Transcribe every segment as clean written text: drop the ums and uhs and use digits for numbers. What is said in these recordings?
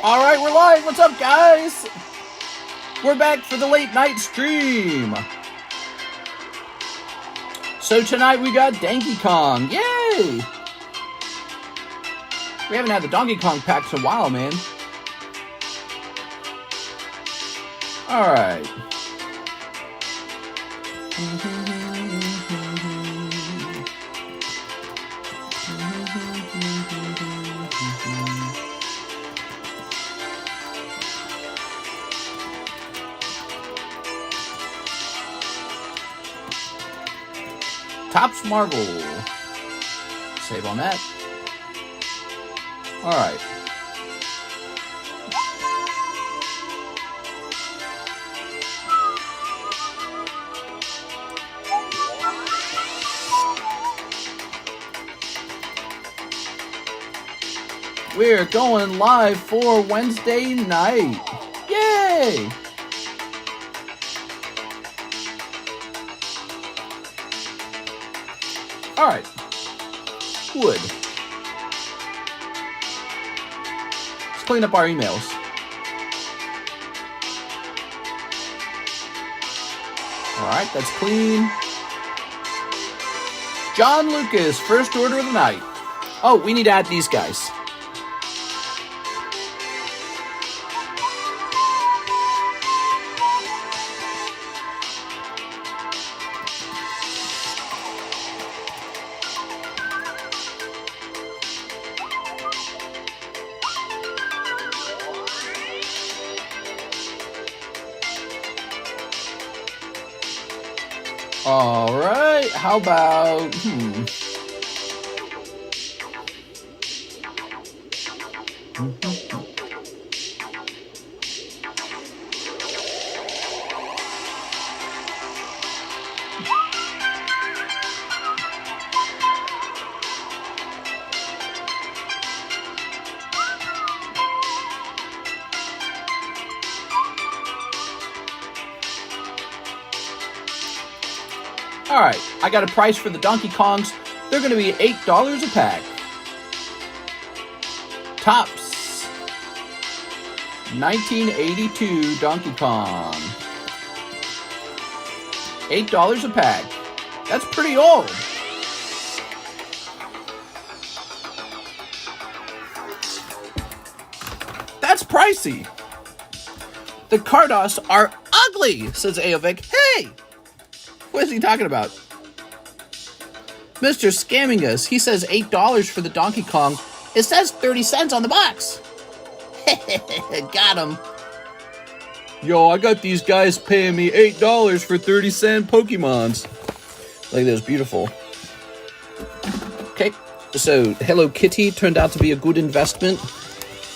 Alright, we're live. What's up, guys? We're back for the late night stream. So tonight we got Donkey Kong. Yay! We haven't had the Donkey Kong packs in a while, man. Alright. Tops Marvel. Save on that. Alright. We're going live for Wednesday night. Yay! Alright. Wood. Let's clean up our emails. Alright, that's clean. John Lucas, first order of the night. Oh, we need to add these guys. Alright, how about, Alright, I got a price for the Donkey Kongs. They're going to be $8 a pack. Tops. 1982 Donkey Kong. $8 a pack. That's pretty old. That's pricey. The Carddass are ugly, says Aovic. Hey! What is he talking about? Mr. Scamming us. He says $8 for the Donkey Kong. It says 30 cents on the box. Got him. Yo, I got these guys paying me $8 for 30-cent Pokemons. Look at this, beautiful. Okay, so Hello Kitty turned out to be a good investment.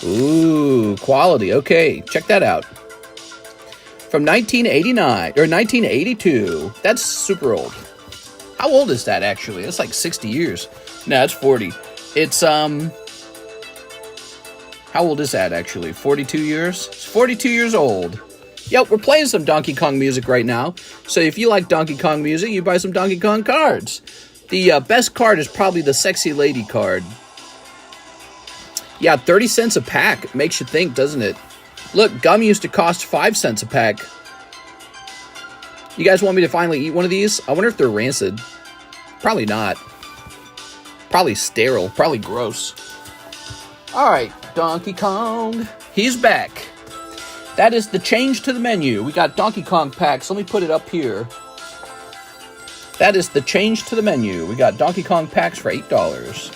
Ooh, quality. Okay, check that out. From 1989, or 1982. That's super old. How old is that, actually? That's like 60 years. No, it's 40. It's, how old is that, actually? 42 years? It's 42 years old. Yep, we're playing some Donkey Kong music right now. So if you like Donkey Kong music, you buy some Donkey Kong cards. The best card is probably the Sexy Lady card. Yeah, 30 cents a pack. Makes you think, doesn't it? Look, gum used to cost 5 cents a pack. You guys want me to finally eat one of these? I wonder if they're rancid. Probably not. Probably sterile. Probably gross. Alright, Donkey Kong. He's back. That is the change to the menu. We got Donkey Kong packs. Let me put it up here. That is the change to the menu. We got Donkey Kong packs for $8.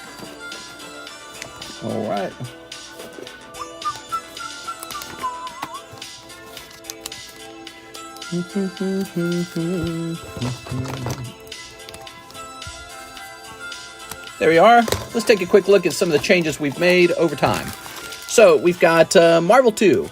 Alright. There we are. Let's take a quick look at some of the changes we've made over time. So, we've got Marvel 2.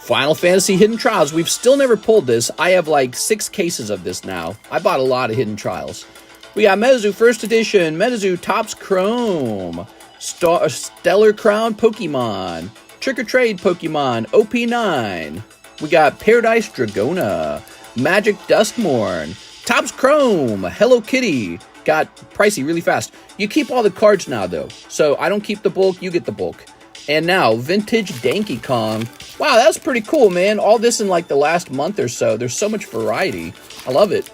Final Fantasy Hidden Trials. We've still never pulled this. I have like 6 cases of this now. I bought a lot of Hidden Trials. We got Metazoo First Edition. Metazoo Topps Chrome. Stellar Crown Pokemon. Trick or Trade Pokemon. OP9. We got Paradise Dragona. Magic Duskmorn. Topps Chrome. Hello Kitty. Got pricey really fast. You keep all the cards now, though. So I don't keep the bulk, you get the bulk. And now, Vintage Donkey Kong. Wow, that's pretty cool, man. All this in like the last month or so. There's so much variety. I love it.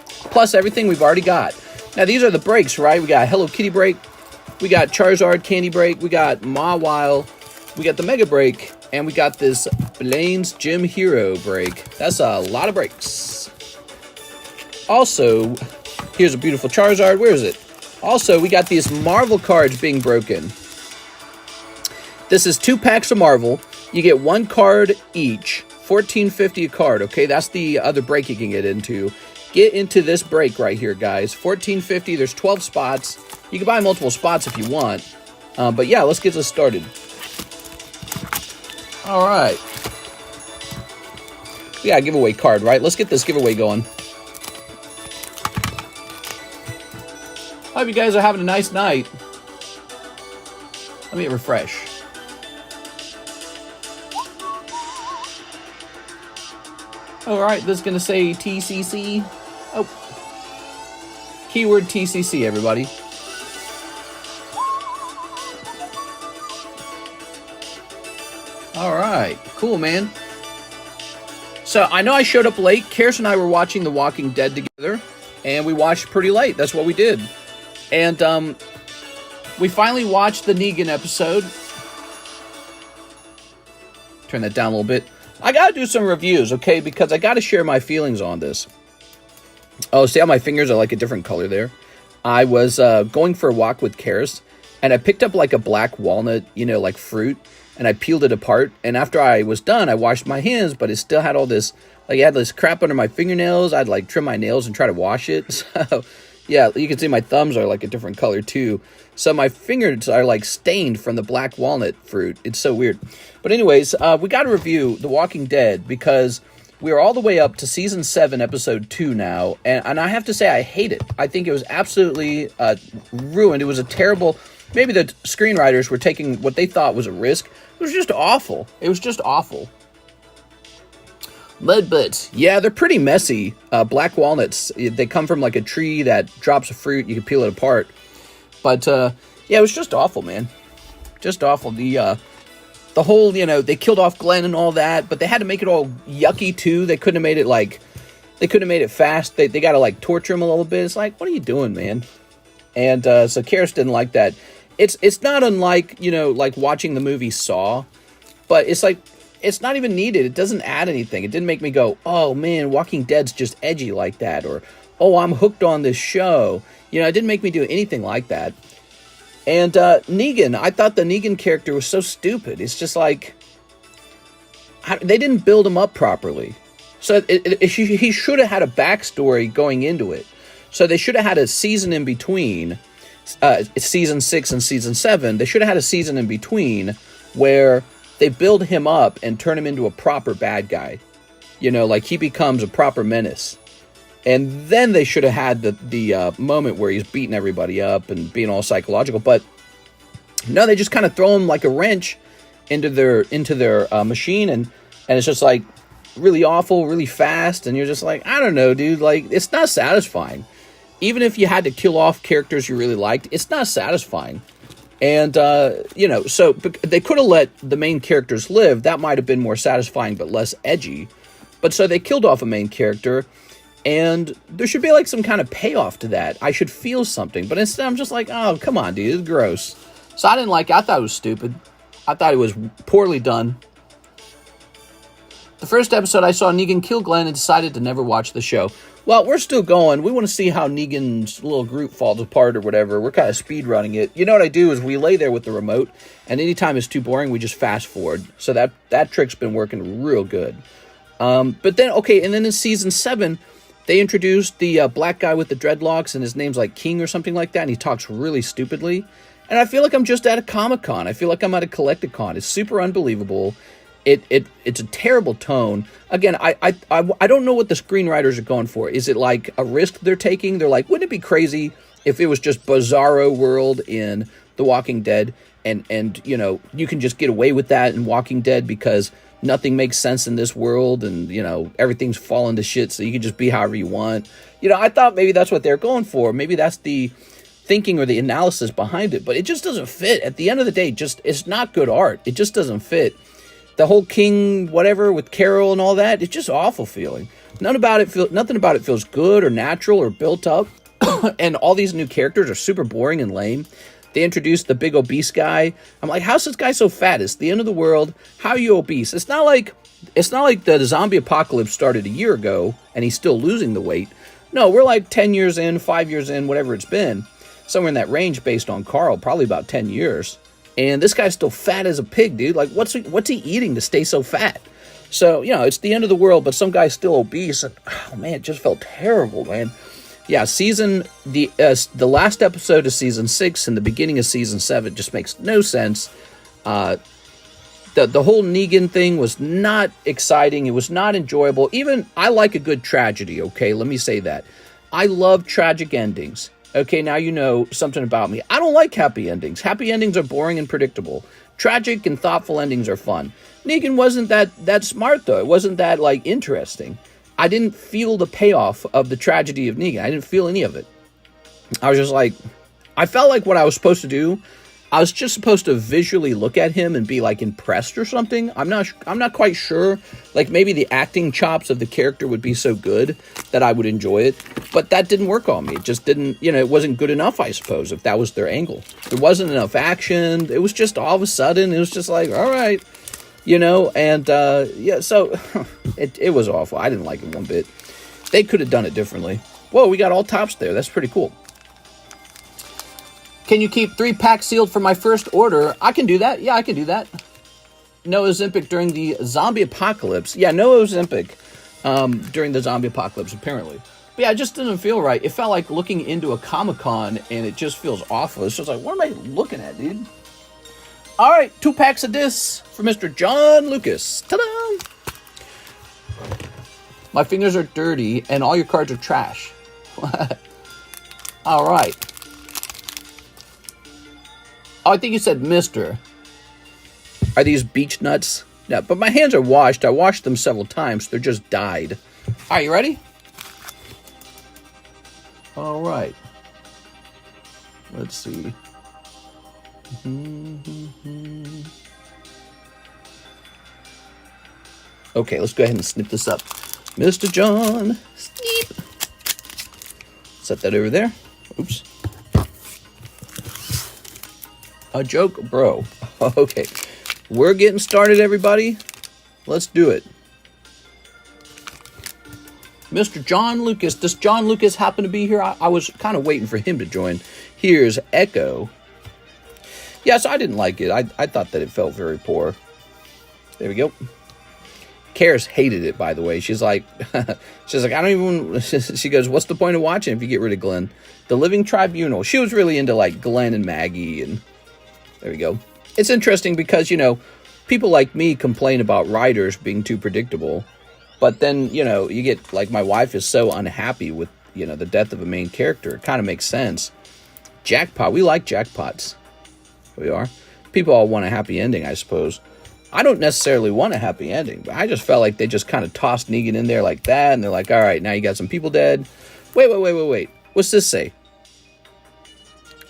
Plus everything we've already got. Now, these are the breaks, right? We got Hello Kitty break. We got Charizard Candy break. We got Mawile. We got the Mega break. And we got this Blaine's Gym Hero break. That's a lot of breaks. Also, here's a beautiful Charizard. Where is it? Also, we got these Marvel cards being broken. This is 2 packs of Marvel. You get 1 card each. $14.50 a card. Okay, that's the other break you can get into. Get into this break right here, guys. $14.50. There's 12 spots. You can buy multiple spots if you want. But yeah, let's get this started. All right. We got a giveaway card, right? Let's get this giveaway going. Hope you guys are having a nice night. Let me refresh. All right, this is going to say TCC. Oh. Keyword TCC, everybody. All right, cool, man. So I know I showed up late. Karis and I were watching The Walking Dead together, and we watched pretty late. That's what we did. And we finally watched the Negan episode. Turn that down a little bit. I gotta do some reviews, okay? Because I gotta share my feelings on this. Oh, see how my fingers are like a different color there? I was going for a walk with Karis, and I picked up like a black walnut, you know, like fruit, and I peeled it apart. And after I was done, I washed my hands, but it still had all this, like, it had this crap under my fingernails. I'd like trim my nails and try to wash it. So, yeah, you can see my thumbs are like a different color too. So my fingers are like stained from the black walnut fruit. It's so weird. But anyways, we got to review The Walking Dead because we are all the way up to Season 7, Episode 2 now. And I have to say, I hate it. I think it was absolutely ruined. It was a terrible... Maybe the screenwriters were taking what they thought was a risk. It was just awful. It was just awful. Lead butts. Yeah, they're pretty messy. Black walnuts. They come from like a tree that drops a fruit. You can peel it apart. But, yeah, it was just awful, man. Just awful. The whole, you know, they killed off Glenn and all that, but they had to make it all yucky, too. They couldn't have made it, like, they couldn't have made it fast. They got to, like, torture him a little bit. It's like, what are you doing, man? And, so Karis didn't like that. It's not unlike, you know, like watching the movie Saw, but it's like, it's not even needed. It doesn't add anything. It didn't make me go, oh, man, Walking Dead's just edgy like that, or, oh, I'm hooked on this show. You know, it didn't make me do anything like that. And Negan, I thought the Negan character was so stupid. It's just like, they didn't build him up properly. So he should have had a backstory going into it. So they should have had a season in between, Season 6 and Season 7. They should have had a season in between where they build him up and turn him into a proper bad guy. You know, like he becomes a proper menace. And then they should have had the moment where he's beating everybody up and being all psychological. But no, they just kind of throw him like a wrench into their machine, and it's just like really awful, really fast, and you're just like, I don't know, dude. Like, it's not satisfying. Even if you had to kill off characters you really liked, it's not satisfying. And you know, so they could have let the main characters live. That might have been more satisfying, but less edgy. But so they killed off a main character. And there should be like some kind of payoff to that. I should feel something. But instead I'm just like, oh, come on, dude. It's gross. So I didn't like it. I thought it was stupid. I thought it was poorly done. The first episode I saw Negan kill Glenn and decided to never watch the show. Well, we're still going. We want to see how Negan's little group falls apart or whatever. We're kind of speed running it. You know what I do is we lay there with the remote. And anytime it's too boring, we just fast forward. So that trick's been working real good. But then, okay, and then in Season 7... they introduced the black guy with the dreadlocks, and his name's like King or something like that, and he talks really stupidly. And I feel like I'm just at a Comic-Con. I feel like I'm at a Collecticon. It's super unbelievable. It's a terrible tone. Again, I don't know what the screenwriters are going for. Is it like a risk they're taking? They're like, wouldn't it be crazy if it was just Bizarro World in The Walking Dead, and you know, you can just get away with that in Walking Dead because nothing makes sense in this world, and, you know, everything's falling to shit, so you can just be however you want. You know, I thought maybe that's what they're going for. Maybe that's the thinking or the analysis behind it, but it just doesn't fit. At the end of the day, it's not good art. It just doesn't fit. The whole King whatever with Carol and all that, it's just awful feeling. Nothing about it feels good or natural or built up. And all these new characters are super boring and lame. They introduced the big obese guy. I'm like, how's this guy so fat? It's the end of the world. How are you obese? It's not like the zombie apocalypse started a year ago and he's still losing the weight. No, we're like 10 years in, 5 years in, whatever it's been. Somewhere in that range based on Carl, probably about 10 years. And this guy's still fat as a pig, dude. Like, what's he eating to stay so fat? So, it's the end of the world, but some guy's still obese. And, oh, man, it just felt terrible, man. Yeah, the last episode of Season 6 and the beginning of Season 7 just makes no sense. The whole Negan thing was not exciting. It was not enjoyable. Even, I like a good tragedy, okay? Let me say that. I love tragic endings. Okay, now you know something about me. I don't like happy endings. Happy endings are boring and predictable. Tragic and thoughtful endings are fun. Negan wasn't that smart, though. It wasn't that, interesting. I didn't feel the payoff of the tragedy of Negan. I didn't feel any of it. I was just like, I felt like what I was supposed to do, I was just supposed to visually look at him and be, impressed or something. I'm not quite sure. Maybe the acting chops of the character would be so good that I would enjoy it. But that didn't work on me. It just didn't, it wasn't good enough, I suppose, if that was their angle. There wasn't enough action. It was just all of a sudden, it was just like, all right. So it was awful. I didn't like it one bit. They could have done it differently. Whoa, we got all tops there. That's pretty cool. Can you keep 3 packs sealed for my first order? I can do that. Yeah, I can do that. No Ozempic during the zombie apocalypse. Yeah, no Ozempic during the zombie apocalypse, apparently. But yeah, it just didn't feel right. It felt like looking into a Comic-Con, and it just feels awful. It's just like, what am I looking at, dude? All right, 2 packs of this for Mr. John Lucas. Ta-da! My fingers are dirty, and all your cards are trash. All right. Oh, I think you said Mr. Are these beach nuts? Yeah, but my hands are washed. I washed them several times. They're just dyed. All right, you ready? All right. Let's see. Okay, let's go ahead and snip this up. Mr. John, snip. Set that over there. Oops. A joke, bro. Okay. We're getting started, everybody. Let's do it. Mr. John Lucas. Does John Lucas happen to be here? I was kind of waiting for him to join. Here's Echo. Yes, I didn't like it. I thought that it felt very poor. There we go. Karis hated it, by the way. She's like, I don't even, she goes, what's the point of watching if you get rid of Glenn? The Living Tribunal. She was really into, Glenn and Maggie, and there we go. It's interesting because, people like me complain about writers being too predictable, but then, you get, my wife is so unhappy with, the death of a main character. It kind of makes sense. Jackpot. We like jackpots. We are. People all want a happy ending, I suppose. I don't necessarily want a happy ending, but I just felt like they just kind of tossed Negan in there like that, and they're like, all right, now you got some people dead. Wait. What's this say?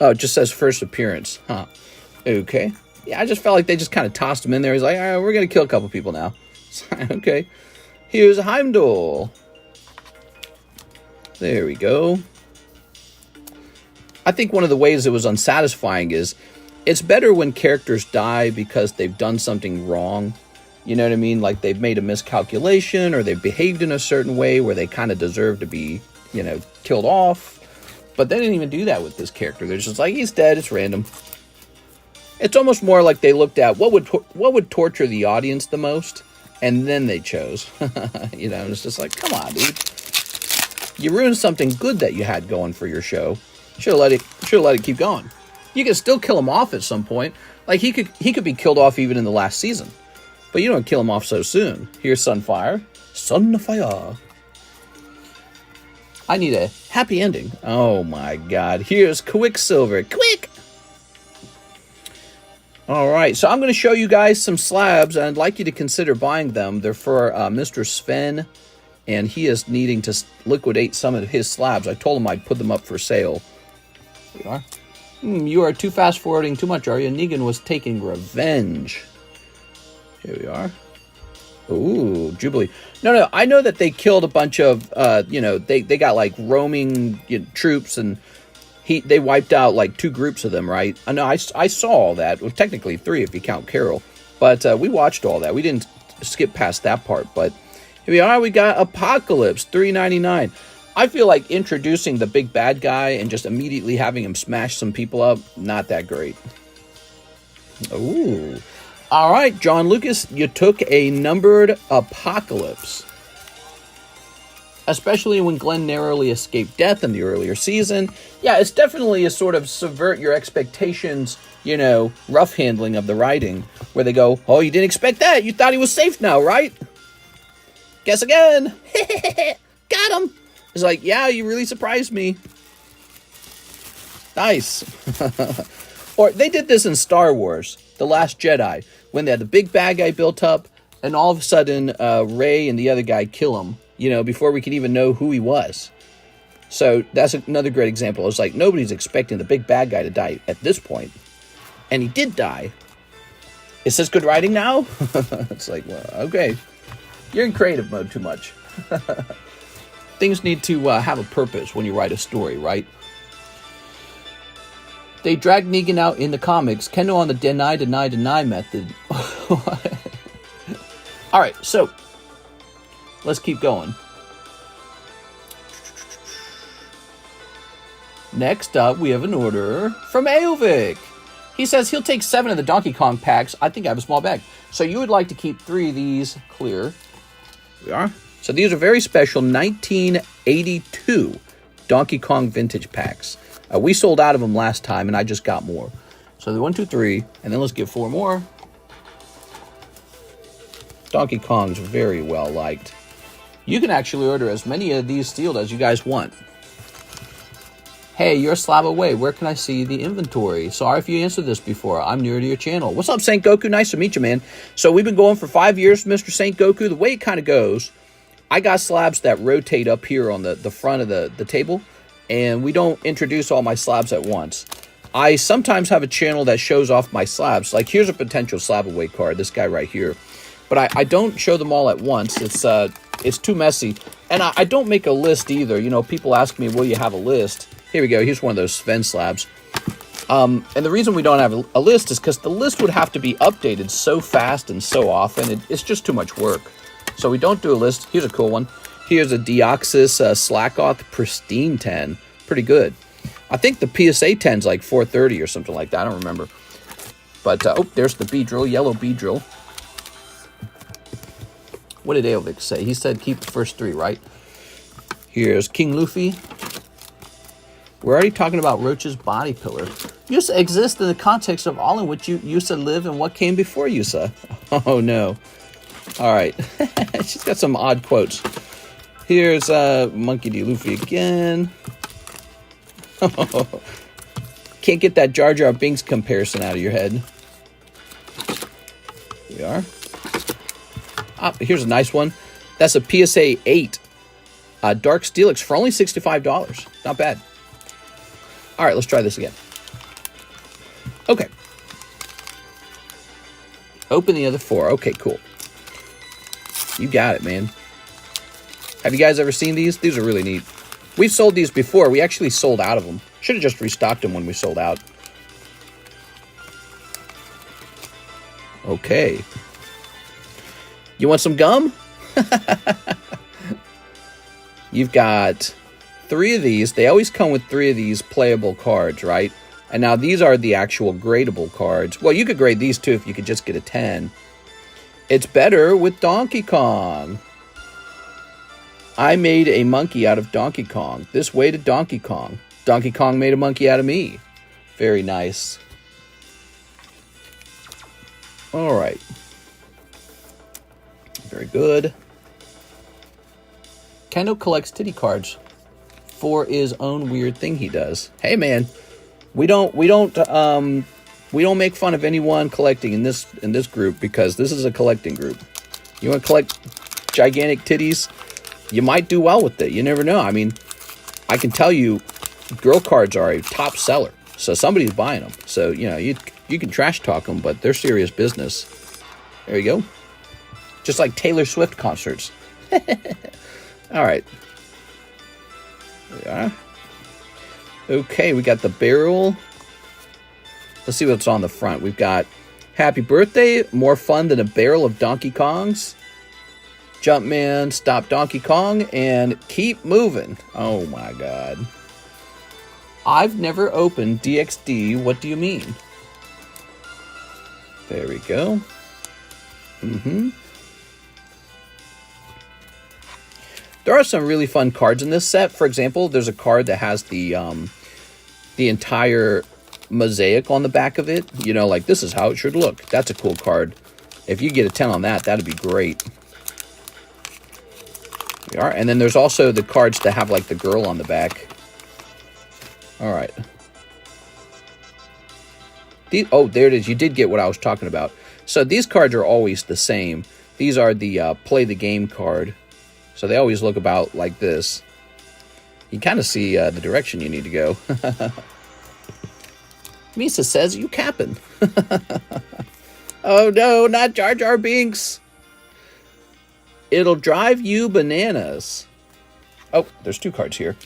Oh, it just says first appearance. Huh. Okay. Yeah, I just felt like they just kind of tossed him in there. He's like, all right, we're going to kill a couple people now. Okay. Here's Heimdall. There we go. I think one of the ways it was unsatisfying is it's better when characters die because they've done something wrong. You know what I mean? Like they've made a miscalculation or they've behaved in a certain way where they kind of deserve to be, killed off. But they didn't even do that with this character. They're just like, he's dead. It's random. It's almost more like they looked at what would torture the audience the most, and then they chose. It's just like, come on, dude. You ruined something good that you had going for your show. Should have let it keep going. You can still kill him off at some point. Like he could be killed off even in the last season. But you don't kill him off so soon. Here's Sunfire. Sunfire. I need a happy ending. Oh my god. Here's Quicksilver. Quick! Alright, so I'm going to show you guys some slabs, and I'd like you to consider buying them. They're for Mr. Sven, and he is needing to liquidate some of his slabs. I told him I'd put them up for sale. We are. You are too fast forwarding too much, are you? Negan was taking revenge. Here we are. Ooh, Jubilee. No, I know that they killed a bunch of, they got like roaming troops, and they wiped out like 2 groups of them, right? I know I saw all that. Well, technically 3 if you count Carol. But we watched all that. We didn't skip past that part. But here we are. We got Apocalypse, $3.99. I feel like introducing the big bad guy and just immediately having him smash some people up, not that great. Ooh. All right, John Lucas, you took a numbered Apocalypse. Especially when Glenn narrowly escaped death in the earlier season. Yeah, it's definitely a sort of subvert your expectations, rough handling of the writing. Where they go, oh, you didn't expect that. You thought he was safe now, right? Guess again. Got him. It's like, yeah, you really surprised me. Nice. Or they did this in Star Wars, The Last Jedi, when they had the big bad guy built up, and all of a sudden, Rey and the other guy kill him, before we could even know who he was. So that's another great example. It's like nobody's expecting the big bad guy to die at this point. And he did die. Is this good writing now? It's like, well, okay. You're in creative mode too much. Things need to have a purpose when you write a story, right? They dragged Negan out in the comics. Kendo on the deny method. All right, so let's keep going. Next up, we have an order from Aovic. He says he'll take 7 of the Donkey Kong packs. I think I have a small bag. So you would like to keep 3 of these clear. Here we are. So these are very special 1982 Donkey Kong vintage packs. We sold out of them last time, and I just got more. So the 1, 2, 3, and then let's get 4 more. Donkey Kong's very well liked. You can actually order as many of these sealed as you guys want. Hey, you're a slab away. Where can I see the inventory? Sorry if you answered this before. I'm new to your channel. What's up, Saint Goku? Nice to meet you, man. So we've been going for 5 years, Mr. Saint Goku. The way it kind of goes, I got slabs that rotate up here on the front of the table, and we don't introduce all my slabs at once. I sometimes have a channel that shows off my slabs. Like, here's a potential slab away card, this guy right here. But I don't show them all at once. It's too messy. And I don't make a list either. People ask me, will you have a list? Here we go. Here's one of those Sven slabs. And the reason we don't have a list is because the list would have to be updated so fast and so often. It's just too much work. So we don't do a list. Here's a cool one. Here's a Deoxys Slackoth Pristine 10. Pretty good. I think the PSA 10's like 430 or something like that. I don't remember. But, there's the Beedrill, yellow Beedrill. What did Aovic say? He said keep the first 3, right? Here's King Luffy. We're already talking about Roach's body pillar. Yusa exists in the context of all in which Yusa live and what came before Yusa. Oh, no. All right. She's got some odd quotes. Here's Monkey D. Luffy again. Can't get that Jar Jar Binks comparison out of your head. Here we are. Here's a nice one. That's a PSA 8 Dark Steelix for only $65. Not bad. All right, let's try this again. Okay. Open the other 4. Okay, cool. You got it, man. Have you guys ever seen these? These are really neat. We've sold these before. We actually sold out of them. Should have just restocked them when we sold out. Okay. You want some gum? You've got 3 of these. They always come with 3 of these playable cards, right? And now these are the actual gradable cards. Well, you could grade these too if you could just get a 10. It's better with Donkey Kong. I made a monkey out of Donkey Kong. This way to Donkey Kong. Donkey Kong made a monkey out of me. Very nice. All right. Very good. Kendo collects titty cards for his own weird thing he does. Hey, man, we don't make fun of anyone collecting in this group because this is a collecting group. You want to collect gigantic titties? You might do well with it. You never know. I mean, I can tell you, girl cards are a top seller. So somebody's buying them. So, you know, you can trash talk them, but they're serious business. There you go. Just like Taylor Swift concerts. All right. There we are. Okay, we got the barrel. Let's see what's on the front. We've got Happy Birthday, more fun than a barrel of Donkey Kongs. Jumpman, Stop Donkey Kong, and Keep Moving. Oh my god. I've never opened DXD, what do you mean? There we go. There are some really fun cards in this set. For example, there's a card that has the entire mosaic on the back of it. You know, like, this is how it should look. That's a cool card. If you get a 10 on that, that'd be great. We are. And then there's also the cards that have, like, the girl on the back. All right. Oh, there it is. You did get what I was talking about. So these cards are always the same. These are the play the game card. So they always look about like this. You kind of see the direction you need to go. Misa says, you capping. Oh no, not Jar Jar Binks. It'll drive you bananas. Oh, there's two cards here.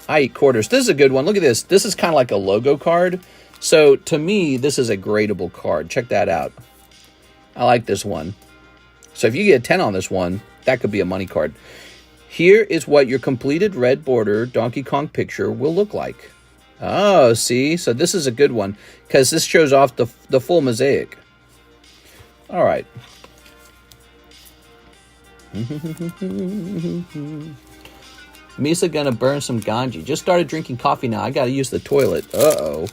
I eat quarters. This is a good one. Look at this. This is kind of like a logo card. So to me, this is a gradable card. Check that out. I like this one. So if you get a 10 on this one, that could be a money card. Here is what your completed red border Donkey Kong picture will look like. Oh, see? So this is a good one because this shows off the full mosaic. All right. Misa gonna burn some ganji. Just started drinking coffee now. I gotta use the toilet. Uh-oh.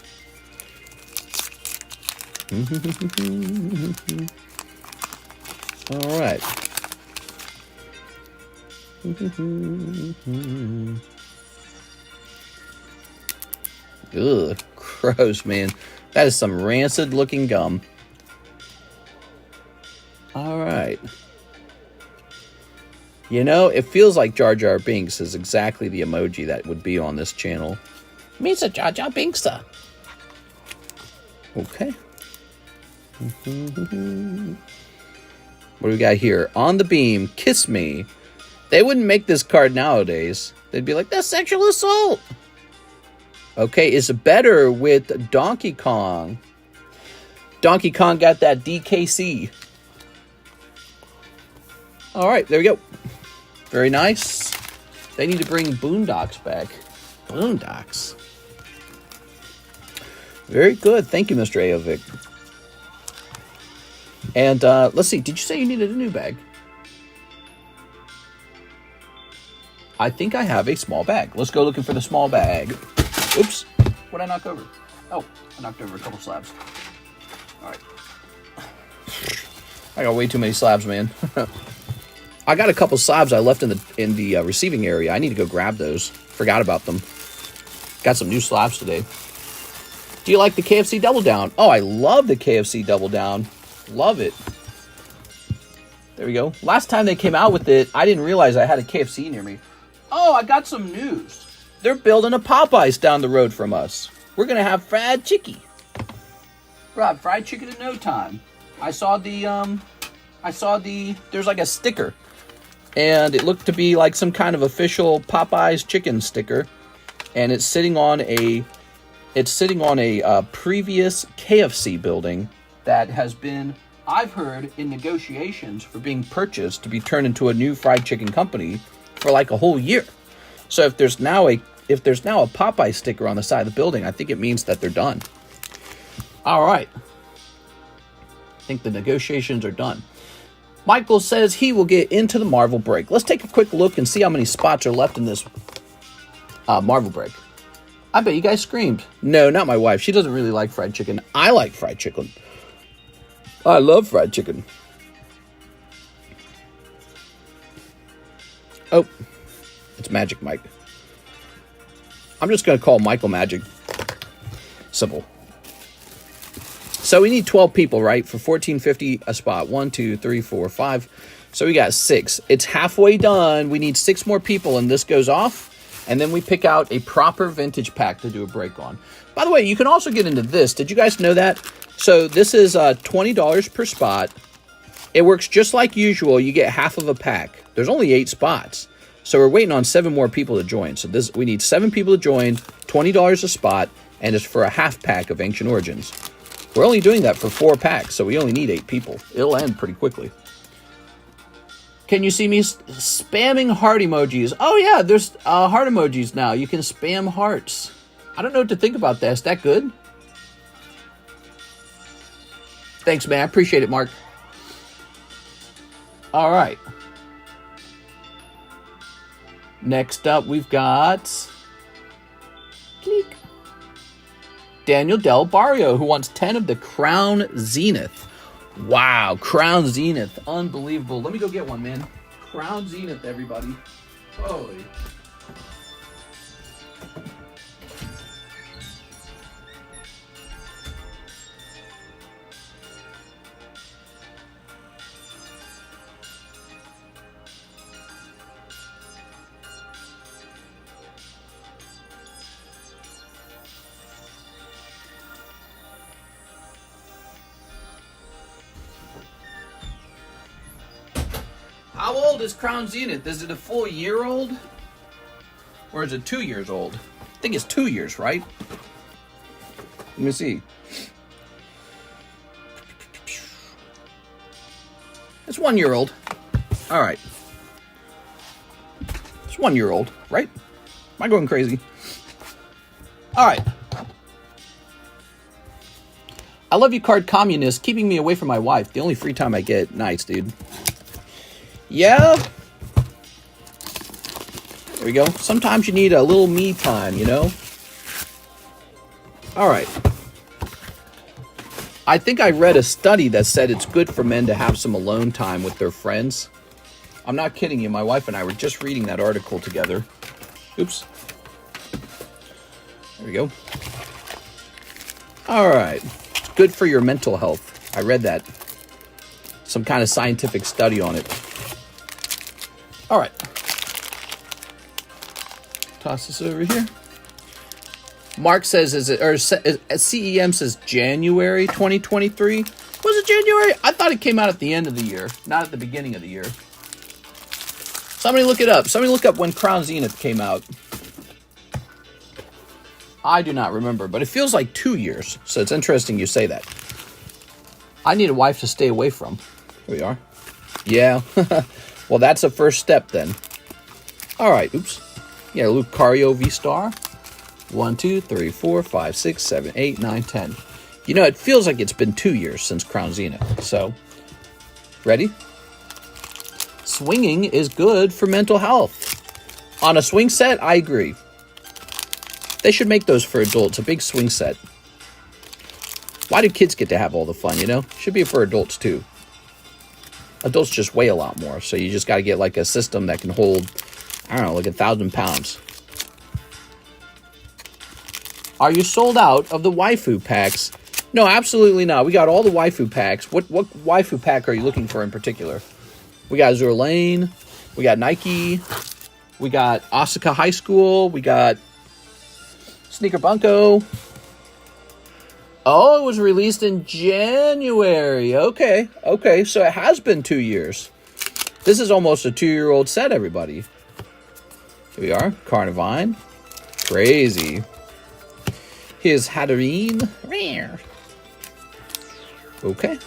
All right. Ugh, gross, man. That is some rancid looking gum. All right. You know, it feels like Jar Jar Binks is exactly the emoji that would be on this channel. Misa Jar Jar Binksa. Okay. What do we got here? On the beam, kiss me. They wouldn't make this card nowadays. They'd be like, that's sexual assault. Okay, it's better with Donkey Kong. Donkey Kong got that DKC. All right, there we go. Very nice. They need to bring Boondocks back. Boondocks. Very good. Thank you, Mr. Aovic. And let's see. Did you say you needed a new bag? I think I have a small bag. Let's go looking for the small bag. Oops. What did I knock over? Oh, I knocked over a couple slabs. All right. I got way too many slabs, man. I got a couple slabs I left in the receiving area. I need to go grab those. Forgot about them. Got some new slabs today. Do you like the KFC Double Down? Oh, I love the KFC Double Down. Love it. There we go. Last time they came out with it, I didn't realize I had a KFC near me. Oh, I got some news. They're building a Popeyes down the road from us. We're going to have fried chicken. Rob, fried chicken in no time. I saw the, there's like a sticker. And it looked to be like some kind of official Popeyes chicken sticker. And it's sitting on a previous KFC building that has been, I've heard, in negotiations for being purchased to be turned into a new fried chicken company for like a whole year. So if there's now a Popeye sticker on the side of the building, I think it means that they're done. All right. I think the negotiations are done. Michael says he will get into the Marvel break. Let's take a quick look and see how many spots are left in this Marvel break. I bet you guys screamed. No, not my wife. She doesn't really like fried chicken. I like fried chicken. I love fried chicken. Oh, it's Magic Mike. I'm just going to call Michael Magic. Simple. So we need 12 people, right? For $14.50 a spot. 1, 2, 3, 4, 5. So we got 6. It's halfway done. We need 6 more people, and this goes off. And then we pick out a proper vintage pack to do a break on. By the way, you can also get into this. Did you guys know that? So this is $20 per spot. It works just like usual. You get half of a pack. There's only 8 spots. So we're waiting on 7 more people to join. So we need 7 people to join, $20 a spot, and it's for a half pack of Ancient Origins. We're only doing that for 4 packs, so we only need 8 people. It'll end pretty quickly. Can you see me spamming heart emojis? Oh yeah, there's heart emojis now. You can spam hearts. I don't know what to think about that. Is that good? Thanks, man. I appreciate it, Mark. All right. Next up, we've got Daniel Del Barrio, who wants 10 of the Crown Zenith. Wow, Crown Zenith. Unbelievable. Let me go get one, man. Crown Zenith, everybody. Holy. How old is Crown Zenith? Is it a full year old? Or is it 2 years old? I think it's 2 years, right? Let me see. It's 1 year old. All right. It's 1 year old, right? Am I going crazy? All right. I love you, Card Communist, keeping me away from my wife. The only free time I get. Nice, dude. Yeah. There we go. Sometimes you need a little me time, you know? All right. I think I read a study that said it's good for men to have some alone time with their friends. I'm not kidding you. My wife and I were just reading that article together. Oops. There we go. All right. It's good for your mental health. I read that. Some kind of scientific study on it. All right. Toss this over here. Mark says, CEM says January 2023. Was it January? I thought it came out at the end of the year, not at the beginning of the year. Somebody look it up. Somebody look up when Crown Zenith came out. I do not remember, but it feels like 2 years. So it's interesting you say that. I need a wife to stay away from. Here we are. Yeah. Well, that's a first step then. All right. Oops. Yeah, Lucario V-Star. 1, 2, 3, 4, 5, 6, 7, 8, 9, 10. You know, it feels like it's been 2 years since Crown Zenith. So, ready? Swinging is good for mental health. On a swing set, I agree. They should make those for adults, a big swing set. Why do kids get to have all the fun, you know? Should be for adults, too. Adults just weigh a lot more, so you just got to get like a system that can hold, I don't know, like 1,000 pounds. Are you sold out of the waifu packs? No, absolutely not. We got all the waifu packs. What waifu pack are you looking for in particular? We got Azur Lane. We got Nike. We got Asuka High School. We got Sneaker Bunko. Oh, it was released in January. Okay. So it has been 2 years. This is almost a 2-year-old set, everybody. Here we are. Carnivine. Crazy. Here's Hatterene. Okay.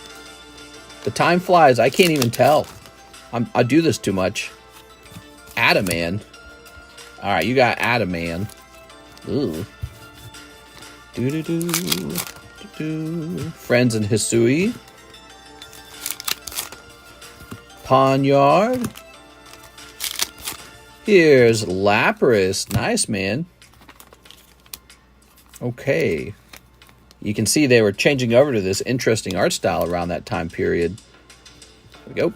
The time flies. I can't even tell. I do this too much. Adaman. All right, you got Adaman. Ooh. Friends and Hisui. Ponyard. Here's Lapras. Nice, man. Okay. You can see they were changing over to this interesting art style around that time period. There we go.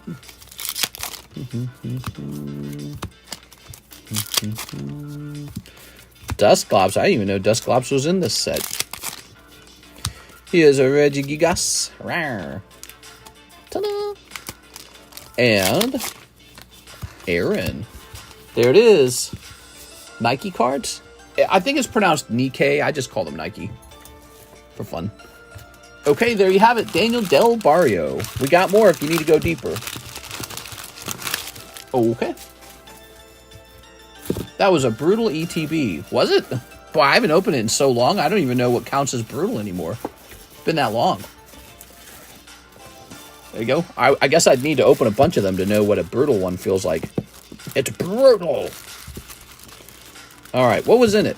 Dusclops. I didn't even know Dusclops was in this set. Here's a Regigigas. Ta-da! And Aaron. There it is. Nike cards? I think it's pronounced Nike. I just call them Nike for fun. Okay, there you have it. Daniel Del Barrio. We got more if you need to go deeper. Okay. That was a brutal ETB. Was it? Boy, I haven't opened it in so long. I don't even know what counts as brutal anymore. It's been that long. There you go. I guess I'd need to open a bunch of them to know what a brutal one feels like. It's brutal. All right, what was in it?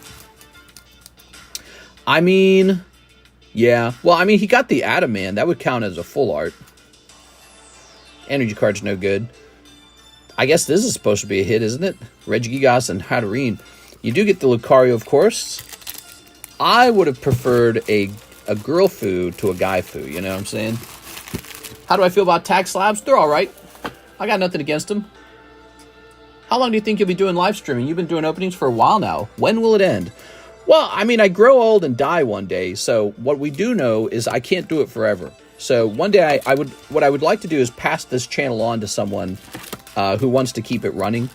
I mean, yeah. Well, I mean, he got the Adamant. That would count as a full art. Energy card's no good. I guess this is supposed to be a hit, isn't it? Regigigas and Hatterene. You do get the Lucario, of course. I would have preferred a girl foo to a guy foo, you know what I'm saying? How do I feel about tag slabs? They're all right. I got nothing against them. How long do you think you'll be doing live streaming? You've been doing openings for a while now. When will it end? Well, I mean, I grow old and die one day. So what we do know is I can't do it forever. So one day what I would like to do is pass this channel on to someone who wants to keep it running.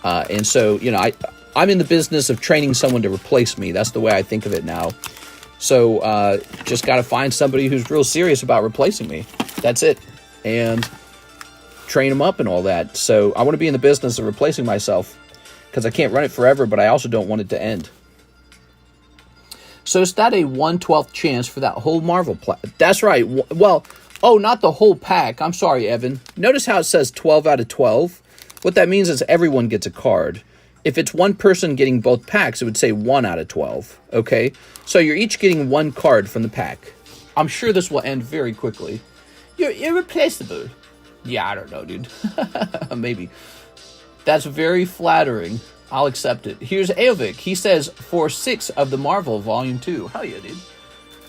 And so, you know, I'm in the business of training someone to replace me. That's the way I think of it now. So just got to find somebody who's real serious about replacing me. That's it. And train them up and all that. So I want to be in the business of replacing myself because I can't run it forever, but I also don't want it to end. So is that a 1/12th chance for that whole Marvel That's right. Well, oh, not the whole pack. I'm sorry, Evan. Notice how it says 12 out of 12? What that means is everyone gets a card. If it's one person getting both packs, it would say 1 out of 12. Okay? So you're each getting one card from the pack. I'm sure this will end very quickly. You're irreplaceable. Yeah, I don't know, dude. Maybe. That's very flattering. I'll accept it. Here's Aovic. He says, for 6 of the Marvel Volume 2. Hell yeah, dude.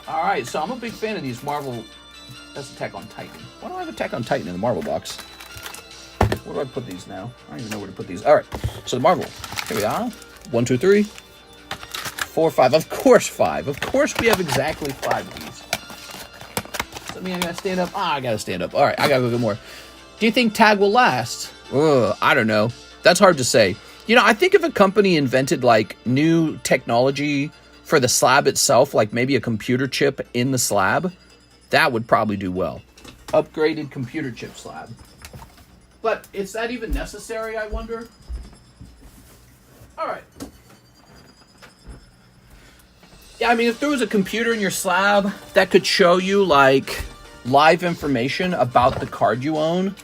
Alright, so I'm a big fan of these Marvel... That's Attack on Titan. Why do I have Attack on Titan in the Marvel box? Where do I put these now? I don't even know where to put these. Alright, so the Marvel. Here we are. 1, 2, 3. 4, 5. Of course 5. Of course we have exactly 5 of these. Does that mean I gotta stand up? I gotta stand up. Alright, I gotta go get more. Do you think tag will last? I don't know. That's hard to say. You know, I think if a company invented, like, new technology for the slab itself, like maybe a computer chip in the slab, that would probably do well. Upgraded computer chip slab. But is that even necessary, I wonder? All right. Yeah, I mean, if there was a computer in your slab that could show you, like, live information about the card you own,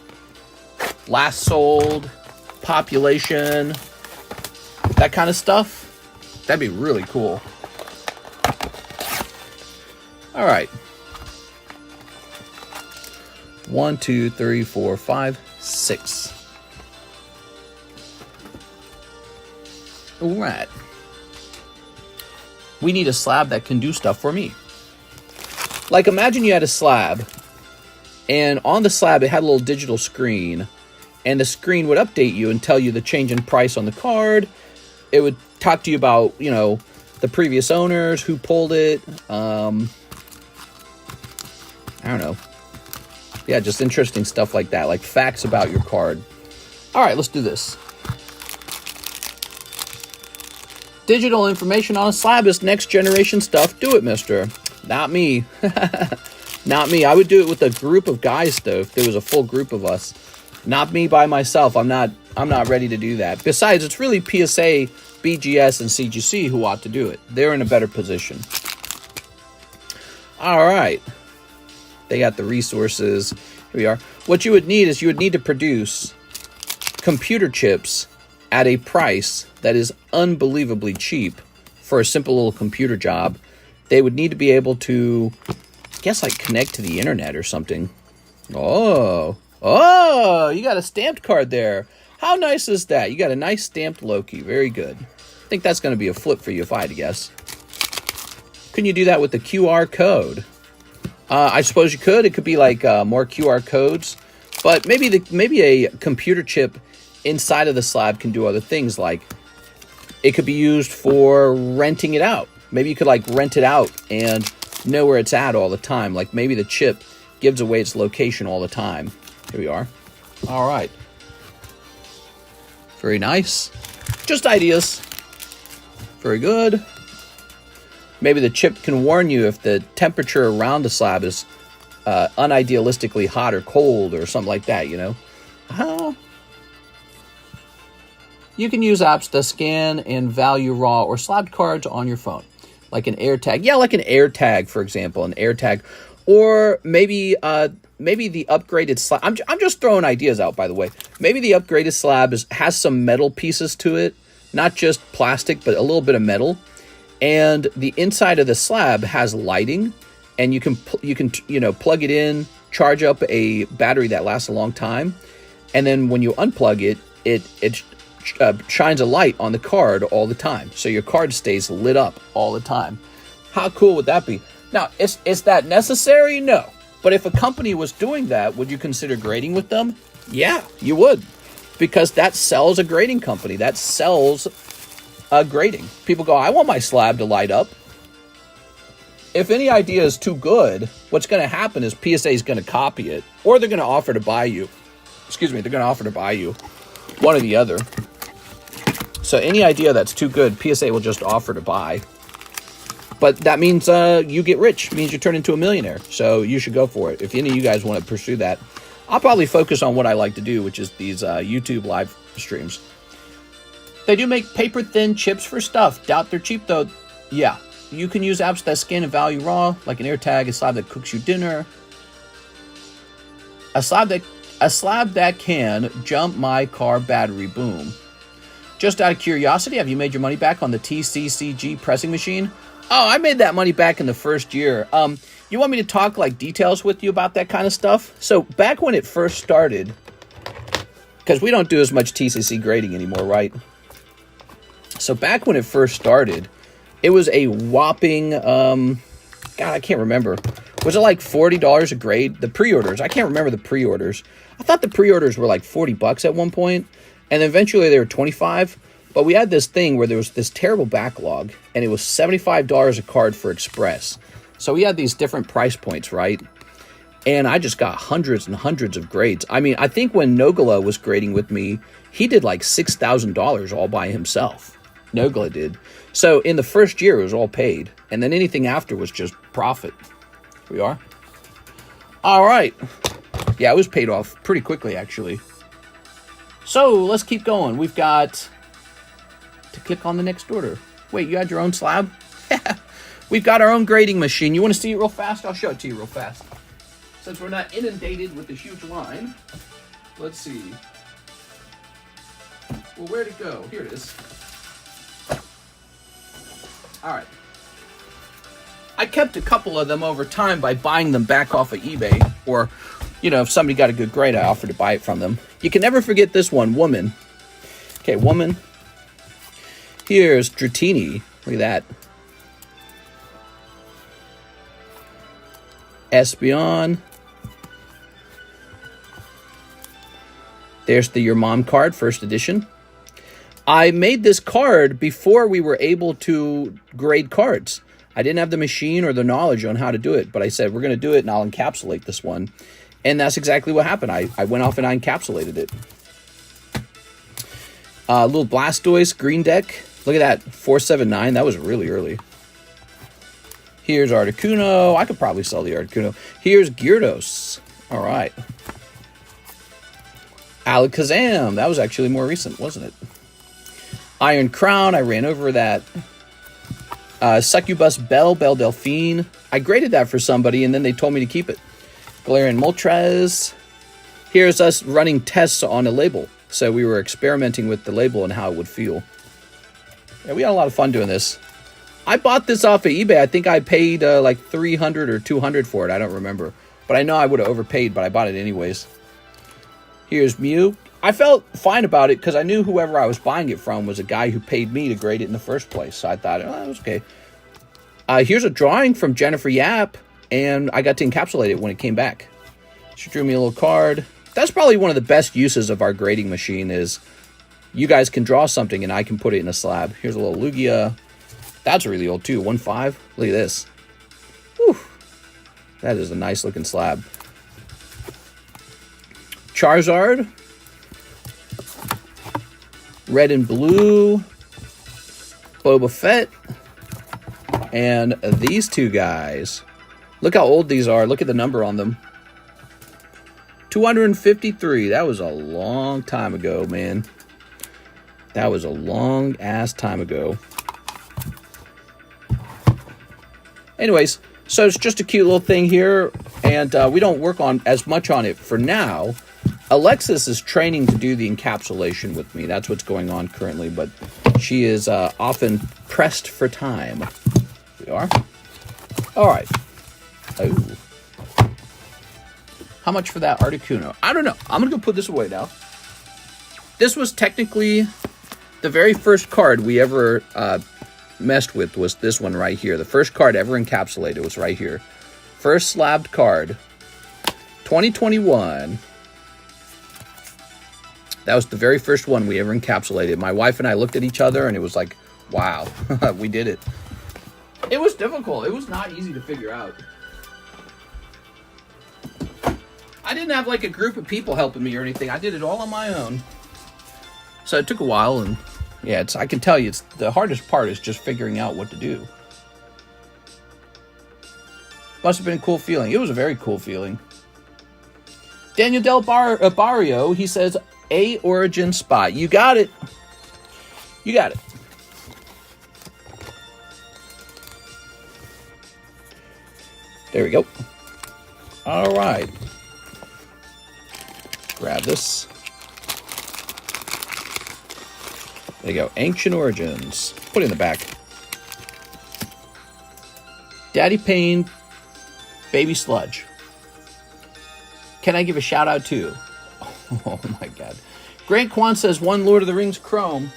last sold, population, that kind of stuff, that'd be really cool. All right. 1, 2, 3, 4, 5, 6. All right. We need a slab that can do stuff for me. Like, imagine you had a slab, and on the slab it had a little digital screen, and the screen would update you and tell you the change in price on the card. It would talk to you about, you know, the previous owners, who pulled it. I don't know. Yeah, just interesting stuff like that, like facts about your card. All right, let's do this. Digital information on a slab is next generation stuff. Do it, mister. Not me. Not me. I would do it with a group of guys, though, if there was a full group of us. Not me by myself. I'm not ready to do that. Besides, it's really PSA, BGS, and CGC who ought to do it. They're in a better position. All right. They got the resources. Here we are. What you would need is you would need to produce computer chips at a price that is unbelievably cheap for a simple little computer job. They would need to be able to, I guess, like connect to the internet or something. Oh, you got a stamped card there. How nice is that? You got a nice stamped Loki. Very good. I think that's going to be a flip for you if I had to guess. Couldn't you do that with the QR code? I suppose you could. It could be like more QR codes. But maybe a computer chip inside of the slab can do other things, like it could be used for renting it out. Maybe you could like rent it out and know where it's at all the time. Like maybe the chip gives away its location all the time. Here we are. All right. Very nice. Just ideas. Very good. Maybe the chip can warn you if the temperature around the slab is unidealistically hot or cold or something like that, you know. You can use apps to scan and value raw or slabbed cards on your phone, like an AirTag. Yeah, like an AirTag, for example, an AirTag, or maybe the upgraded slab. I'm just throwing ideas out, by the way. Maybe the upgraded slab has some metal pieces to it, not just plastic, but a little bit of metal, and the inside of the slab has lighting, and you can plug it in, charge up a battery that lasts a long time, and then when you unplug it, it shines a light on the card all the time, so your card stays lit up all the time. How cool would that be? Now, is that necessary? No. But if a company was doing that, would you consider grading with them? Yeah, you would, because that sells a grading company. That sells grading. People go, I want my slab to light up. If any idea is too good, what's going to happen is PSA is going to copy it, or they're going to offer to buy you. Excuse me, they're going to offer to buy you. One or the other. So any idea that's too good, PSA will just offer to buy. But that means you get rich. It means you turn into a millionaire. So you should go for it. If any of you guys want to pursue that, I'll probably focus on what I like to do, which is these YouTube live streams. They do make paper-thin chips for stuff. Doubt they're cheap, though. Yeah. You can use apps that scan and value raw, like an AirTag, a slab that cooks you dinner. A slab that can jump my car battery. Boom. Just out of curiosity, have you made your money back on the TCCG pressing machine? Oh, I made that money back in the first year. You want me to talk like details with you about that kind of stuff? So back when it first started, because we don't do as much TCC grading anymore, right? So back when it first started, it was a whopping, God, I can't remember. Was it like $40 a grade? The pre-orders, I can't remember the pre-orders. I thought the pre-orders were like $40 at one point, and eventually they were $25. But we had this thing where there was this terrible backlog, and it was $75 a card for Express. So we had these different price points, right? And I just got hundreds and hundreds of grades. I mean, I think when Nogala was grading with me, he did like $6,000 all by himself. Nogala did. So in the first year, it was all paid. And then anything after was just profit. Here we are. All right. Yeah, it was paid off pretty quickly, actually. So let's keep going. We've got to click on the next order. Wait, you had your own slab? We've got our own grading machine. You want to see it real fast? I'll show it to you real fast. Since we're not inundated with a huge line, let's see. Well, where'd it go? Here it is. All right. I kept a couple of them over time by buying them back off of eBay, or, if somebody got a good grade, I offered to buy it from them. You can never forget this one, woman. Okay, woman. Here's Dratini. Look at that. Espeon. There's the Your Mom card, first edition. I made this card before we were able to grade cards. I didn't have the machine or the knowledge on how to do it, but I said, we're going to do it, and I'll encapsulate this one. And that's exactly what happened. I went off and I encapsulated it. Little Blastoise green deck. Look at that, 479. That was really early. Here's Articuno. I could probably sell the Articuno. Here's Gyarados. All right. Alakazam. That was actually more recent, wasn't it? Iron Crown. I ran over that. Succubus Belle Delphine. I graded that for somebody, and then they told me to keep it. Galarian Moltres. Here's us running tests on a label. So we were experimenting with the label and how it would feel. Yeah, we had a lot of fun doing this. I bought this off of eBay. I think I paid like $300 or $200 for it. I don't remember. But I know I would have overpaid, but I bought it anyways. Here's Mew. I felt fine about it because I knew whoever I was buying it from was a guy who paid me to grade it in the first place. So I thought, oh, that was okay. Here's a drawing from Jennifer Yap, and I got to encapsulate it when it came back. She drew me a little card. That's probably one of the best uses of our grading machine is you guys can draw something and I can put it in a slab. Here's a little Lugia. That's really old too, 1.5. Look at this. Whew. That is a nice looking slab. Charizard. Red and blue. Boba Fett, and these two guys. Look how old these are. Look at the number on them. 253. That was a long time ago, man. That was a long ass time ago. Anyways, so it's just a cute little thing here, and we don't work on as much on it for now. Alexis is training to do the encapsulation with me. That's what's going on currently, but she is often pressed for time. We are. All right. Oh. How much for that Articuno? I don't know. I'm going to go put this away now. This was technically the very first card we ever messed with was this one right here. The first card ever encapsulated was right here. First slabbed card. 2021. That was the very first one we ever encapsulated. My wife and I looked at each other and it was like, wow, we did it. It was difficult. It was not easy to figure out. I didn't have like a group of people helping me or anything. I did it all on my own. So it took a while, and yeah, I can tell you, it's the hardest part is just figuring out what to do. Must have been a cool feeling. It was a very cool feeling. Daniel Del Barrio, he says, A origin spot. You got it. You got it. There we go. All right. Grab this. There you go. Ancient Origins. Put it in the back. Daddy Pain, Baby Sludge. Can I give a shout out too? Oh my God. Grant Kwan says, one Lord of the Rings Chrome.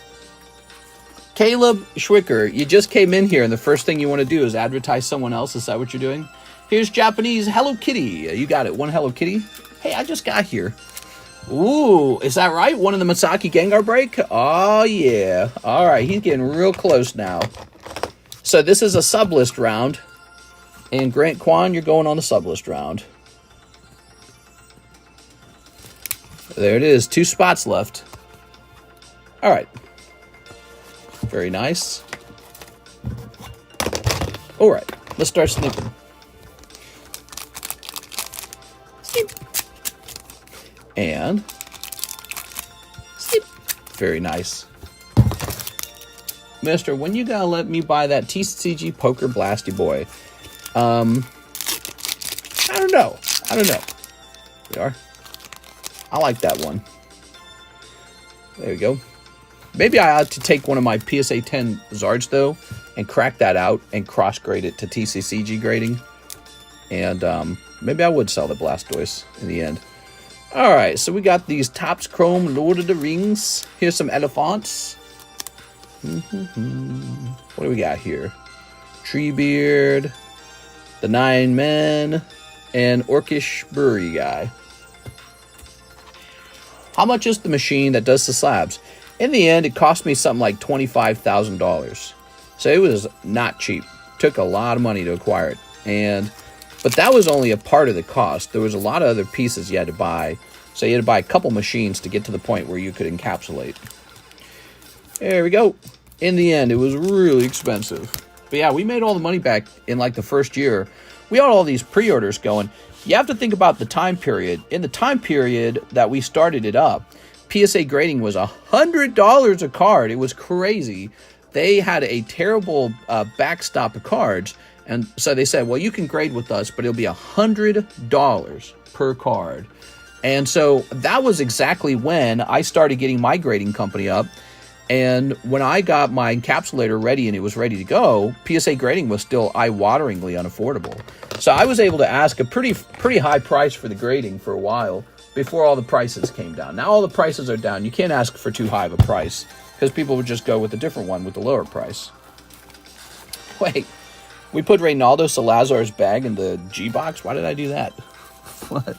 Caleb Schwicker, you just came in here and the first thing you want to do is advertise someone else. Is that what you're doing? Here's Japanese Hello Kitty. You got it. One Hello Kitty. Hey, I just got here. Ooh, is that right? One in the Masaki Gengar break? Oh, yeah. All right, he's getting real close now. So this is a Sublist round. And Grant Kwan, you're going on the Sublist round. There it is. 2 spots left. All right. Very nice. All right, let's start snipping. Snip. And snip. Very nice. Mister, when you gonna let me buy that TCG Poker Blasty Boy? I don't know. There we are. I like that one. There we go. Maybe I ought to take one of my PSA 10 Zards, though, and crack that out and cross-grade it to TCCG grading. And maybe I would sell the Blastoise in the end. All right, so we got these Topps Chrome Lord of the Rings. Here's some Elephants. What do we got here? Treebeard, the 9 Men, and Orcish Brewery guy. How much is the machine that does the slabs? In the end, it cost me something like $25,000. So it was not cheap. Took a lot of money to acquire it. But that was only a part of the cost. There was a lot of other pieces you had to buy. So you had to buy a couple machines to get to the point where you could encapsulate. There we go. In the end, it was really expensive. But yeah, we made all the money back in like the first year. We had all these pre-orders going. You have to think about the time period. In the time period that we started it up, PSA grading was $100 a card. It was crazy. They had a terrible backstop of cards. And so they said, well, you can grade with us, but it'll be $100 per card. And so that was exactly when I started getting my grading company up. And when I got my encapsulator ready and it was ready to go, PSA grading was still eye-wateringly unaffordable. So I was able to ask a pretty high price for the grading for a while before all the prices came down. Now all the prices are down. You can't ask for too high of a price because people would just go with a different one with the lower price. Wait, we put Reynaldo Salazar's bag in the G-Box? Why did I do that? What?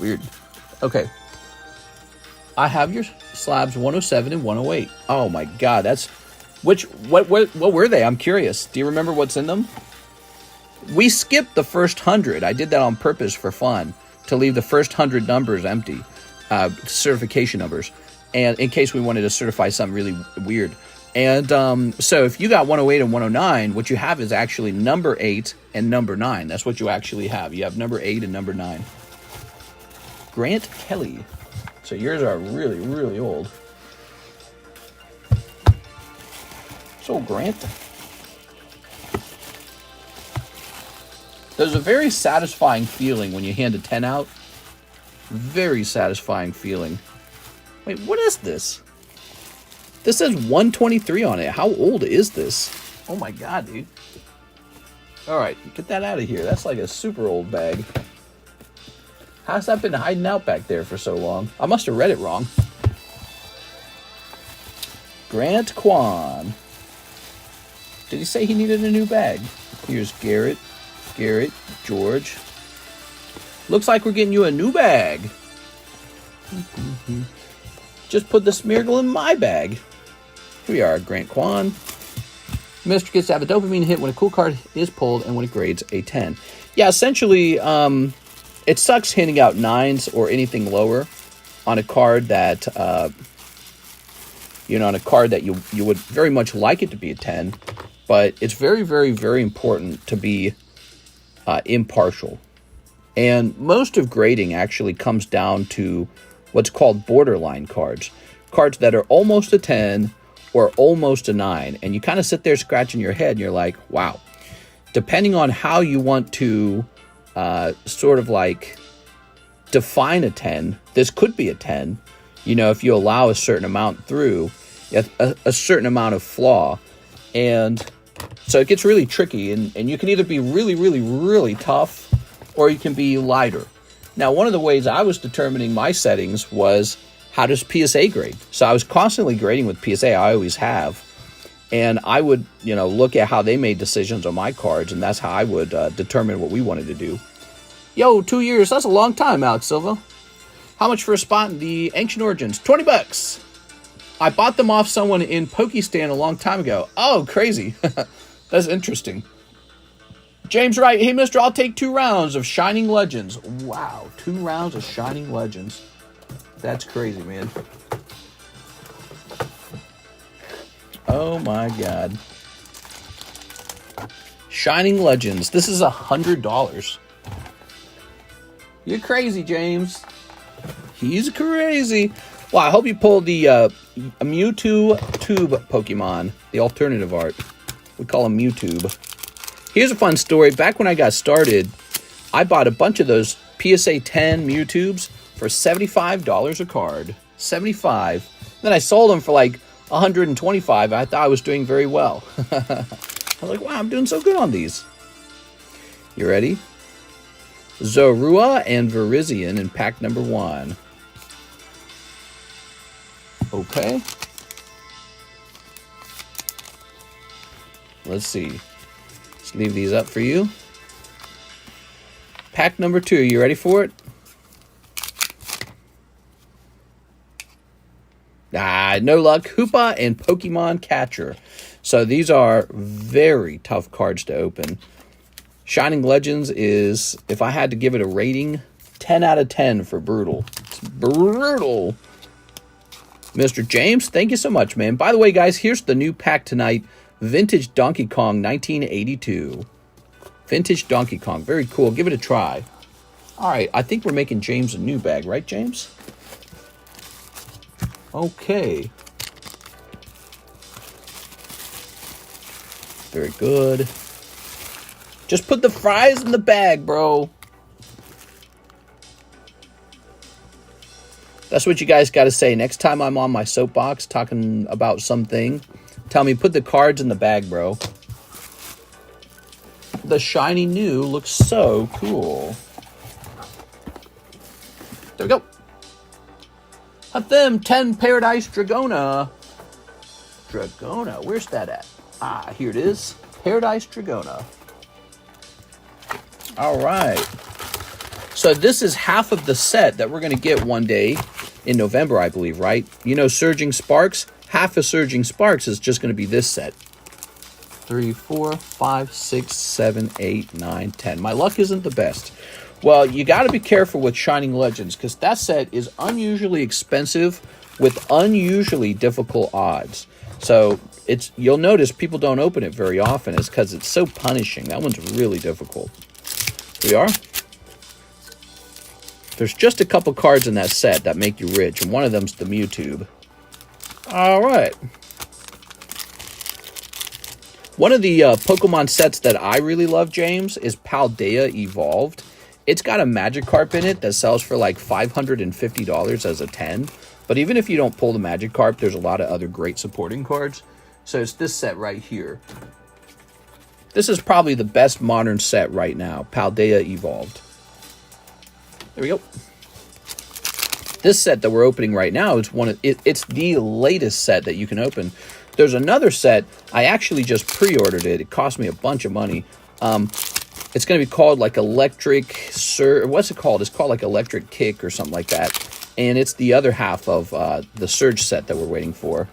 Weird. Okay. I have your slabs 107 and 108. Oh my God, that's... What were they? I'm curious. Do you remember what's in them? We skipped the first 100. I did that on purpose for fun, to leave the first 100 numbers empty, certification numbers, and in case we wanted to certify something really weird. And so if you got 108 and 109, what you have is actually number 8 and number 9. That's what you actually have. You have number 8 and number 9. Grant Kelly. So yours are really, really old. So Grant. There's a very satisfying feeling when you hand a 10 out. Very satisfying feeling. Wait, what is this? This says 123 on it. How old is this? Oh my god, dude. Alright, get that out of here. That's like a super old bag. How's that been hiding out back there for so long? I must have read it wrong. Grant Kwan. Did he say he needed a new bag? Here's Garrett, George. Looks like we're getting you a new bag. Just put the Smeargle in my bag. Here we are, Grant Kwan. Mr. gets to have a dopamine hit when a cool card is pulled and when it grades a 10. Yeah, essentially, it sucks handing out 9s or anything lower on a card that, on a card that you would very much like it to be a 10. But it's very, very, very important to be impartial. And most of grading actually comes down to what's called borderline cards. Cards that are almost a 10 or almost a 9. And you kind of sit there scratching your head and you're like, wow. Depending on how you want to sort of like define a 10, this could be a 10. If you allow a certain amount through, a certain amount of flaw. And so it gets really tricky. And you can either be really, really, really tough or you can be lighter. Now, one of the ways I was determining my settings was, how does PSA grade? So I was constantly grading with PSA. I always have. And I would, look at how they made decisions on my cards, and that's how I would determine what we wanted to do. Yo, 2 years. That's a long time, Alex Silva. How much for a spot in the Ancient Origins? $20. I bought them off someone in Pokestan a long time ago. Oh, crazy. That's interesting. James Wright. Hey, mister, I'll take 2 rounds of Shining Legends. Wow, 2 rounds of Shining Legends. That's crazy, man. Oh my god. Shining Legends. This is $100. You're crazy, James. He's crazy. Well, I hope you pulled the Mewtwo Tube Pokemon. The alternative art. We call him Mewtube. Here's a fun story. Back when I got started, I bought a bunch of those PSA 10 Mewtubes for $75 a card. $75. Then I sold them for like $125. I thought I was doing very well. I was like, wow, I'm doing so good on these. You ready? Zorua and Virizion in pack number 1. Okay. Let's see. Let's leave these up for you. Pack number 2. You ready for it? No luck. Hoopa and Pokemon Catcher. So these are very tough cards to open. Shining Legends is, if I had to give it a rating, 10 out of 10 for brutal. It's brutal. Mr. James, thank you so much, man. By the way, guys, here's the new pack tonight. Vintage Donkey Kong 1982. Vintage Donkey Kong. Very cool. Give it a try. All right, I think we're making James a new bag, right, James? Okay. Very good. Just put the fries in the bag, bro. That's what you guys got to say. Next time I'm on my soapbox talking about something, tell me, put the cards in the bag, bro. The shiny new looks so cool. There we go. At them 10 Paradise Dragona. Dragona, where's that at? Ah, here it is. Paradise Dragona. All right. So this is half of the set that we're going to get one day in November, I believe, right? You know, Surging Sparks. Half of Surging Sparks is just going to be this set. 3, 4, 5, 6, 7, 8, 9, 10. My luck isn't the best. Well, you got to be careful with Shining Legends because that set is unusually expensive with unusually difficult odds. So you'll notice people don't open it very often. It's because it's so punishing. That one's really difficult. Here we are. There's just a couple cards in that set that make you rich, and one of them's the Mewtwo. All right. One of the Pokemon sets that I really love, James, is Paldea Evolved. It's got a Magikarp in it that sells for like $550 as a 10. But even if you don't pull the Magikarp, there's a lot of other great supporting cards. So it's this set right here. This is probably the best modern set right now, Paldea Evolved. There we go. This set that we're opening right now is it's the latest set that you can open. There's another set. I actually just pre-ordered it. It cost me a bunch of money. It's going to be called like Electric Surge. What's it called? It's called like Electric Kick or something like that. And it's the other half of the Surge set that we're waiting for.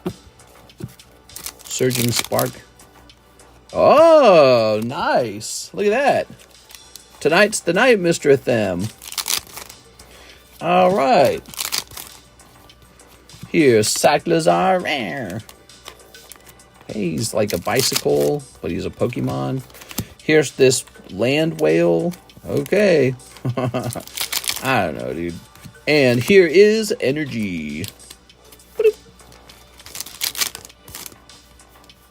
Surging Spark. Oh, nice. Look at that. Tonight's the night, Mr. Them. All right. Here's Cyclizar. He's like a bicycle, but he's a Pokemon. Here's this land whale. Okay. I don't know, dude. And here is Energy.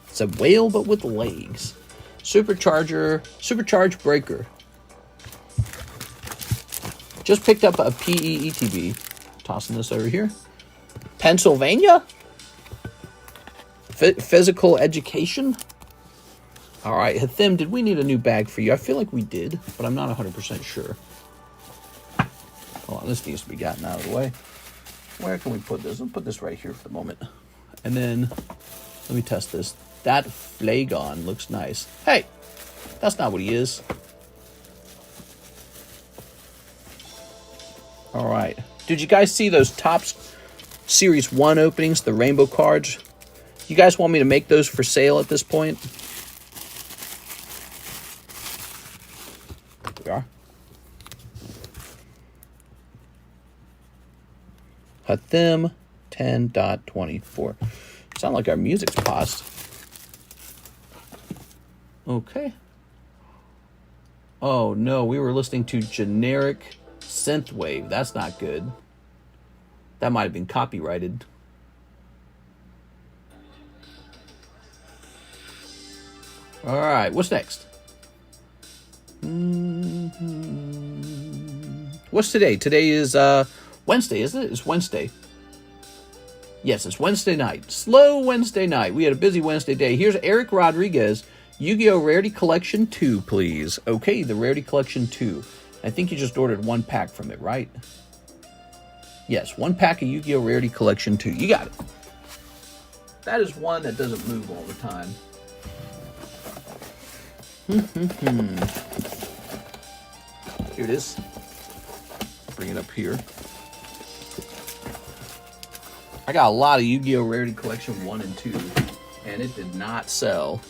It's a whale, but with legs. Supercharged Breaker. Just picked up a PEETB. Tossing this over here. Pennsylvania? Physical Education. All right, Hathim, did we need a new bag for you? I feel like we did, but I'm not 100% sure. Hold on, this needs to be gotten out of the way. Where can we put this? We'll put this right here for the moment. And then, let me test this. That Flagon looks nice. Hey, that's not what he is. All right. Did you guys see those Topps Series 1 openings, the rainbow cards? You guys want me to make those for sale at this point? There we are. Hathim 10.24. Sound like our music's paused. Okay. Oh no, we were listening to generic synthwave. That's not good. That might have been copyrighted. All right, what's next? What's today? Today is Wednesday, isn't it? It's Wednesday. Yes, it's Wednesday night. Slow Wednesday night. We had a busy Wednesday day. Here's Eric Rodriguez. Yu-Gi-Oh! Rarity Collection 2, please. Okay, the Rarity Collection 2. I think you just ordered one pack from it, right? Yes, one pack of Yu-Gi-Oh! Rarity Collection 2. You got it. That is one that doesn't move all the time. Here it is. Bring it up here. I got a lot of Yu-Gi-Oh! Rarity Collection 1 and 2, and it did not sell.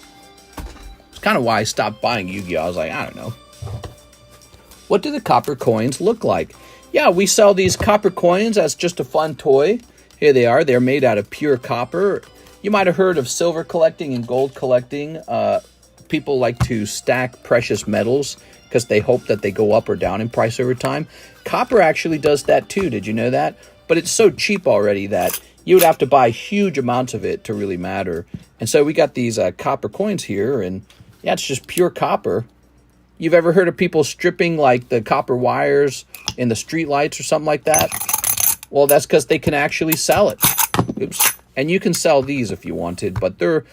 It's kind of why I stopped buying Yu-Gi-Oh! I was like, I don't know. What do the copper coins look like? Yeah, we sell these copper coins as just a fun toy. Here they are. They're made out of pure copper. You might have heard of silver collecting and gold collecting. People like to stack precious metals because they hope that they go up or down in price over time. Copper actually does that too. Did you know that? But it's so cheap already that you would have to buy huge amounts of it to really matter. And so we got these copper coins here, and yeah, it's just pure copper. You've ever heard of people stripping like the copper wires in the street lights or something like that? Well, that's because they can actually sell it. Oops. And you can sell these if you wanted, but they're,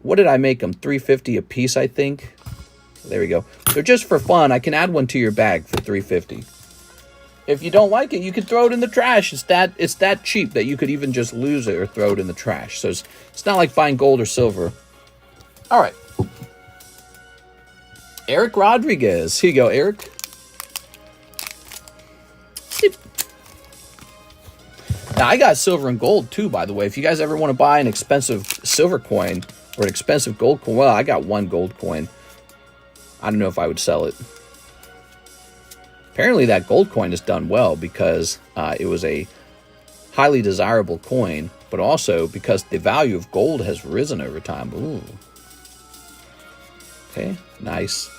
what did I make them? $3.50 a piece, I think. There we go. They're just for fun. I can add one to your bag for $3.50. If you don't like it, you can throw it in the trash. It's that cheap that you could even just lose it or throw it in the trash. So it's not like buying gold or silver. All right. Eric Rodriguez. Here you go, Eric. Now, I got silver and gold, too, by the way. If you guys ever want to buy an expensive silver coin or an expensive gold coin, well, I got one gold coin. I don't know if I would sell it. Apparently, that gold coin is done well because it was a highly desirable coin, but also because the value of gold has risen over time. Ooh. Okay, nice.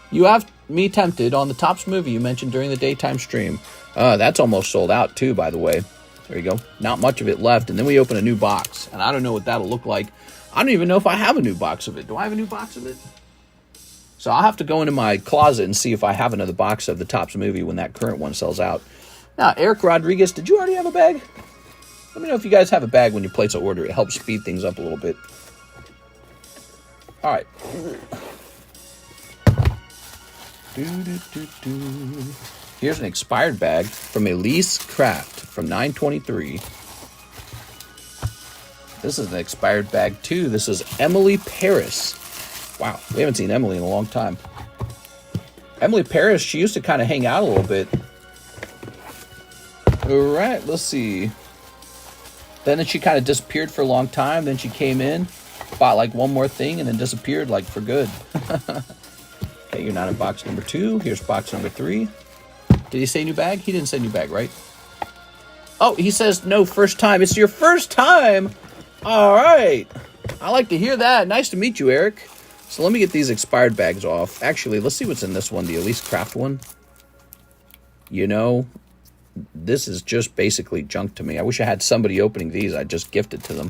You have me tempted on the Topps movie you mentioned during the daytime stream. That's almost sold out too, by the way. There you go. Not much of it left. And then we open a new box. And I don't know what that'll look like. I don't even know if I have a new box of it. Do I have a new box of it? So I'll have to go into my closet and see if I have another box of the Topps movie when that current one sells out. Now, Eric Rodriguez, did you already have a bag? Let me know if you guys have a bag when you place an order. It helps speed things up a little bit. All right. Here's an expired bag from Elise Craft from 9/23. This is an expired bag too. This is Emily Paris. Wow, we haven't seen Emily in a long time. Emily Paris, she used to kind of hang out a little bit. All right, let's see. Then she kind of disappeared for a long time. Then she came in, bought like one more thing, and then disappeared like for good. Okay, you're not in box number 2. Here's box number 3. Did he say new bag? He didn't say new bag, right? Oh, he says no, first time. It's your first time? All right. I like to hear that. Nice to meet you, Eric. So let me get these expired bags off. Actually, let's see what's in this one, the Elise Craft one. You know, this is just basically junk to me. I wish I had somebody opening these. I'd just gift it to them.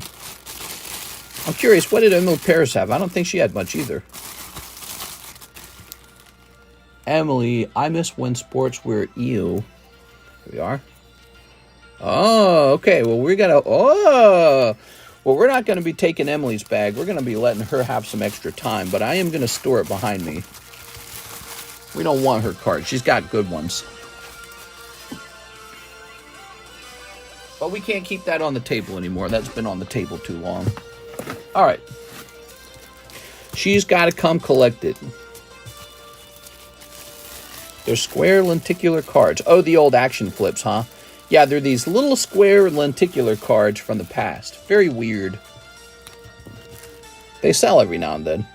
I'm curious, what did Emily Paris have? I don't think she had much either. Emily, I miss when sports were ew. Here we are. Oh, okay. Well, we're going to... Oh! Well, we're not going to be taking Emily's bag. We're going to be letting her have some extra time. But I am going to store it behind me. We don't want her card. She's got good ones. But we can't keep that on the table anymore. That's been on the table too long. All right. She's got to come collect it. They're square lenticular cards. Oh, the old action flips, huh? Yeah, they're these little square lenticular cards from the past. Very weird. They sell every now and then.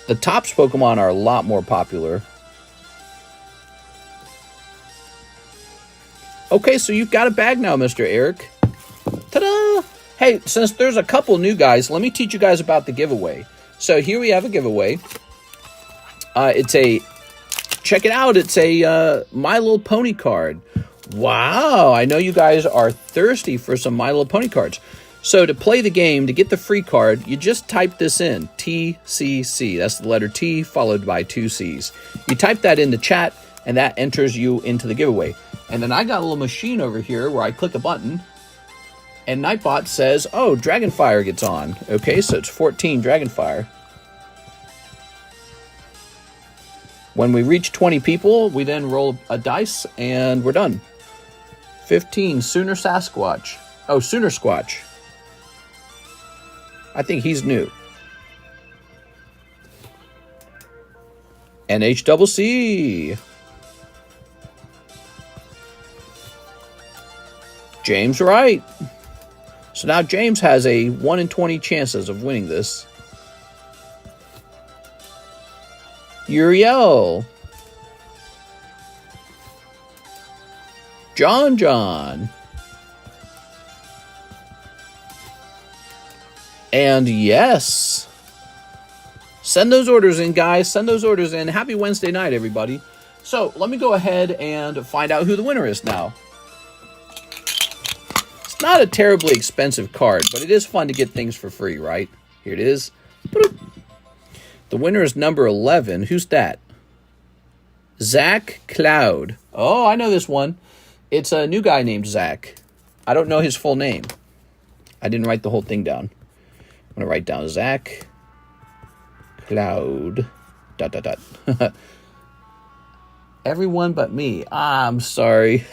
The Topps Pokemon are a lot more popular. Okay, so you've got a bag now, Mr. Eric. Ta-da! Hey, since there's a couple new guys, let me teach you guys about the giveaway. So here we have a giveaway. It's a... Check it out. It's a My Little Pony card. Wow. I know you guys are thirsty for some My Little Pony cards. So to play the game, to get the free card, you just type this in. TCC. That's the letter T followed by 2 C's. You type that in the chat, and that enters you into the giveaway. And then I got a little machine over here where I click a button, and Nightbot says, oh, Dragonfire gets on. Okay, so it's 14 Dragonfire. When we reach 20 people, we then roll a dice, and we're done. 15, Sooner Sasquatch. Oh, Sooner Squatch. I think he's new. NHCC. James Wright. So now James has a 1 in 20 chances of winning this. Uriel. John. And yes. Send those orders in, guys. Send those orders in. Happy Wednesday night, everybody. So let me go ahead and find out who the winner is now. It's not a terribly expensive card, but it is fun to get things for free, right? Here it is. The winner is number 11. Who's that? Zach Cloud. Oh, I know this one. It's a new guy named Zach. I don't know his full name. I didn't write the whole thing down. I'm going to write down Zach Cloud. ... Everyone but me. I'm sorry.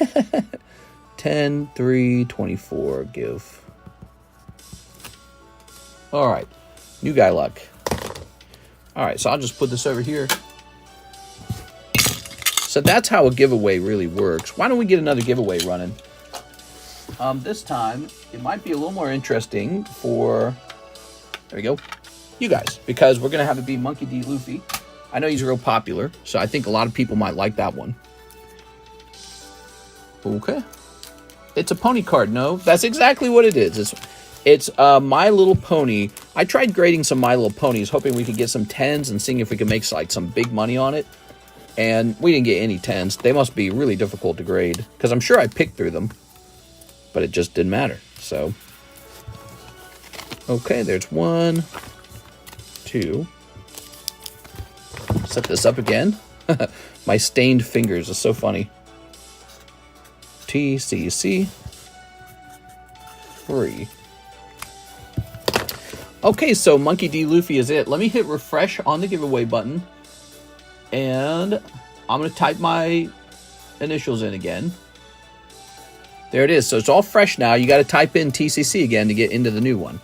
10, 3, 24. Give. All right. New guy luck. All right, so I'll just put this over here. So that's how a giveaway really works. Why don't we get another giveaway running? This time, it might be a little more interesting for, there we go, you guys. Because we're going to have it be Monkey D. Luffy. I know he's real popular, so I think a lot of people might like that one. Okay. It's a pony card. No, that's exactly what it is. It's My Little Pony. I tried grading some My Little Ponies, hoping we could get some 10s and seeing if we could make like some big money on it. And we didn't get any 10s. They must be really difficult to grade, because I'm sure I picked through them, but it just didn't matter. So, okay, there's 1, 2. Set this up again. My stained fingers is so funny. TCC 3. Okay, so Monkey D. Luffy is it. Let me hit refresh on the giveaway button. And I'm going to type my initials in again. There it is. So it's all fresh now. You got to type in TCC again to get into the new one.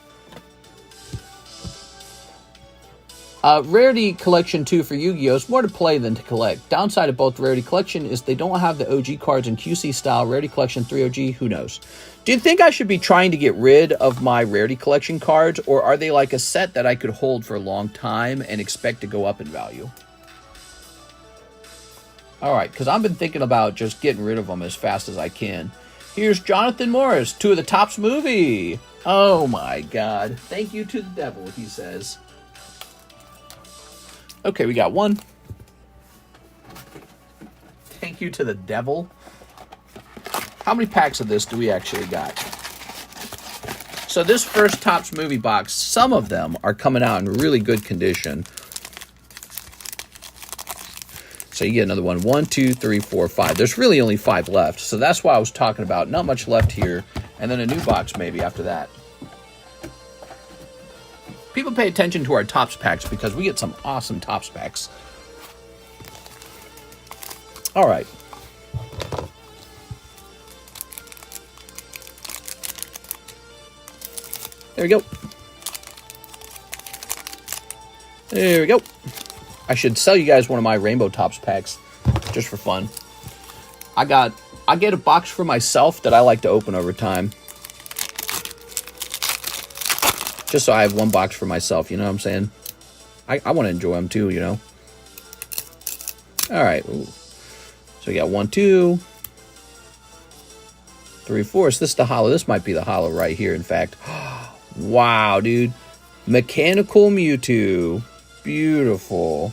Rarity Collection 2 for Yu-Gi-Oh! Is more to play than to collect. Downside of both Rarity Collection is they don't have the OG cards in QC style. Rarity Collection 3 OG, who knows? Do you think I should be trying to get rid of my Rarity Collection cards, or are they like a set that I could hold for a long time and expect to go up in value? Alright, because I've been thinking about just getting rid of them as fast as I can. Here's Jonathan Morris, 2 of the Tops movie. Oh my god. Thank you to the devil, he says. Okay, we got 1. Thank you to the devil. How many packs of this do we actually got? So this first Topps movie box, some of them are coming out in really good condition. So you get another one. 1, 2, 3, 4, 5. There's really only 5 left. So that's why I was talking about. Not much left here. And then a new box maybe after that. People pay attention to our Topps packs because we get some awesome Topps packs. All right. There we go. There we go. I should sell you guys one of my Rainbow Topps packs just for fun. I get a box for myself that I like to open over time. Just so I have one box for myself, you know what I'm saying? I want to enjoy them too, you know? Alright. So we got 1, 2, 3, 4. So this is the holo. This might be the holo right here, in fact. Wow, dude. Mechanical Mewtwo. Beautiful.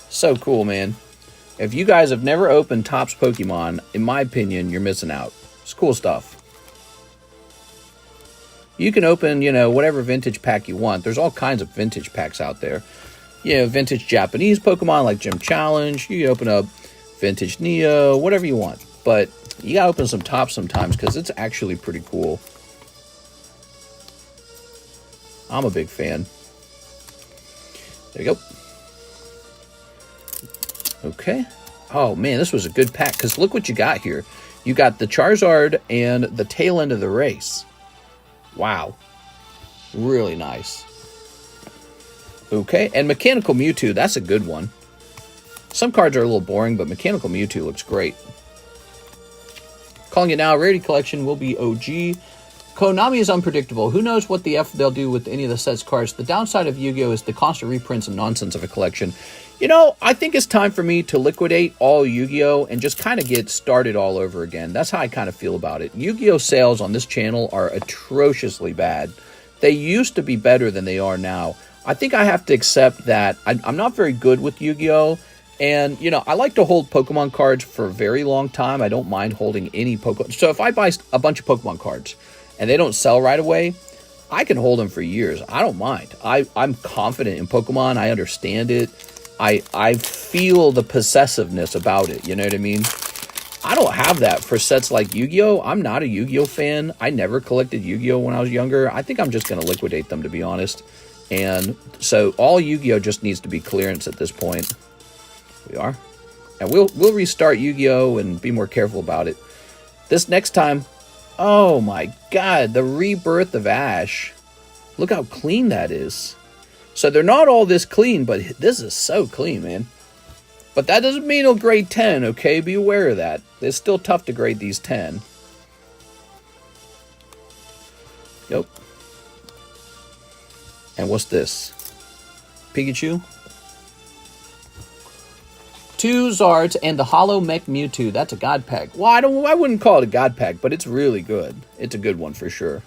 So cool, man. If you guys have never opened Topps Pokemon, in my opinion, you're missing out. It's cool stuff. You can open, you know, whatever vintage pack you want. There's all kinds of vintage packs out there. You know, vintage Japanese Pokemon like Gym Challenge. You can open up vintage Neo, whatever you want. But you gotta open some Topps sometimes because it's actually pretty cool. I'm a big fan. There you go. Okay. Oh, man, this was a good pack because look what you got here. You got the Charizard and the tail end of the race. Wow. Really nice. Okay, and Mechanical Mewtwo, that's a good one. Some cards are a little boring, but Mechanical Mewtwo looks great. Calling it now, Rarity Collection will be OG. Konami is unpredictable. Who knows what the F they'll do with any of the set's cards. The downside of Yu-Gi-Oh! Is the constant reprints and nonsense of a collection. You know, I think it's time for me to liquidate all Yu-Gi-Oh! And just kind of get started all over again. That's how I kind of feel about it. Yu-Gi-Oh! Sales on this channel are atrociously bad. They used to be better than they are now. I think I have to accept that I'm not very good with Yu-Gi-Oh! And, you know, I like to hold Pokemon cards for a very long time. I don't mind holding any Pokemon. So if I buy a bunch of Pokemon cards and they don't sell right away, I can hold them for years. I don't mind. I'm confident in Pokemon. I understand it. I feel the possessiveness about it. You know what I mean? I don't have that for sets like Yu-Gi-Oh! I'm not a Yu-Gi-Oh! Fan. I never collected Yu-Gi-Oh! When I was younger. I think I'm just going to liquidate them, to be honest. And so all Yu-Gi-Oh! Just needs to be clearance at this point. We are. And we'll restart Yu-Gi-Oh! And be more careful about it. This next time, oh my god, the rebirth of Ash. Look how clean that is. So they're not all this clean, but this is so clean, man. But that doesn't mean it'll grade 10, okay? Be aware of that. It's still tough to grade these 10. Yep. And what's this? Pikachu? 2 Zards and the Holo Mech Mewtwo. That's a God pack. Well, I wouldn't call it a God pack, but it's really good. It's a good one for sure.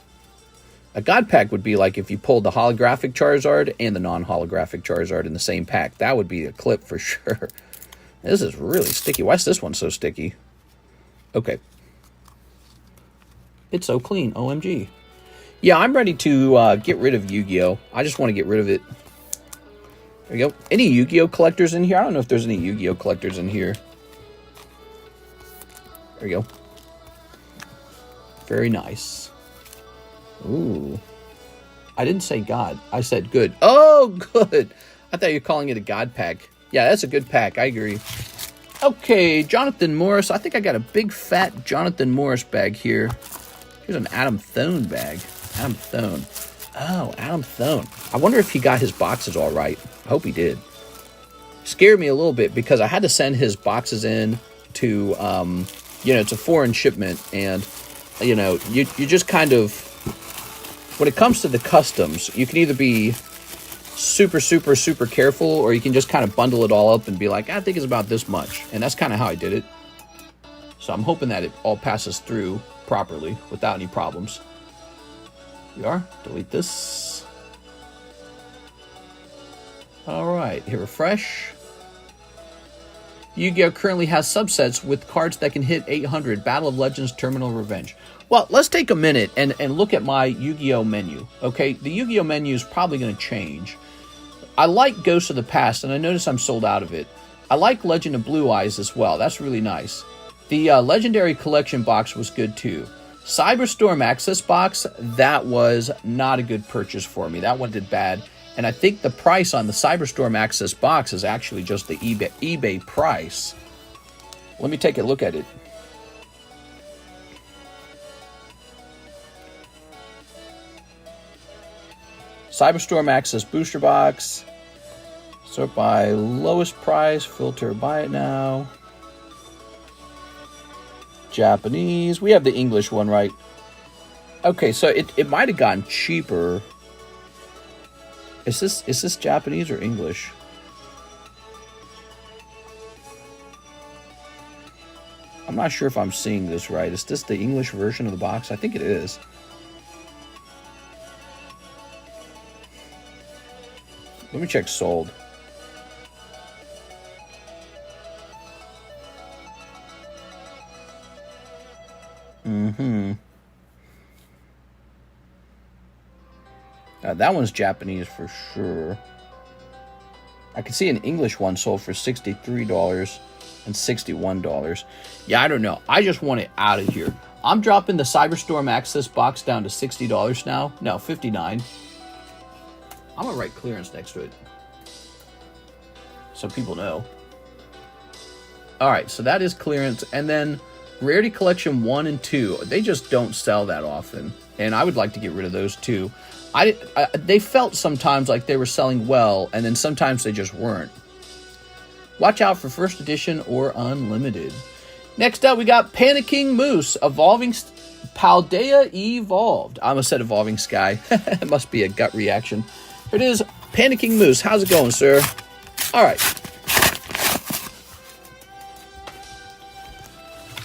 A God pack would be like if you pulled the holographic Charizard and the non-holographic Charizard in the same pack. That would be a clip for sure. This is really sticky. Why is this one so sticky? Okay. It's so clean. OMG. Yeah, I'm ready to get rid of Yu-Gi-Oh! I just want to get rid of it. There we go. Any Yu-Gi-Oh! Collectors in here? I don't know if there's any Yu-Gi-Oh! Collectors in here. There we go. Very nice. Ooh. I didn't say God. I said good. Oh, good. I thought you were calling it a God pack. Yeah, that's a good pack. I agree. Okay, Jonathan Morris. I think I got a big, fat Jonathan Morris bag here. Here's an Adam Thone bag. Adam Thone. Oh, Adam Thone. I wonder if he got his boxes all right. I hope he did. Scared me a little bit because I had to send his boxes in to, it's a foreign shipment. And, you just kind of, when it comes to the customs, you can either be super, super, super careful, or you can just kind of bundle it all up and be like, I think it's about this much. And that's kind of how I did it. So I'm hoping that it all passes through properly without any problems. We are. Delete this. Alright, hit refresh. Yu-Gi-Oh! Currently has subsets with cards that can hit 800. Battle of Legends Terminal Revenge. Well, let's take a minute and look at my Yu-Gi-Oh! Menu. Okay, the Yu-Gi-Oh! Menu is probably going to change. I like Ghosts of the Past, and I notice I'm sold out of it. I like Legend of Blue Eyes as well. That's really nice. The Legendary Collection box was good too. Cyberstorm Access box, that was not a good purchase for me. That one did bad. And I think the price on the Cyberstorm Access box is actually just the eBay price. Let me take a look at it. Cyberstorm Access booster box. Sort by lowest price. Filter, buy it now. Japanese. We have the English one, right? Okay, so it might have gotten cheaper. Is this Japanese or English? I'm not sure if I'm seeing this right. Is this the English version of the box? I think it is. Let me check sold. That one's Japanese for sure. I can see an English one sold for $63 and $61. Yeah, I don't know. I just want it out of here. I'm dropping the Cyberstorm Access box down to $60 now. No, $59. I'm going to write clearance next to it, so people know. Alright, so that is clearance. And then Rarity Collection 1 and 2. They just don't sell that often. And I would like to get rid of those too. They felt sometimes like they were selling well, and then sometimes they just weren't. Watch out for first edition or unlimited. Next up, we got Panicking Moose, Evolving Paldea Evolved. I almost said Evolving Sky. It must be a gut reaction. Here it is, Panicking Moose. How's it going, sir? All right.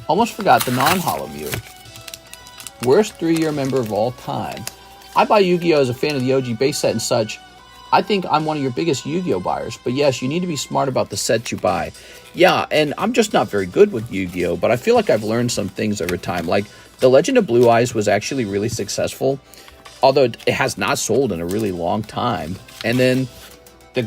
Almost forgot the non-holo Mew. Worst 3-year member of all time. I buy Yu-Gi-Oh! As a fan of the OG base set and such. I think I'm one of your biggest Yu-Gi-Oh! Buyers. But yes, you need to be smart about the sets you buy. Yeah, and I'm just not very good with Yu-Gi-Oh! But I feel like I've learned some things over time. Like, the Legend of Blue Eyes was actually really successful. Although it has not sold in a really long time. And then the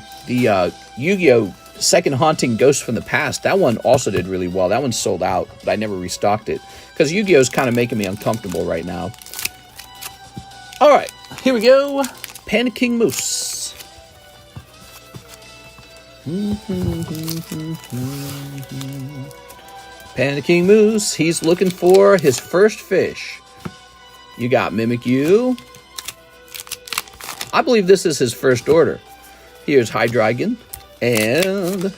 Yu-Gi-Oh! Second Haunting Ghosts from the Past, that one also did really well. That one sold out, but I never restocked it. Because Yu-Gi-Oh! Is kind of making me uncomfortable right now. Alright, here we go. Panicking Moose. Panicking Moose, he's looking for his first fish. You got Mimikyu. I believe this is his first order. Here's Hydreigon. And...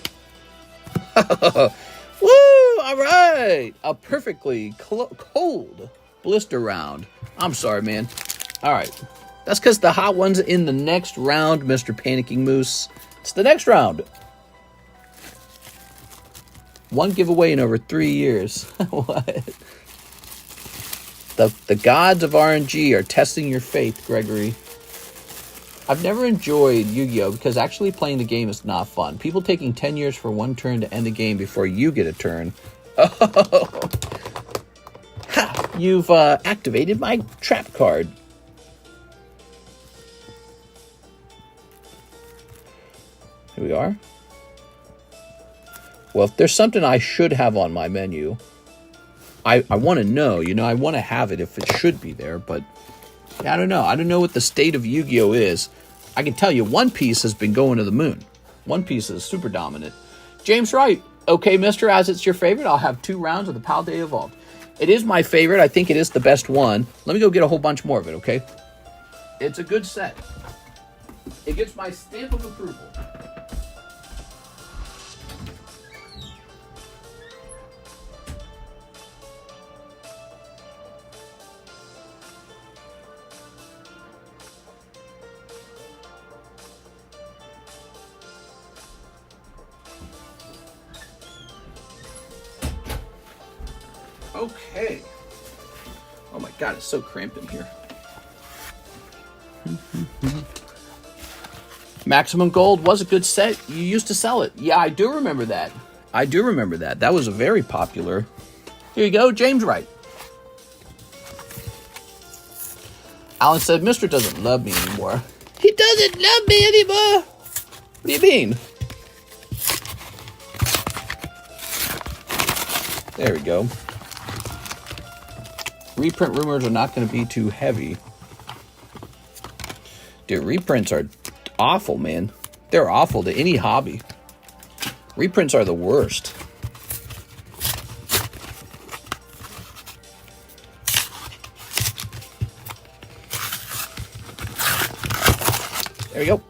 woo! Alright! A perfectly cold blister round. I'm sorry, man. Alright. That's because the hot one's in the next round, Mr. Panicking Moose. It's the next round. One giveaway in over 3 years. What? The gods of RNG are testing your faith, Gregory. I've never enjoyed Yu-Gi-Oh! Because actually playing the game is not fun. People taking 10 years for one turn to end the game before you get a turn. Oh! Ha! You've activated my trap card. Here we are. Well, if there's something I should have on my menu, I want to know. You know, I want to have it if it should be there, but I don't know. I don't know what the state of Yu-Gi-Oh! Is. I can tell you One Piece has been going to the moon. One Piece is super dominant. James Wright. Okay, mister, as it's your favorite, I'll have 2 rounds of the Paldea Evolved. It is my favorite. I think it is the best one. Let me go get a whole bunch more of it, okay? It's a good set. It gets my stamp of approval. Okay. Oh my god, it's so cramped in here. Maximum Gold was a good set. You used to sell it. Yeah, I do remember that. I do remember that. That was a very popular. Here you go, James Wright. Alan said, Mister doesn't love me anymore. He doesn't love me anymore. What do you mean? There we go. Reprint rumors are not going to be too heavy. Dude, reprints are awful, man. They're awful to any hobby. Reprints are the worst. There we go.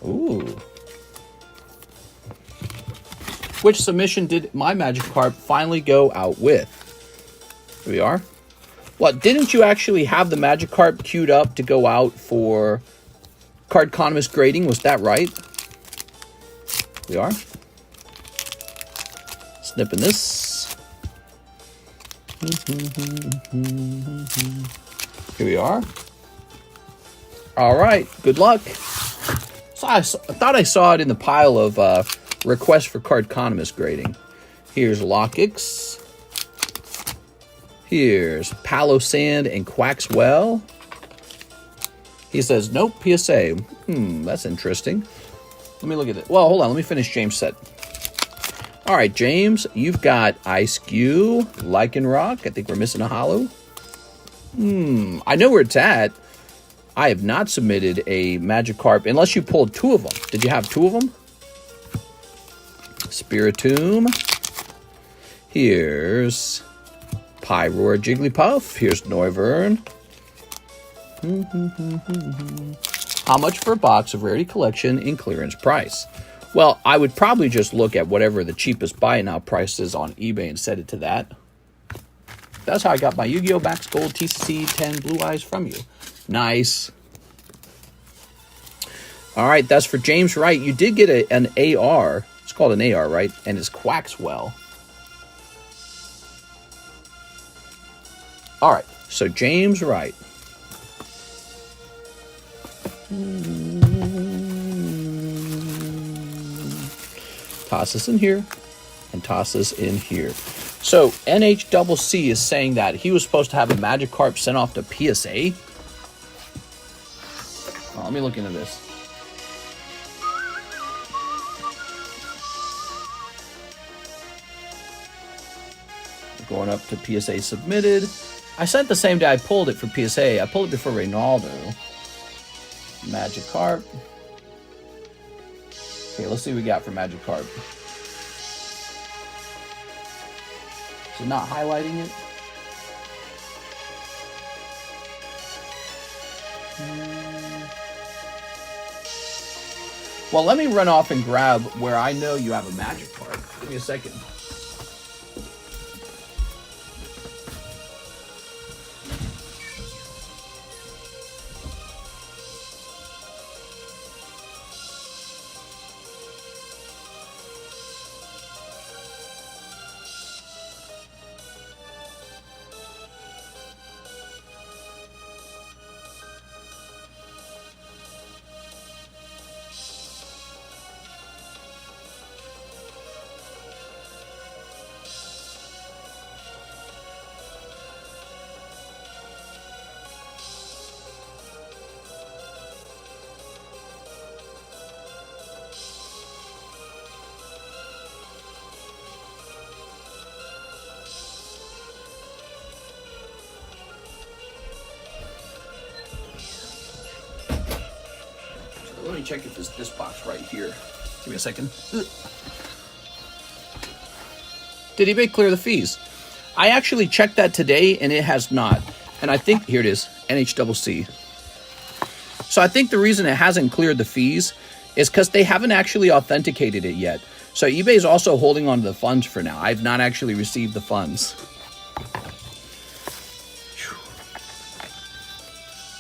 Ooh. Which submission did my Magikarp finally go out with? Here we are. What, didn't you actually have the Magikarp queued up to go out for Cardconomist grading? Was that right? Here we are. Snipping this. Here we are. All right, good luck. So I thought I saw it in the pile of requests for Cardconomist grading. Here's Lockix. Here's Palo Sand and Quaxwell. He says, nope, PSA. That's interesting. Let me look at it. Well, hold on. Let me finish James' set. All right, James, you've got Ice Cube, Lycanroc. I think we're missing a holo. I know where it's at. I have not submitted a Magikarp unless you pulled 2 of them. Did you have 2 of them? Spiritomb. Here's Pyroar Jigglypuff. Here's Noivern. How much for a box of Rarity Collection in clearance price? Well, I would probably just look at whatever the cheapest buy now price is on eBay and set it to that. That's how I got my Yu-Gi-Oh! Max Gold TCC 10 Blue Eyes from you. Nice. All right, that's for James Wright. You did get an AR. It's called an AR, right? And it's Quaxwell. All right, so James Wright. Toss this in here and toss this in here. So NHCC is saying that he was supposed to have a Magikarp sent off to PSA. Oh, let me look into this. Going up to PSA submitted. I sent the same day I pulled it for PSA. I pulled it before Reynaldo. Magikarp. Okay, let's see what we got for Magikarp. Is it not highlighting it? Well, let me run off and grab where I know you have a Magikarp. Give me a second. me check if it's this box right here. Give me a second. Did eBay clear the fees? I actually checked that today, and it has not. And I think, here it is, NHCC. So I think the reason it hasn't cleared the fees is because they haven't actually authenticated it yet. So eBay is also holding on to the funds for now. I've not actually received the funds.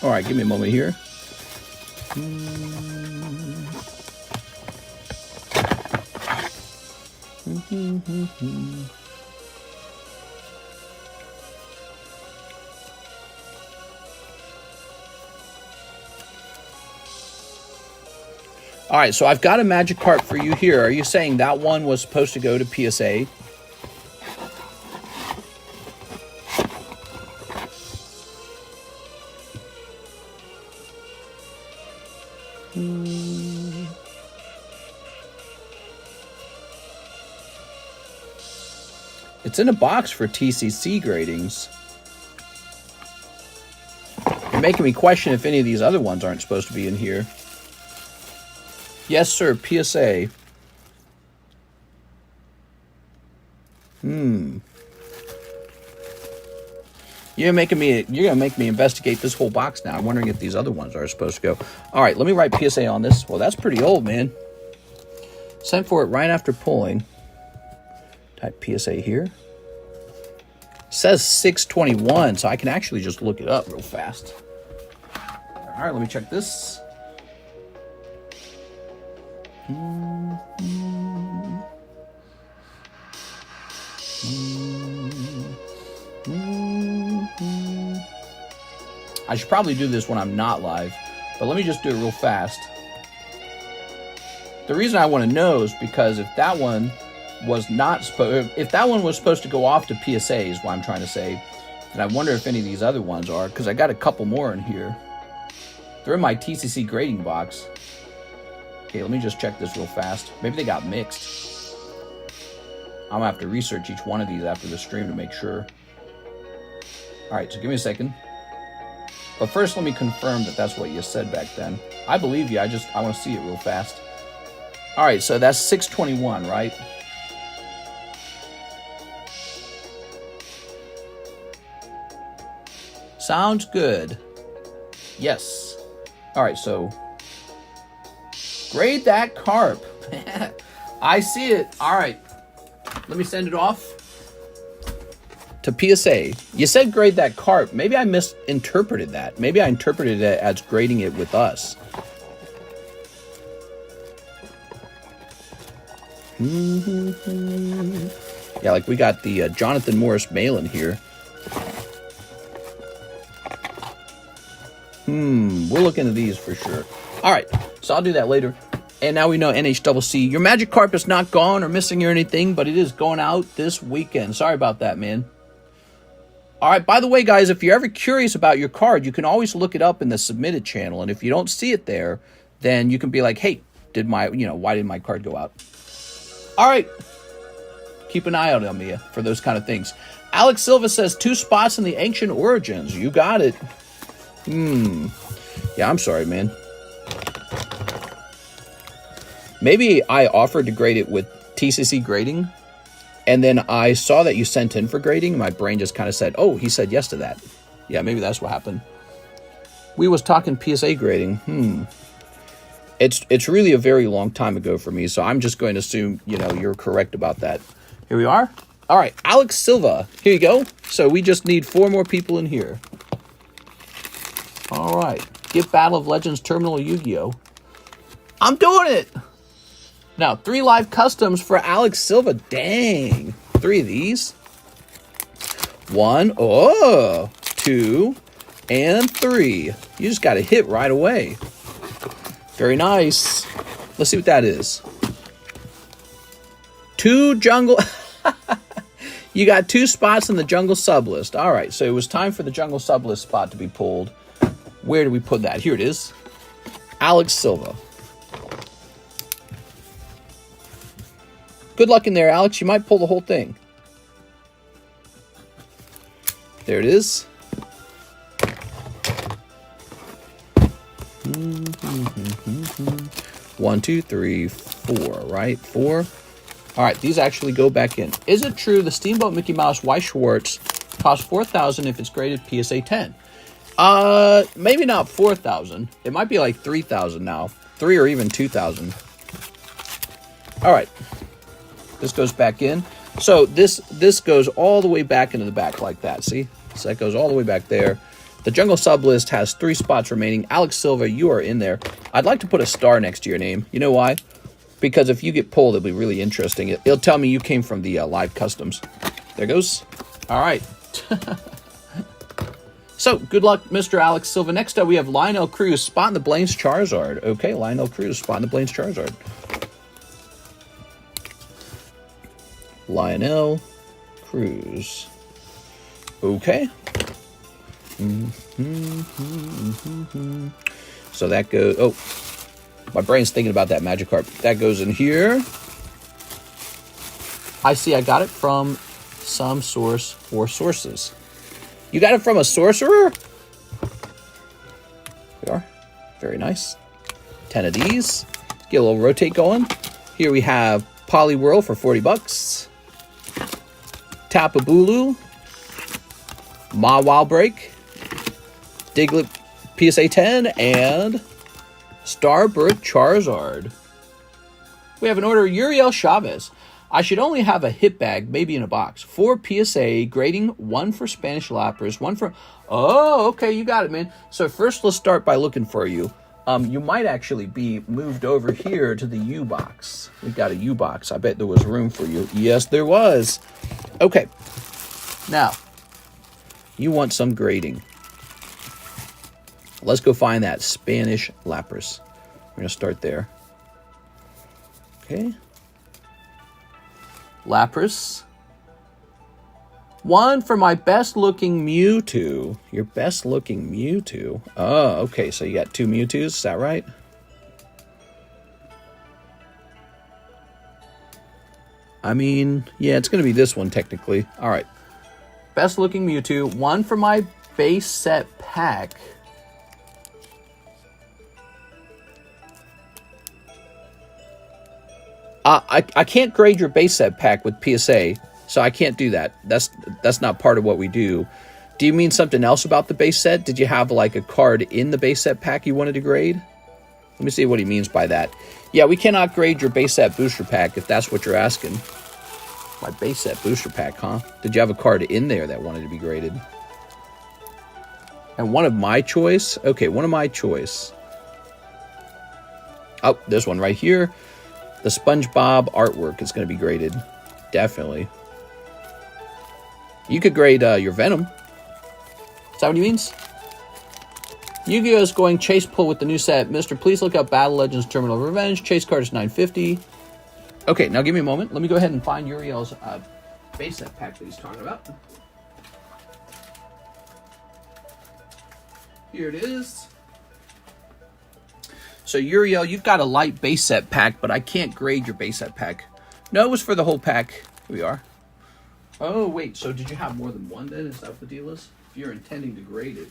All right, give me a moment here. All right, so I've got a Magikarp for you here. Are you saying that one was supposed to go to PSA? It's in a box for TCC gradings. You're making me question if any of these other ones aren't supposed to be in here. Yes, sir, PSA. You're gonna make me investigate this whole box now. I'm wondering if these other ones are supposed to go. All right, let me write PSA on this. Well, that's pretty old, man. Sent for it right after pulling. Type PSA here. It says 6/21, so I can actually just look it up real fast. All right, let me check this. I should probably do this when I'm not live, but let me just do it real fast. The reason I want to know is because if that one was not supposed, if that one was supposed to go off to PSA is what I'm trying to say, then I wonder if any of these other ones are, because I got a couple more in here. They're in my TCC grading box. Okay, let me just check this real fast. Maybe they got mixed. I'm gonna have to research each one of these after the stream to make sure. All right, so give me a second. But first, let me confirm that that's what you said back then. I believe you. I want to see it real fast. All right, so that's 6/21, right? Sounds good. Yes. All right, so grade that carp. I see it. All right. Let me send it off to PSA. You said grade that carp. Maybe I misinterpreted that. Maybe I interpreted it as grading it with us. Yeah, like we got the Jonathan Morris mail in here. We'll look into these for sure. All right, so I'll do that later. And now we know NHCC. Your Magikarp is not gone or missing or anything, but it is going out this weekend. Sorry about that, man. All right, by the way, guys, if you're ever curious about your card, you can always look it up in the submitted channel. And if you don't see it there, then you can be like, hey, why did my card go out? All right. Keep an eye out on me for those kind of things. Alex Silva says 2 spots in the Ancient Origins. You got it. Yeah, I'm sorry, man. Maybe I offered to grade it with TCC grading, and then I saw that you sent in for grading. My brain just kind of said, oh, he said yes to that. Yeah, maybe that's what happened. We was talking PSA grading. It's really a very long time ago for me, so I'm just going to assume, you're correct about that. Here we are. All right, Alex Silva. Here you go. So we just need 4 more people in here. All right. Get Battle of Legends Terminal Yu-Gi-Oh! I'm doing it! Now, 3 live customs for Alex Silva. Dang. 3 of these. 1, 2, and 3. You just got to hit right away. Very nice. Let's see what that is. 2 jungle... You got 2 spots in the jungle sublist. All right, so it was time for the jungle sublist spot to be pulled. Where do we put that? Here it is. Alex Silva. Good luck in there, Alex. You might pull the whole thing. There it is. 1, 2, 3, 4, right? 4. All right, these actually go back in. Is it true the Steamboat Mickey Mouse Weiss Schwartz costs 4,000 if it's graded PSA 10? Maybe not 4,000. It might be like 3,000 now. 3 or even 2,000. All right. This goes back in. So this goes all the way back into the back like that. See? So that goes all the way back there. The Jungle Sublist has 3 spots remaining. Alex Silva, you are in there. I'd like to put a star next to your name. You know why? Because if you get pulled, it'll be really interesting. It'll tell me you came from the live customs. There goes. All right. So, good luck, Mr. Alex Silva. Next up, we have Lionel Cruz spotting the Blaine's Charizard. Okay, Lionel Cruz spotting the Blaine's Charizard. Lionel Cruz. Okay. So that goes... Oh, my brain's thinking about that Magikarp. That goes in here. I see I got it from some source or sources. You got it from a sorcerer? We are. Very nice. 10 of these. Get a little rotate going. Here we have Poliwhirl for 40 bucks. Tapu Bulu. Ma Wild Break. Diglett PSA 10 and Starbirth Charizard. We have an order of Uriel Chavez. I should only have a hit bag, maybe in a box. 4 PSA grading, 1 for Spanish Lapras, 1 for... Oh, okay, you got it, man. So first let's start by looking for you. You might actually be moved over here to the U box. We got a U box. I bet there was room for you. Yes, there was. Okay. Now, you want some grading. Let's go find that Spanish Lapras. We're going to start there. Okay. Lapras. 1 for my best-looking Mewtwo. Your best-looking Mewtwo. Oh, okay. So you got 2 Mewtwo's. Is that right? I mean, yeah, it's going to be this one, technically. All right. Best-looking Mewtwo. 1 for my base set pack. I can't grade your base set pack with PSA, so I can't do that. That's not part of what we do. Do you mean something else about the base set? Did you have like a card in the base set pack you wanted to grade? Let me see what he means by that. Yeah, we cannot grade your base set booster pack if that's what you're asking. My base set booster pack, huh? Did you have a card in there that wanted to be graded? And one of my choice? Okay, one of my choice. Oh, there's one right here. The SpongeBob artwork is going to be graded. Definitely. You could grade your Venom. Is that what he means? Yu-Gi-Oh! Is going chase pull with the new set. Mr. Please look up Battle Legends Terminal Revenge. Chase card is $9.50. Okay, now give me a moment. Let me go ahead and find Uriel's base set pack that he's talking about. Here it is. So, Uriel, you've got a light base set pack, but I can't grade your base set pack. No, it was for the whole pack. Here we are. Oh, wait. So, did you have more than one then? Is that what the deal is? If you're intending to grade it.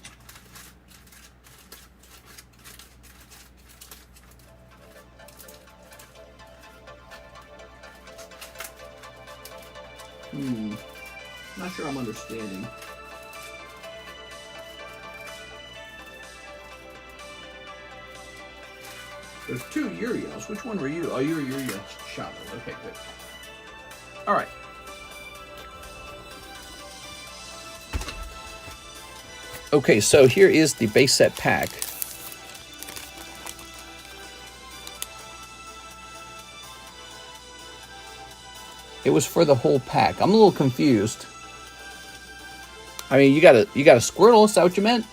Not sure I'm understanding. There's 2 Uriels. Which one were you? Oh, you were Uriel Chavez. Okay, good. All right. Okay, so here is the base set pack. It was for the whole pack. I'm a little confused. I mean, you got a Squirtle. Is that what you meant?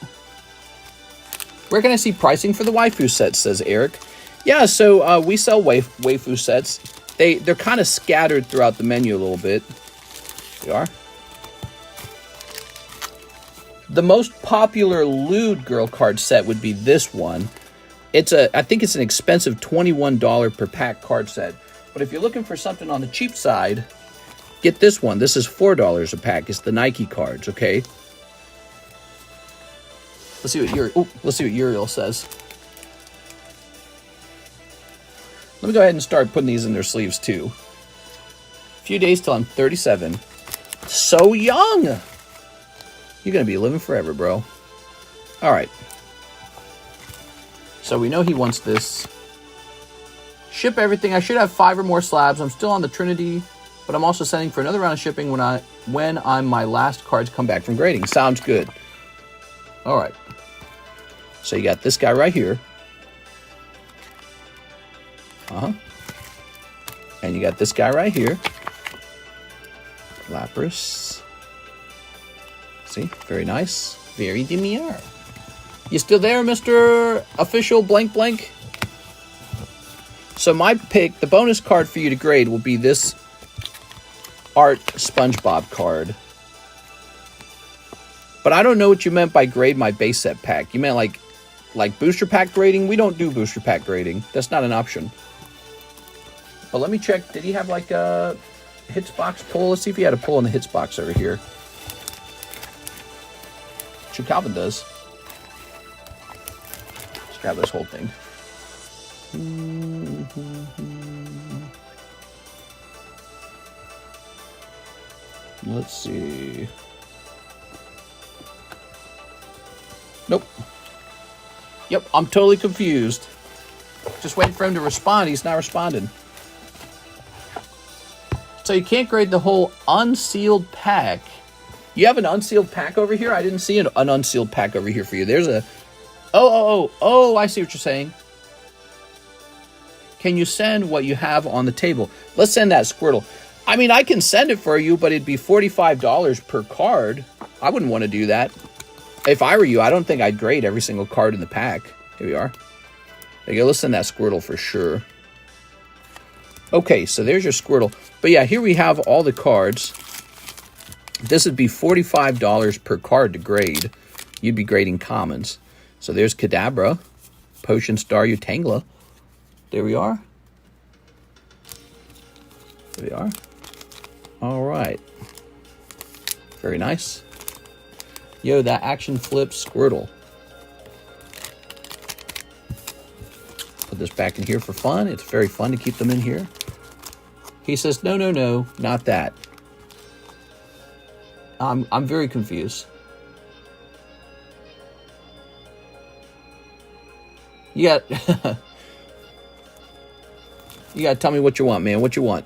Where can I see pricing for the waifu sets? Says Eric. Yeah, so we sell waifu sets. They're kind of scattered throughout the menu a little bit. They are. The most popular lewd girl card set would be this one. I think it's an expensive $21 per pack card set. But if you're looking for something on the cheap side, get this one. This is $4 a pack. It's the Nike cards, okay? Let's see what Uriel says. Let me go ahead and start putting these in their sleeves too. A few days till I'm 37. So young! You're gonna be living forever, bro. Alright. So we know he wants this. Ship everything. I should have 5 or more slabs. I'm still on the Trinity, but I'm also sending for another round of shipping when my last cards come back from grading. Sounds good. Alright. So you got this guy right here. And you got this guy right here. Lapras. See? Very nice. Very demure. You still there, Mr. Official Blank Blank? So my pick, the bonus card for you to grade will be this Art SpongeBob card. But I don't know what you meant by grade my base set pack. You meant like booster pack grading? We don't do booster pack grading. That's not an option. But let me check. Did he have like a hits box pull? Let's see if he had a pull in the hits box over here. Sure, Calvin does. Let's grab this whole thing. Let's see. Nope. Yep, I'm totally confused. Just waiting for him to respond. He's not responding. So you can't grade the whole unsealed pack. You have an unsealed pack over here? I didn't see an unsealed pack over here for you. There's a... Oh, I see what you're saying. Can you send what you have on the table? Let's send that Squirtle. I mean, I can send it for you, but it'd be $45 per card. I wouldn't want to do that. If I were you, I don't think I'd grade every single card in the pack. Here we are. There you go. Let's send that Squirtle for sure. Okay, so there's your Squirtle. But yeah, here we have all the cards. This would be $45 per card to grade. You'd be grading commons. So there's Kadabra, Potion Star, Utangla. There we are. There we are. All right. Very nice. Yo, that action flip Squirtle. Put this back in here for fun. It's very fun to keep them in here. He says, no, not that. I'm very confused. You got... You gotta tell me what you want, man. What you want?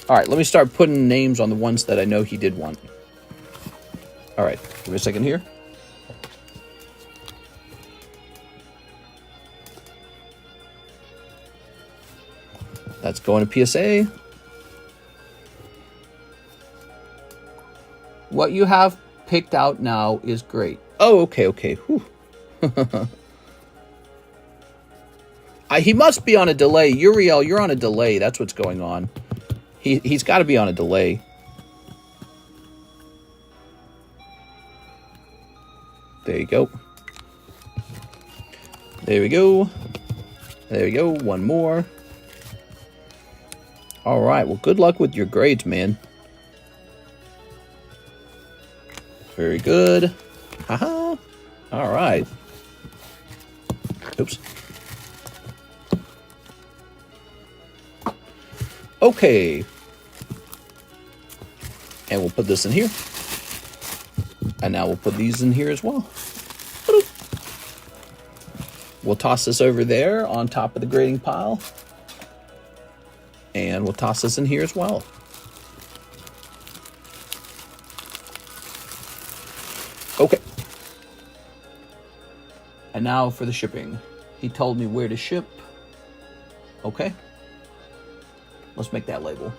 All right, let me start putting names on the ones that I know he did want. All right, give me a second here. That's going to PSA. What you have picked out now is great. Oh, okay. Whew. He must be on a delay. Uriel, you're on a delay. That's what's going on. He's got to be on a delay. There you go. There we go. There we go. One more. All right. Well, good luck with your grades, man. Very good. Haha. All right. Oops. Okay. And we'll put this in here. And now we'll put these in here as well. We'll toss this over there on top of the grading pile. And we'll toss this in here as well. Okay. And now for the shipping. He told me where to ship. Okay. Let's make that label.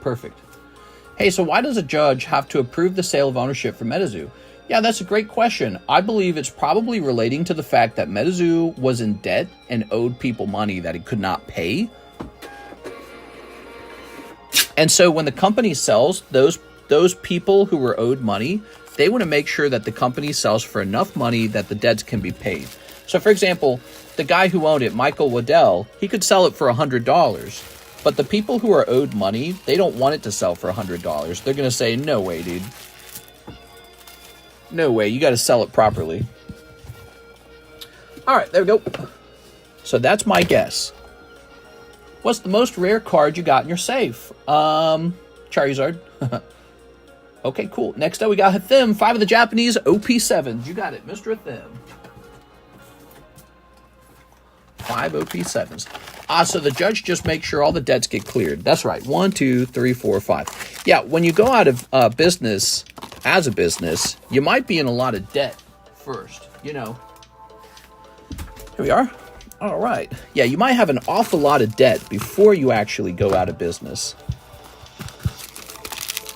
Perfect. Hey, so why does a judge have to approve the sale of ownership for Metazoo? Yeah, that's a great question. I believe it's probably relating to the fact that Metazoo was in debt and owed people money that it could not pay. And so when the company sells, those people who were owed money, they want to make sure that the company sells for enough money that the debts can be paid. So, for example, the guy who owned it, Michael Waddell, he could sell it for $100. But the people who are owed money, they don't want it to sell for $100. They're going to say, no way, dude. No way, you got to sell it properly. All right, there we go. So that's my guess. What's the most rare card you got in your safe? Charizard. Okay, cool. Next up, we got Hathim, 5 of the Japanese OP7s. You got it, Mr. Hathim. 5 OP7s. So the judge just makes sure all the debts get cleared. That's right. 1, 2, 3, 4, 5. Yeah, when you go out of business as a business, you might be in a lot of debt first, you know. Here we are. All right. Yeah, you might have an awful lot of debt before you actually go out of business.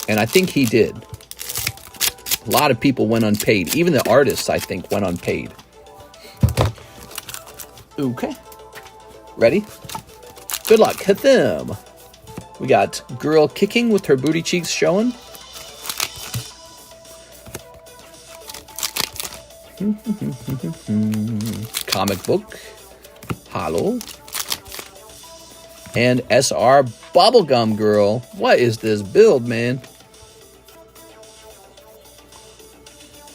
And I think he did. A lot of people went unpaid. Even the artists, I think, went unpaid. Okay. Ready? Good luck. Hit them. We got girl kicking with her booty cheeks showing. Comic book. Holo. And SR Bubblegum Girl. What is this build, man?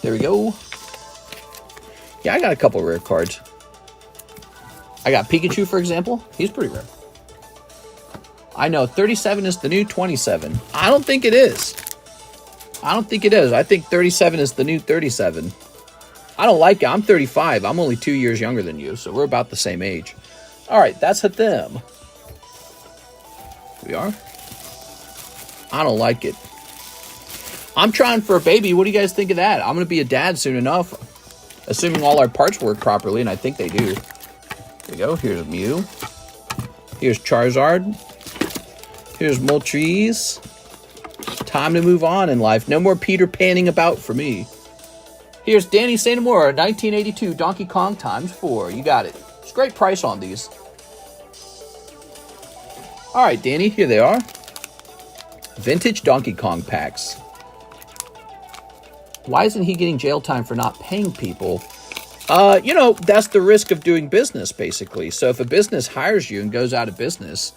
There we go. Yeah, I got a couple rare cards. I got Pikachu, for example. He's pretty rare. I know 37 is the new 27. I don't think it is. I don't think it is. I think 37 is the new 37. I don't like it. I'm 35. I'm only 2 years younger than you, so we're about the same age. All right, that's Hathim. We are. I don't like it. I'm trying for a baby. What do you guys think of that? I'm going to be a dad soon enough, assuming all our parts work properly, and I think they do. There we go. Here's Mew. Here's Charizard. Here's Moltres. Time to move on in life. No more Peter Panning about for me. Here's Danny Santamora, 1982 Donkey Kong ×4. You got it. It's a great price on these. All right, Danny, here they are. Vintage Donkey Kong packs. Why isn't he getting jail time for not paying people? You know, that's the risk of doing business, basically. So if a business hires you and goes out of business,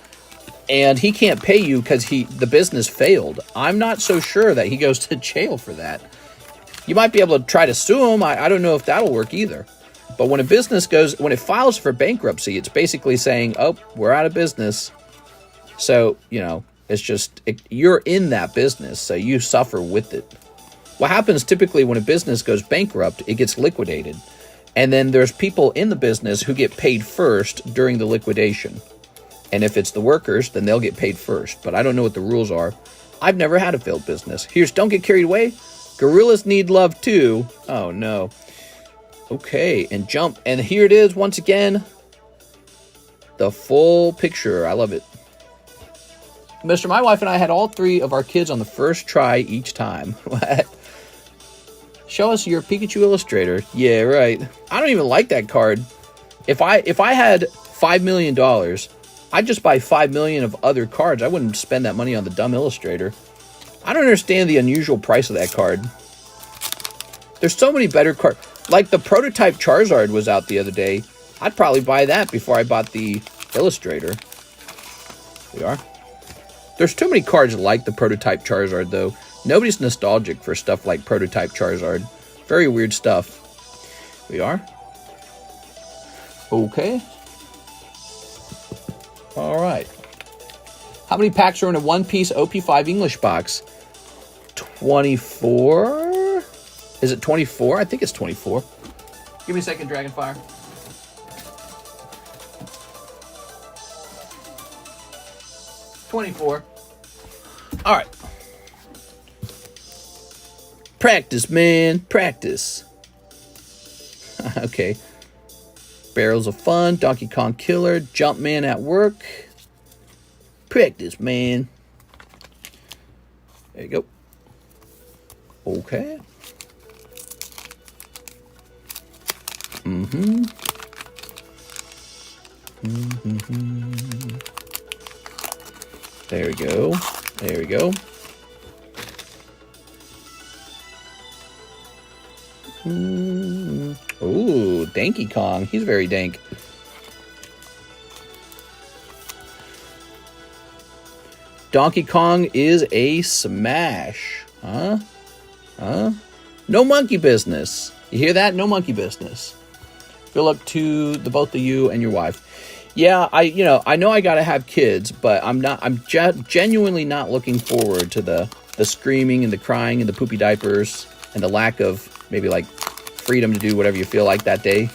and he can't pay you because the business failed, I'm not so sure that he goes to jail for that. You might be able to try to sue him. I don't know if that'll work either. But when a business when it files for bankruptcy, it's basically saying, oh, we're out of business. So, you know, it's just, you're in that business, so you suffer with it. What happens typically when a business goes bankrupt, it gets liquidated. And then there's people in the business who get paid first during the liquidation. And if it's the workers, then they'll get paid first. But I don't know what the rules are. I've never had a failed business. Here's Don't Get Carried Away. Gorillas Need Love Too. Oh, no. Okay, and Jump. And here it is once again. The full picture. I love it. Mr. My wife and I had all 3 of our kids on the first try each time. What? Show us your Pikachu illustrator. Yeah, right. I don't even like that card. If I had $5 million, I'd just buy 5 million of other cards. I wouldn't spend that money on the dumb illustrator. I don't understand the unusual price of that card. There's so many better cards. Like the prototype Charizard was out the other day. I'd probably buy that before I bought the illustrator. We are. There's too many cards like the prototype Charizard, though. Nobody's nostalgic for stuff like prototype Charizard. Very weird stuff. We are. Okay. All right. How many packs are in a one-piece OP5 English box? 24? Is it 24? I think it's 24. Give me a second, Dragonfire. 24. All right. Practice, man. Practice. Okay. Barrels of Fun, Donkey Kong Killer, Jumpman at Work. Practice, man. There you go. Okay. There we go. There we go. Ooh, Danky Kong. He's very dank. Donkey Kong is a smash. Huh? No monkey business. You hear that? No monkey business. Good luck to the both of you and your wife. Yeah, I know I gotta have kids, but I'm genuinely not looking forward to the screaming and the crying and the poopy diapers and the lack of maybe like freedom to do whatever you feel like that day.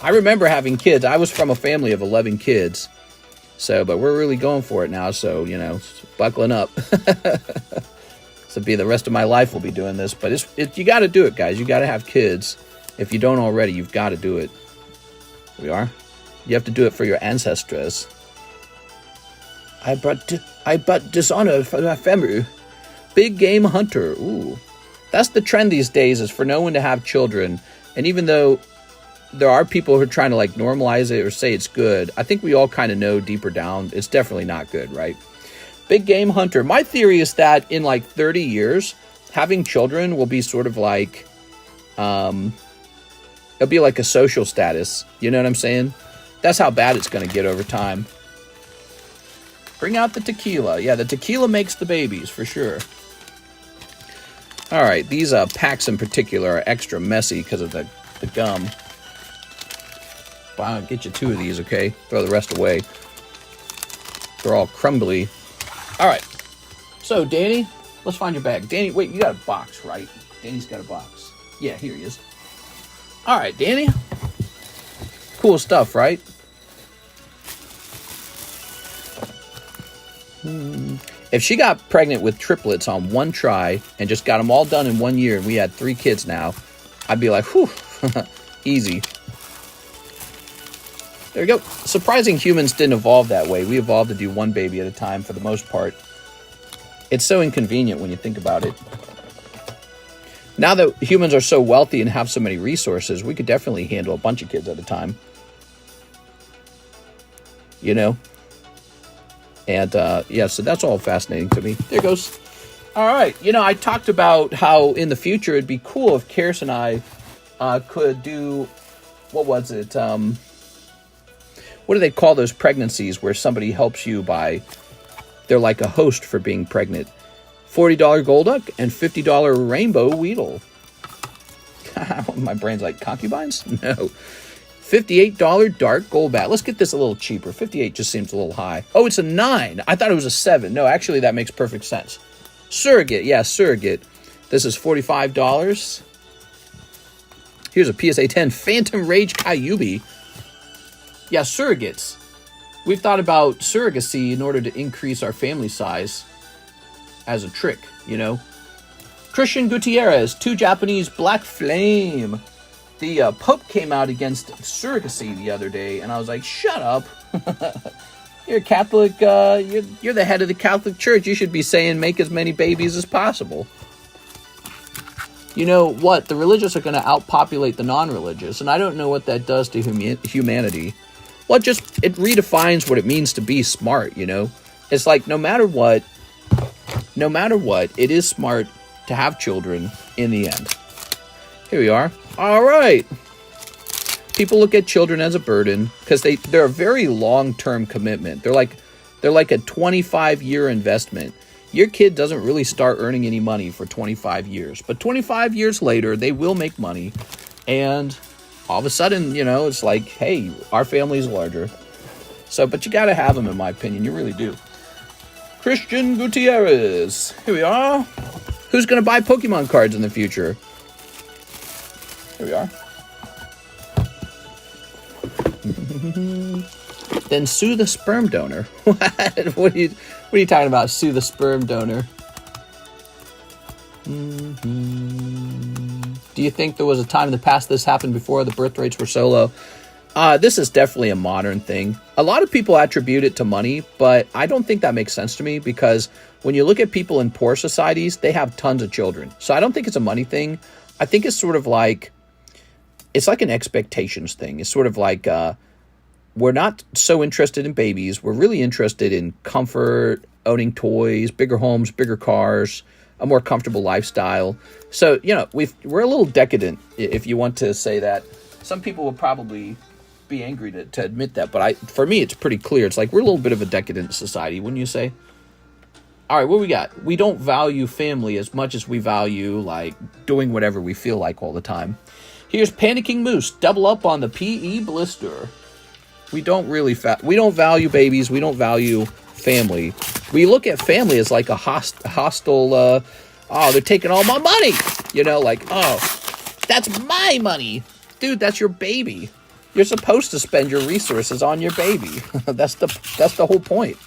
I remember having kids. I was from a family of 11 kids. So, but we're really going for it now. So, buckling up. So be the rest of my life we'll be doing this, but you got to do it, guys. You got to have kids. If you don't already, you've got to do it. We are. You have to do it for your ancestors. I brought dishonor for my family. Big game hunter. Ooh, that's the trend these days, is for no one to have children. And even though there are people who are trying to like normalize it or say it's good, I think we all kind of know deeper down it's definitely not good, right? Big game hunter. My theory is that in like 30 years, having children will be sort of like, it'll be like a social status. You know what I'm saying? That's how bad it's going to get over time. Bring out the tequila. Yeah, the tequila makes the babies for sure. All right, these packs in particular are extra messy because of the gum. I'll get you 2 of these, okay? Throw the rest away. They're all crumbly. All right. So, Danny, let's find your bag. Danny, wait, you got a box, right? Danny's got a box. Yeah, here he is. All right, Danny. Cool stuff, right? If she got pregnant with triplets on one try and just got them all done in 1 year and we had 3 kids now, I'd be like, whew, easy. There we go. Surprising humans didn't evolve that way. We evolved to do 1 baby at a time for the most part. It's so inconvenient when you think about it. Now that humans are so wealthy and have so many resources, we could definitely handle a bunch of kids at a time. And, yeah, so that's all fascinating to me. There goes. All right. I talked about how in the future it'd be cool if Karis and I could do, what was it? What do they call those pregnancies where somebody helps you by, they're like a host for being pregnant. $40 Golduck and $50 Rainbow Weedle. My brain's like, concubines? No. $58 Dark Golbat. Let's get this a little cheaper. 58 just seems a little high. Oh, it's a 9. I thought it was a 7. No, actually, that makes perfect sense. Surrogate. Yeah, Surrogate. This is $45. Here's a PSA 10 Phantom Rage Kyubi. Yeah, surrogates. We've thought about surrogacy in order to increase our family size as a trick, Christian Gutierrez, 2 Japanese Black Flame. The Pope came out against surrogacy the other day, and I was like, shut up. You're Catholic, you're the head of the Catholic Church. You should be saying make as many babies as possible. You know what? The religious are going to outpopulate the non-religious, and I don't know what that does to humanity. Well, it redefines what it means to be smart, It's like no matter what, it is smart to have children in the end. Here we are. All right. People look at children as a burden because they're a very long-term commitment. They're like a 25-year investment. Your kid doesn't really start earning any money for 25 years, but 25 years later, they will make money, and all of a sudden, it's like, hey, our family's larger. So, but you got to have them, in my opinion. You really do. Christian Gutierrez. Here we are. Who's going to buy Pokemon cards in the future? Here we are. Then sue the sperm donor. What are you talking about? Sue the sperm donor. Do you think there was a time in the past this happened before the birth rates were so low? This is definitely a modern thing. A lot of people attribute it to money, but I don't think that makes sense to me because when you look at people in poor societies, they have tons of children. So I don't think it's a money thing. I think it's sort of like, it's like an expectations thing. It's sort of like, we're not so interested in babies. We're really interested in comfort, owning toys, bigger homes, bigger cars, a more comfortable lifestyle. So, we're a little decadent, if you want to say that. Some people will probably be angry to admit that, but for me, it's pretty clear. It's like we're a little bit of a decadent society, wouldn't you say? All right, what we got? We don't value family as much as we value, like, doing whatever we feel like all the time. Here's Panicking Moose. Double up on the PE blister. We don't really... we don't value babies. We don't value family. We look at family as like a hostile... oh, they're taking all my money. You know, like, oh, that's my money. Dude, that's your baby. You're supposed to spend your resources on your baby. That's the whole point.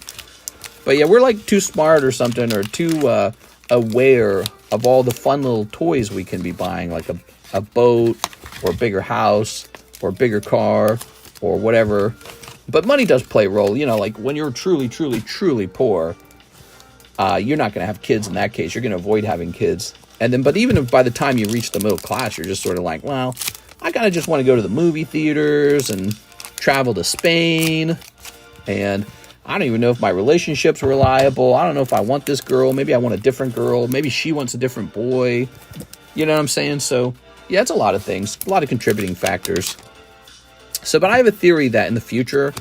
But yeah, we're like too smart or something, or too aware of all the fun little toys we can be buying, like a boat, or a bigger house, or a bigger car, or whatever. But money does play a role. You know, like when you're truly, truly, truly poor, you're not going to have kids in that case. You're going to avoid having kids. And then, but even if by the time you reach the middle class, you're just sort of like, well, I kind of just want to go to the movie theaters and travel to Spain. And I don't even know if my relationship's reliable. I don't know if I want this girl. Maybe I want a different girl. Maybe she wants a different boy. You know what I'm saying? So, yeah, it's a lot of things. A lot of contributing factors. So, but I have a theory that in the future,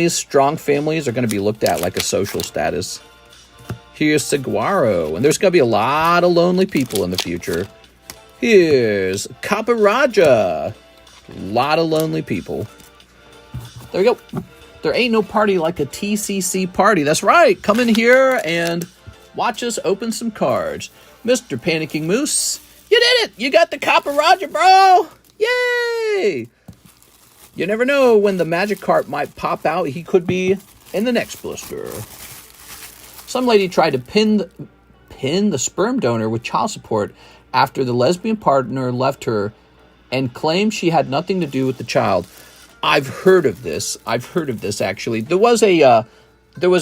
strong families are going to be looked at like a social status. Here's Saguaro. And there's going to be a lot of lonely people in the future. Here's Caparaja. A lot of lonely people. There we go. There ain't no party like a TCC party. That's right. Come in here and watch us open some cards. Mr. Panicking Moose, you did it. You got the Caparaja, bro. Yay. You never know when the magic card might pop out. He could be in the next blister. Some lady tried to pin the sperm donor with child support after the lesbian partner left her and claimed she had nothing to do with the child. I've heard of this. Actually. There was a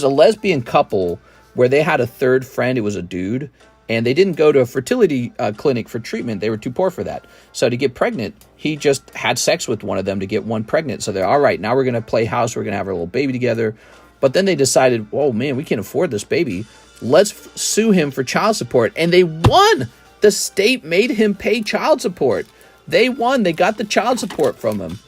lesbian couple where they had a third friend. It was a dude, and they didn't go to a fertility clinic for treatment. They were too poor for that. So to get pregnant, he just had sex with one of them to get one pregnant. So they're all right. Now we're going to play house. We're going to have our little baby together. But then they decided, oh man, we can't afford this baby. Let's sue him for child support. And they won. The state made him pay child support. They won. They got the child support from him.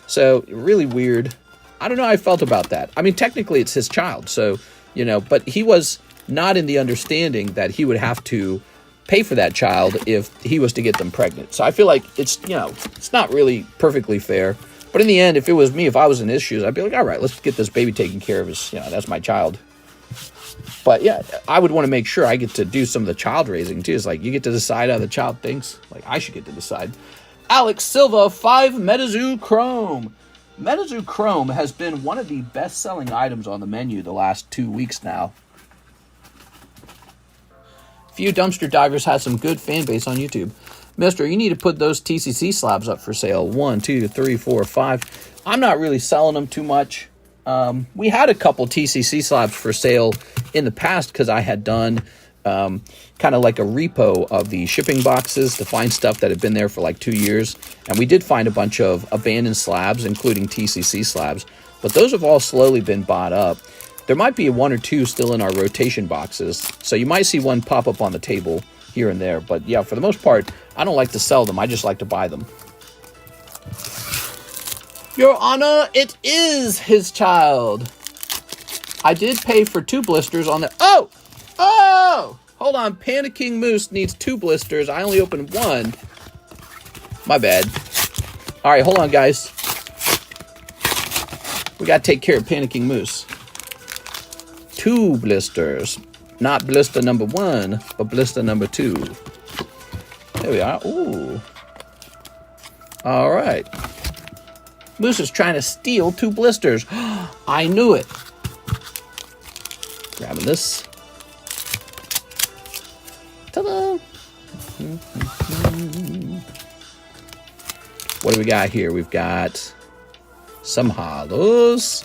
So, really weird. I don't know how I felt about that. I mean, technically, it's his child. So, you know, but he was not in the understanding that he would have to pay for that child if he was to get them pregnant. So I feel like it's, you know, it's not really perfectly fair. But in the end, if it was me, if I was in his shoes, I'd be like, all right, let's get this baby taken care of. You know, that's my child. But yeah, I would want to make sure I get to do some of the child raising too. It's like you get to decide how the child thinks. Like I should get to decide. Alex Silva, 5 Metazoo Chrome. Metazoo Chrome has been one of the best-selling items on the menu the last 2 weeks now. Few dumpster divers have some good fan base on YouTube. Mister, you need to put those TCC slabs up for sale. 1, 2, 3, 4, 5. I'm not really selling them too much. We had a couple TCC slabs for sale in the past because I had done kind of like a repo of the shipping boxes to find stuff that had been there for like 2 years. And we did find a bunch of abandoned slabs, including TCC slabs. But those have all slowly been bought up. There might be 1 or 2 still in our rotation boxes. So you might see one pop up on the table here and there. But yeah, for the most part, I don't like to sell them. I just like to buy them. Your Honor, it is his child. I did pay for 2 blisters on the... Oh! Hold on. Panicking Moose needs 2 blisters. I only opened 1. My bad. All right, hold on, guys. We got to take care of Panicking Moose. 2 blisters. Not blister number 1, but blister number 2. There we are. Ooh. All right. Moose is trying to steal 2 blisters. I knew it. Grabbing this. Ta-da! What do we got here? We've got some holos.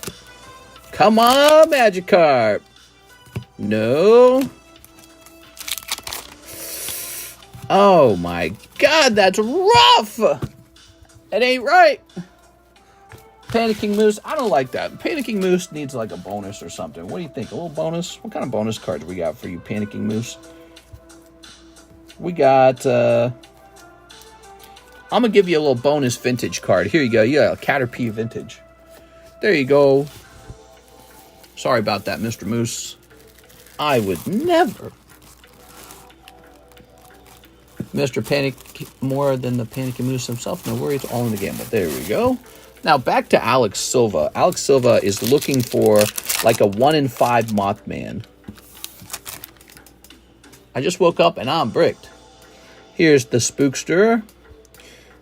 Come on, Magikarp. No. Oh my God, that's rough. It ain't right. Panicking Moose, I don't like that. Panicking Moose needs like a bonus or something. What do you think? A little bonus? What kind of bonus cards we got for you, Panicking Moose? We got, I'm going to give you a little bonus vintage card. Here you go. Yeah, Caterpie vintage. There you go. Sorry about that, Mr. Moose. I would never. Mr. Panic more than the Panicky Moose himself. No worries, all in the gamble. There we go. Now back to Alex Silva. Alex Silva is looking for like a 1 in 5 Mothman. I just woke up and I'm bricked. Here's the Spookster.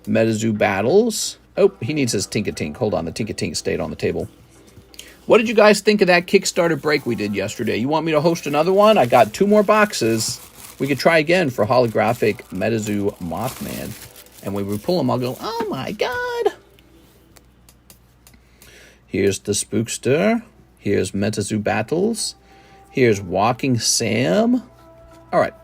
Metazoo Battles. Oh, he needs his Tink-a-Tink. Hold on, the Tink-a-Tink stayed on the table. What did you guys think of that Kickstarter break we did yesterday? You want me to host another one? I got 2 more boxes. We could try again for holographic Metazoo Mothman. And when we pull them, I'll go, oh my god. Here's the Spookster. Here's Metazoo Battles. Here's Walking Sam. All right.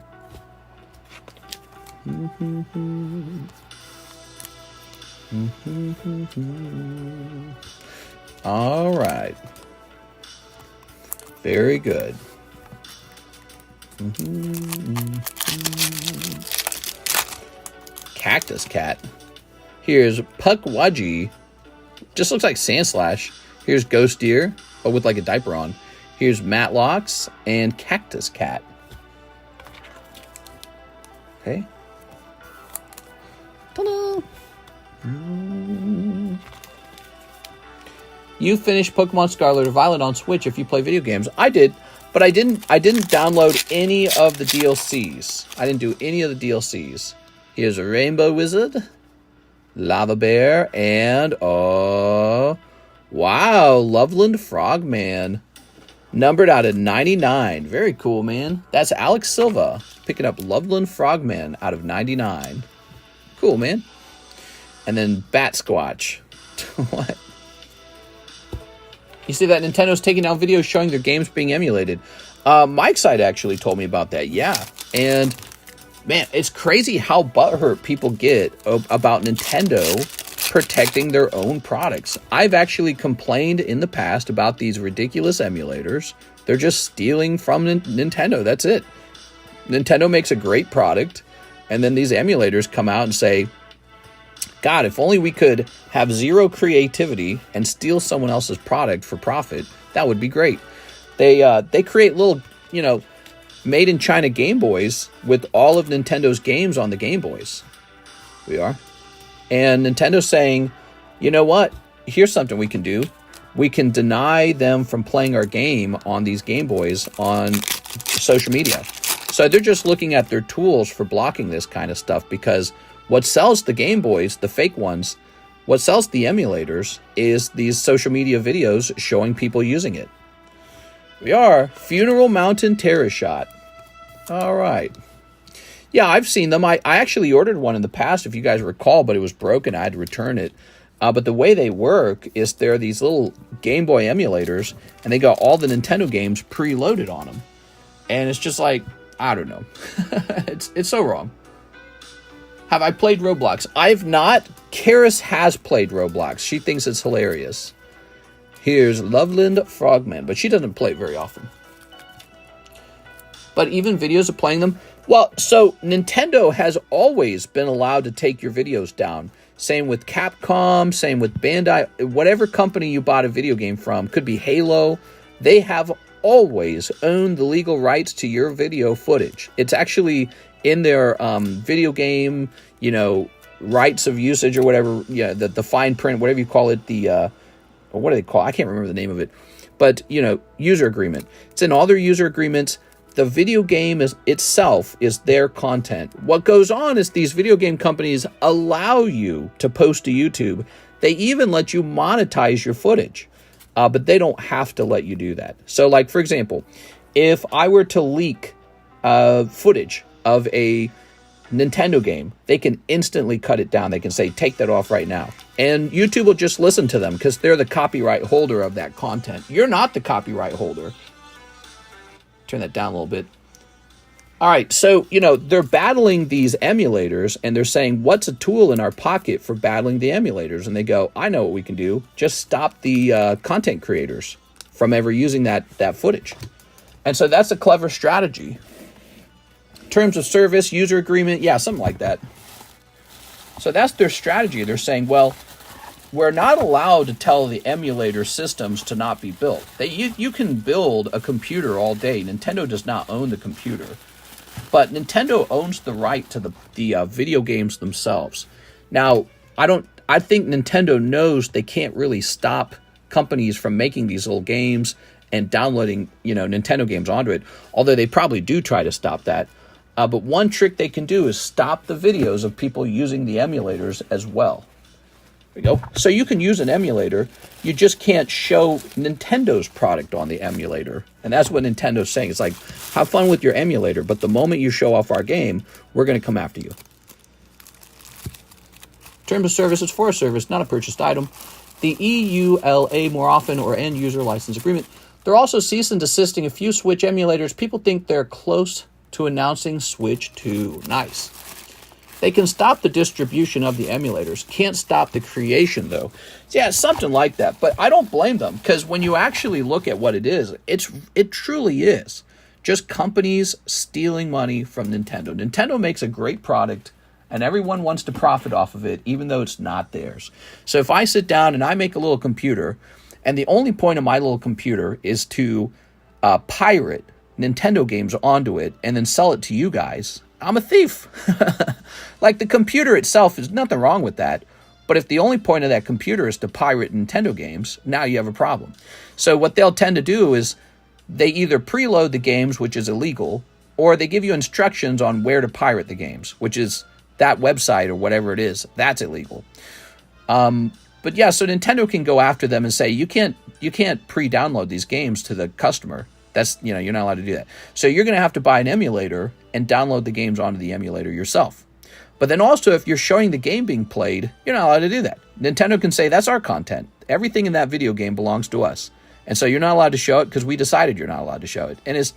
All right. Very good. Cactus Cat. Here's Puckwadgie. Just looks like Sandslash. Here's Ghost Deer, but with like a diaper on. Here's Matlocks and Cactus Cat. Okay. Ta-da! You finished Pokemon Scarlet or Violet on Switch if you play video games. I did, but I didn't download any of the DLCs. I didn't do any of the DLCs. Here's a Rainbow Wizard, Lava Bear, and wow, Loveland Frogman. Numbered out of 99. Very cool, man. That's Alex Silva picking up Loveland Frogman out of 99. Cool, man. And then Bat Squatch. What? You see that Nintendo's taking down videos showing their games being emulated. Mike's side actually told me about that, yeah. And, man, it's crazy how butthurt people get about Nintendo protecting their own products. I've actually complained in the past about these ridiculous emulators. They're just stealing from Nintendo, that's it. Nintendo makes a great product, and then these emulators come out and say, God, if only we could have zero creativity and steal someone else's product for profit, that would be great. They create little, made in China Game Boys with all of Nintendo's games on the Game Boys. We are. And Nintendo's saying, you know what? Here's something we can do. We can deny them from playing our game on these Game Boys on social media. So they're just looking at their tools for blocking this kind of stuff, because what sells the Game Boys, the fake ones, what sells the emulators is these social media videos showing people using it. We are Funeral Mountain Terror Shot. All right. Yeah, I've seen them. I actually ordered one in the past, if you guys recall, but it was broken. I had to return it. But the way they work is they're these little Game Boy emulators, and they got all the Nintendo games preloaded on them. And it's just like, I don't know. It's so wrong. Have I played Roblox? I've not. Karis has played Roblox. She thinks it's hilarious. Here's Loveland Frogman, but she doesn't play it very often. But even videos of playing them, well, so Nintendo has always been allowed to take your videos down. Same with Capcom, same with Bandai, whatever company you bought a video game from, could be Halo. They have always owned the legal rights to your video footage. It's actually in their video game, rights of usage or whatever, the fine print, whatever you call it, or what do they call it? I can't remember the name of it. But, user agreement. It's in all their user agreements. The video game itself is their content. What goes on is these video game companies allow you to post to YouTube. They even let you monetize your footage, but they don't have to let you do that. So, like, for example, if I were to leak footage of a Nintendo game, they can instantly cut it down. They can say, take that off right now. And YouTube will just listen to them because they're the copyright holder of that content. You're not the copyright holder. Turn that down a little bit. All right, so, they're battling these emulators, and they're saying, what's a tool in our pocket for battling the emulators? And they go, I know what we can do. Just stop the content creators from ever using that footage. And so that's a clever strategy. Terms of service, user agreement, yeah, something like that. So that's their strategy. They're saying, well, we're not allowed to tell the emulator systems to not be built. You can build a computer all day. Nintendo does not own the computer. But Nintendo owns the right to the video games themselves. Now, I think Nintendo knows they can't really stop companies from making these little games and downloading, Nintendo games onto it. Although they probably do try to stop that. But one trick they can do is stop the videos of people using the emulators as well. There we go. So you can use an emulator. You just can't show Nintendo's product on the emulator. And that's what Nintendo's saying. It's like, have fun with your emulator, but the moment you show off our game, we're going to come after you. Terms of service is for a service, not a purchased item. The EULA more often or end user license agreement. They're also cease and desisting a few Switch emulators. People think they're close to announcing Switch 2. Nice. They can stop the distribution of the emulators. Can't stop the creation, though. Yeah, something like that. But I don't blame them, because when you actually look at what it is, it truly is just companies stealing money from Nintendo. Nintendo makes a great product, and everyone wants to profit off of it, even though it's not theirs. So if I sit down and I make a little computer, and the only point of my little computer is to pirate Nintendo games onto it and then sell it to you guys, I'm a thief. Like, the computer itself, is nothing wrong with that. But if the only point of that computer is to pirate Nintendo games, now you have a problem. So what they'll tend to do is they either preload the games, which is illegal, or they give you instructions on where to pirate the games, which is that website or whatever it is. That's illegal. But yeah, so Nintendo can go after them and say, you can't pre-download these games to the customer. That's, you're not allowed to do that. So you're going to have to buy an emulator and download the games onto the emulator yourself. But then also, if you're showing the game being played, you're not allowed to do that. Nintendo can say, that's our content. Everything in that video game belongs to us. And so you're not allowed to show it because we decided you're not allowed to show it. And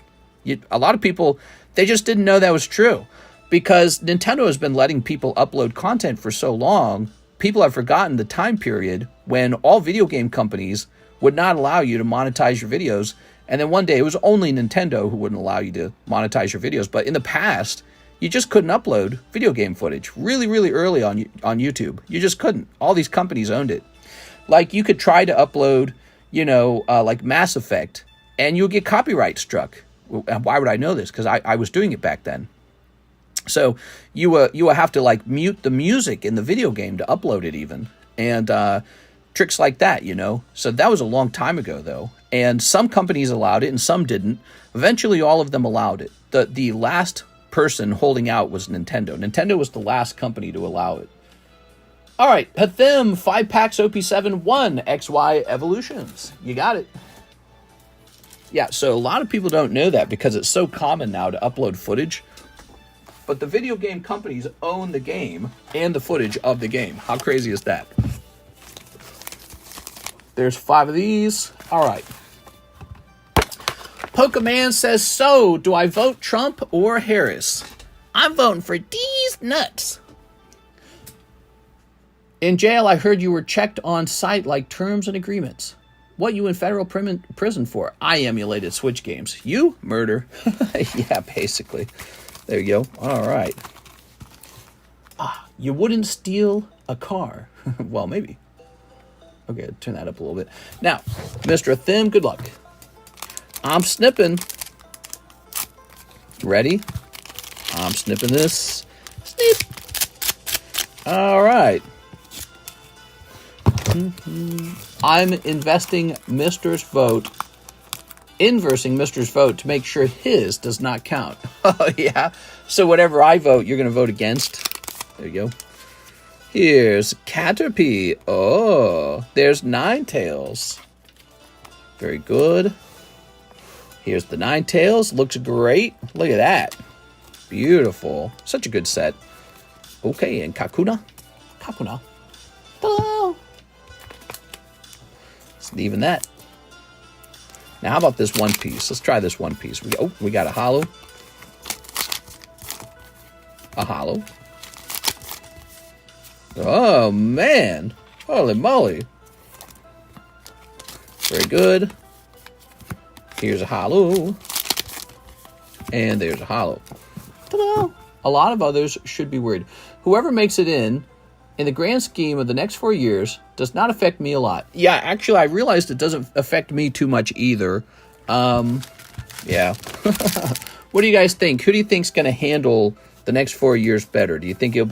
a lot of people, they just didn't know that was true. Because Nintendo has been letting people upload content for so long, people have forgotten the time period when all video game companies would not allow you to monetize your videos. And then one day, it was only Nintendo who wouldn't allow you to monetize your videos. But in the past, you just couldn't upload video game footage really, really early on YouTube. You just couldn't. All these companies owned it. Like, you could try to upload, like Mass Effect, and you'll get copyright struck. Why would I know this? Because I was doing it back then. So you will have to, like, mute the music in the video game to upload it even. And tricks like that, So that was a long time ago, though. And some companies allowed it and some didn't. Eventually, all of them allowed it. The last person holding out was Nintendo. Nintendo was the last company to allow it. All right, Hathim, 5 packs OP7, 1 XY Evolutions. You got it. Yeah, so a lot of people don't know that because it's so common now to upload footage. But the video game companies own the game and the footage of the game. How crazy is that? There's 5 of these. All right. Pokemon says, so, do I vote Trump or Harris? I'm voting for these nuts. In jail, I heard you were checked on site like terms and agreements. What you in federal prison for? I emulated Switch games. You? Murder. Yeah, basically. There you go. All right. You wouldn't steal a car. Well, maybe. Okay, turn that up a little bit. Now, Mr. Thim, good luck. I'm snipping. Ready? I'm snipping this. Snip. All right. I'm inversing Mr.'s vote to make sure his does not count. Oh, yeah. So whatever I vote, you're going to vote against. There you go. Here's Caterpie. Oh, there's Ninetales. Very good. Here's the Ninetales. Looks great. Look at that. Beautiful. Such a good set. Okay, and Kakuna. Ta-da! Let's leave in that. Now, how about this one piece? Let's try this one piece. We got a holo. A holo. Oh, man. Holy moly. Very good. Here's a holo. And there's a holo. Ta-da! A lot of others should be worried. Whoever makes it in in the grand scheme of the next 4 years, does not affect me a lot. Yeah, actually, I realized it doesn't affect me too much either. Yeah. What do you guys think? Who do you think's going to handle the next 4 years better? Do you think we'll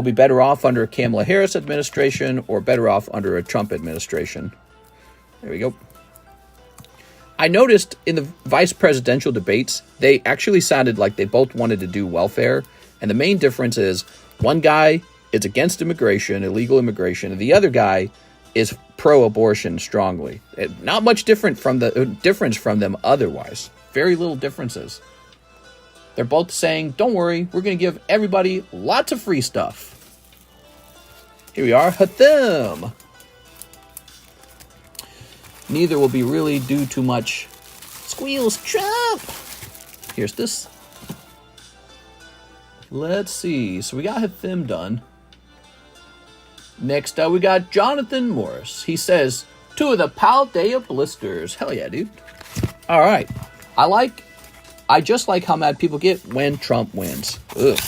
be better off under a Kamala Harris administration or better off under a Trump administration? There we go. I noticed in the vice presidential debates, they actually sounded like they both wanted to do welfare. And the main difference is one guy is against immigration, illegal immigration, and the other guy is pro-abortion strongly. Not much difference from them otherwise. Very little differences. They're both saying, don't worry, we're going to give everybody lots of free stuff. Here we are, Hatham. Neither will be really do too much. Squeals Trump. Here's this. Let's see. So we got Hatham done. Next up, we got Jonathan Morris. He says, 2 of the Paldea blisters. Hell yeah, dude. All right. I just like how mad people get when Trump wins. Ugh.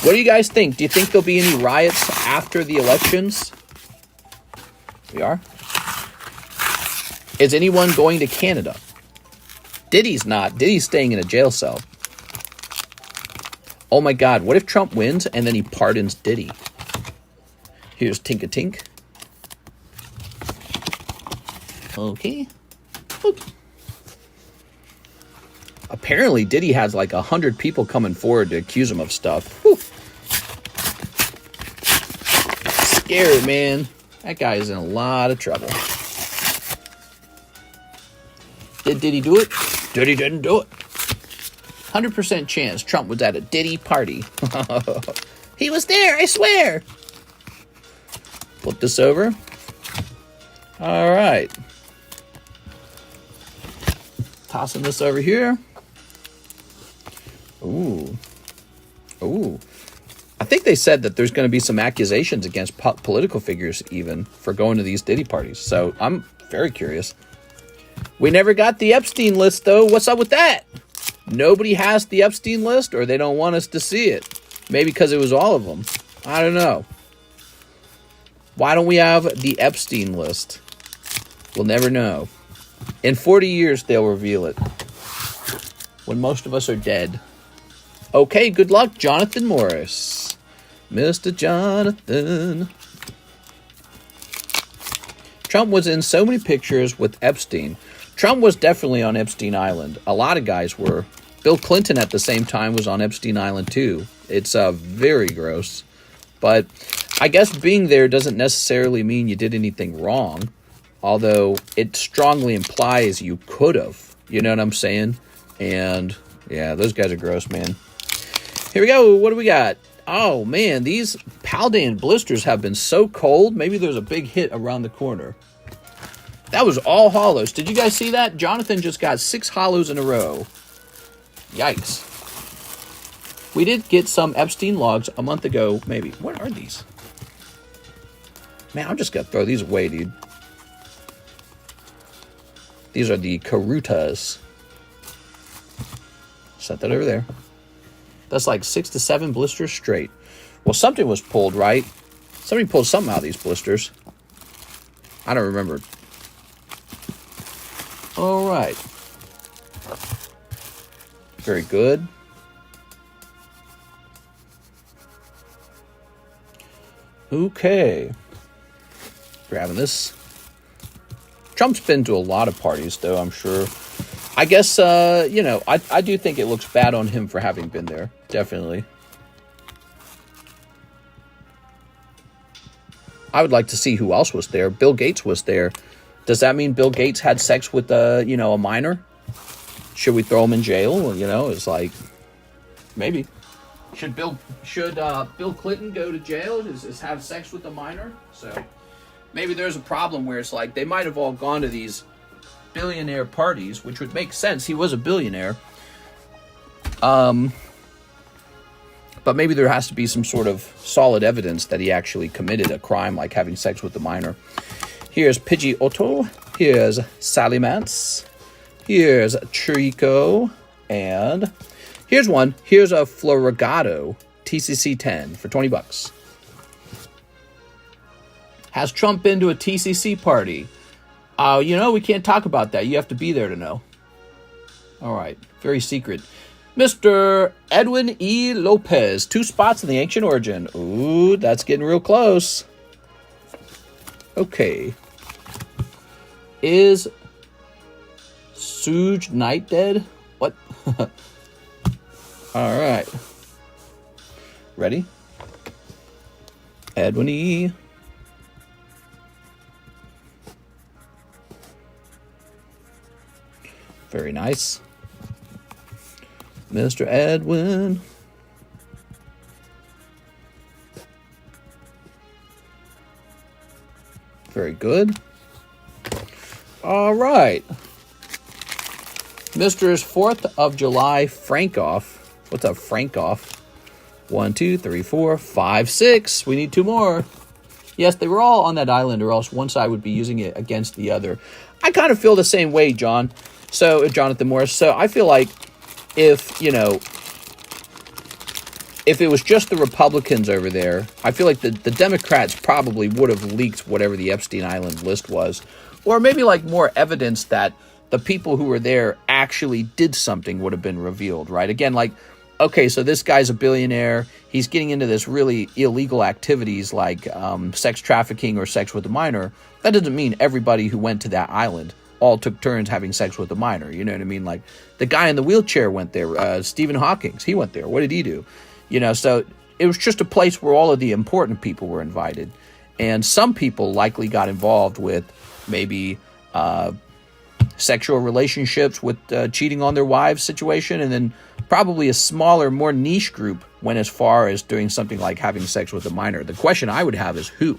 What do you guys think? Do you think there'll be any riots after the elections? We are. Is anyone going to Canada? Diddy's not. Diddy's staying in a jail cell. Oh my God, what if Trump wins and then he pardons Diddy? Here's Tink-a-Tink. Okay. Oop. Apparently, Diddy has like 100 people coming forward to accuse him of stuff. Whew. Scary, man. That guy is in a lot of trouble. Did Diddy do it? Diddy didn't do it. 100% chance Trump was at a Diddy party. He was there, I swear. Flip this over. All right. Tossing this over here. Ooh. Ooh. I think they said that there's going to be some accusations against political figures even for going to these Diddy parties. So I'm very curious. We never got the Epstein list, though. What's up with that? Nobody has the Epstein list, or they don't want us to see it. Maybe because it was all of them. I don't know. Why don't we have the Epstein list? We'll never know. In 40 years, they'll reveal it. When most of us are dead. Okay, good luck, Jonathan Morris. Mr. Jonathan. Trump was in so many pictures with Epstein. Trump was definitely on Epstein Island. A lot of guys were. Bill Clinton at the same time was on Epstein Island too. It's very gross. But I guess being there doesn't necessarily mean you did anything wrong. Although it strongly implies you could have. You know what I'm saying? And yeah, those guys are gross, man. Here we go. What do we got? Oh, man, these Paldean blisters have been so cold. Maybe there's a big hit around the corner. That was all holos. Did you guys see that? Jonathan just got 6 holos in a row. Yikes. We did get some Epstein logs a month ago, maybe. What are these? Man, I'm just going to throw these away, dude. These are the Karutas. Set that over there. That's like 6 to 7 blisters straight. Well, something was pulled, right? Somebody pulled something out of these blisters. I don't remember. All right. Very good. Okay. Grabbing this. Trump's been to a lot of parties, though, I'm sure. I guess, you know, I do think it looks bad on him for having been there. Definitely. I would like to see who else was there. Bill Gates was there. Does that mean Bill Gates had sex with, you know, a minor? Should we throw him in jail? You know, it's like, maybe. Should Bill Clinton go to jail? Is have sex with a minor? So maybe there's a problem where it's like they might have all gone to these billionaire parties, which would make sense. He was a billionaire. But maybe there has to be some sort of solid evidence that he actually committed a crime like having sex with a minor. Here's Pidgeotto. Here's Salimance. Here's Trico. And here's one. Here's a Florigato TCC 10 for $20. Has Trump been to a TCC party? You know, we can't talk about that. You have to be there to know. All right. Very secret. Mr. Edwin E. Lopez. 2 spots in the Ancient Origin. Ooh, that's getting real close. Okay. Is Suge Knight dead? What? All right. Ready? Edwin E. Very nice. Mr. Edwin. Very good. All right. Mr.'s 4th of July Frankoff. What's up, Frankoff? 1, 2, 3, 4, 5, 6. We need 2 more. Yes, they were all on that island, or else one side would be using it against the other. I kind of feel the same way, John. So, Jonathan Morris. So, I feel like if, you know, if it was just the Republicans over there, I feel like the Democrats probably would have leaked whatever the Epstein Island list was. Or maybe like more evidence that the people who were there actually did something would have been revealed, right? Again, like, okay, so this guy's a billionaire. He's getting into this really illegal activities like sex trafficking or sex with a minor. That doesn't mean everybody who went to that island all took turns having sex with a minor. You know what I mean? Like, the guy in the wheelchair went there. Stephen Hawking, he went there. What did he do? You know, so it was just a place where all of the important people were invited. And some people likely got involved with maybe sexual relationships with cheating on their wives situation. And then probably a smaller, more niche group went as far as doing something like having sex with a minor. The question I would have is who?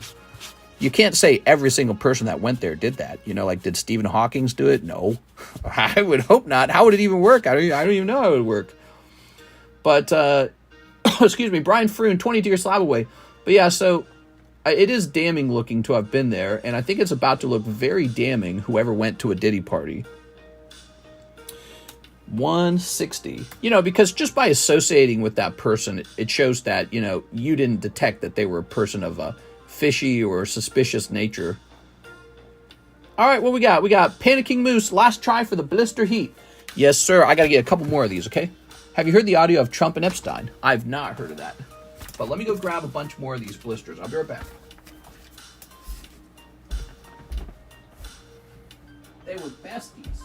You can't say every single person that went there did that. You know, like, did Stephen Hawking do it? No. I would hope not. How would it even work? I don't even know how it would work. But, excuse me, Brian Froon, 22 year slab away. But yeah, so it is damning looking to have been there. And I think it's about to look very damning, whoever went to a Diddy party. 160. You know, because just by associating with that person, it shows that, you know, you didn't detect that they were a person of a fishy or suspicious nature. All right, what we got? We got Panicking Moose, last try for the blister heat. Yes, sir. I got to get a couple more of these, okay? Have you heard the audio of Trump and Epstein? I've not heard of that. But let me go grab a bunch more of these blisters. I'll be right back. They were besties.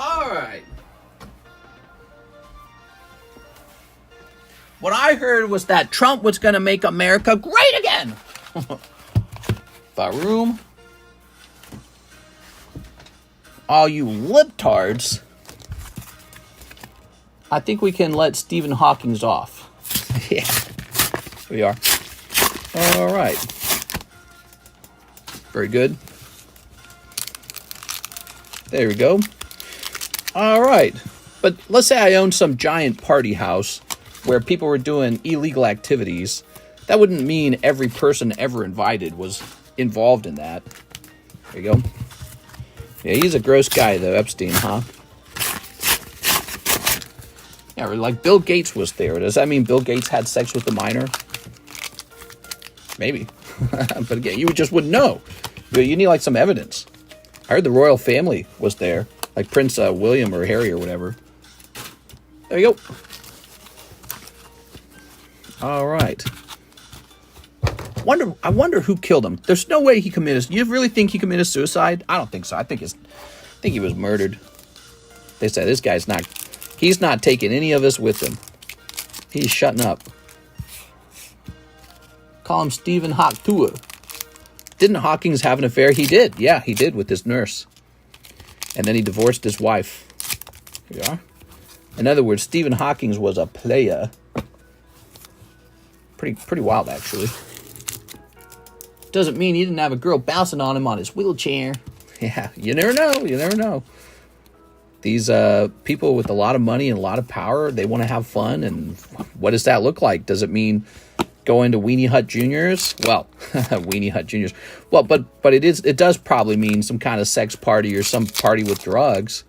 All right. What I heard was that Trump was going to make America great again. Faroom. All you libtards. I think we can let Stephen Hawking's off. Yeah. Here we are. All right. Very good. There we go. All right. But let's say I own some giant party house where people were doing illegal activities. That wouldn't mean every person ever invited was involved in that. There you go. Yeah, he's a gross guy, though, Epstein, huh? Yeah, like Bill Gates was there. Does that mean Bill Gates had sex with a minor? Maybe. But again, you just wouldn't know. You need, like, some evidence. I heard the royal family was there. Like Prince William or Harry or whatever. There you go. All right. I wonder who killed him. There's no way he committed. You really think he committed suicide? I don't think so. I think he was murdered. They said this guy's not. He's not taking any of us with him. He's shutting up. Call him Stephen Hawking. Didn't Hawkins have an affair? He did. Yeah, he did with his nurse. And then he divorced his wife. Here we are. In other words, Stephen Hawking was a player. Pretty wild, actually. Doesn't mean he didn't have a girl bouncing on him on his wheelchair. Yeah, you never know. You never know. These people with a lot of money and a lot of power, they want to have fun. And what does that look like? Does it mean Go into Weenie Hut Juniors. Well, Weenie Hut Juniors. Well, but it does probably mean some kind of sex party or some party with drugs.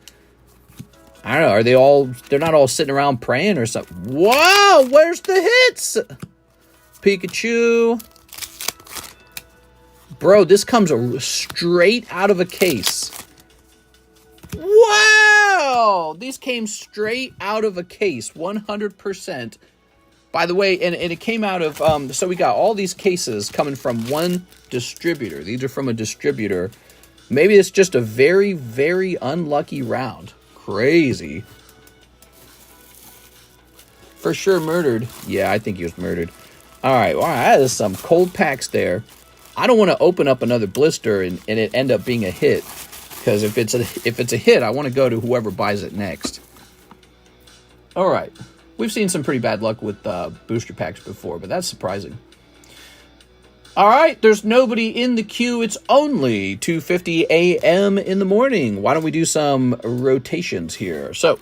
I don't know. Are they all? They're not all sitting around praying or something. Wow, where's the hits? Pikachu. Bro, this comes straight out of a case. Wow! These came straight out of a case, 100%. By the way, and it came out of, so we got all these cases coming from one distributor. These are from a distributor. Maybe it's just a very, very unlucky round. Crazy. For sure murdered. Yeah, I think he was murdered. All right, that is some cold packs there. I don't want to open up another blister and it end up being a hit. Because if it's a hit, I want to go to whoever buys it next. All right. We've seen some pretty bad luck with booster packs before, but that's surprising. All right. There's nobody in the queue. It's only 2:50 a.m. in the morning. Why don't we do some rotations here? So,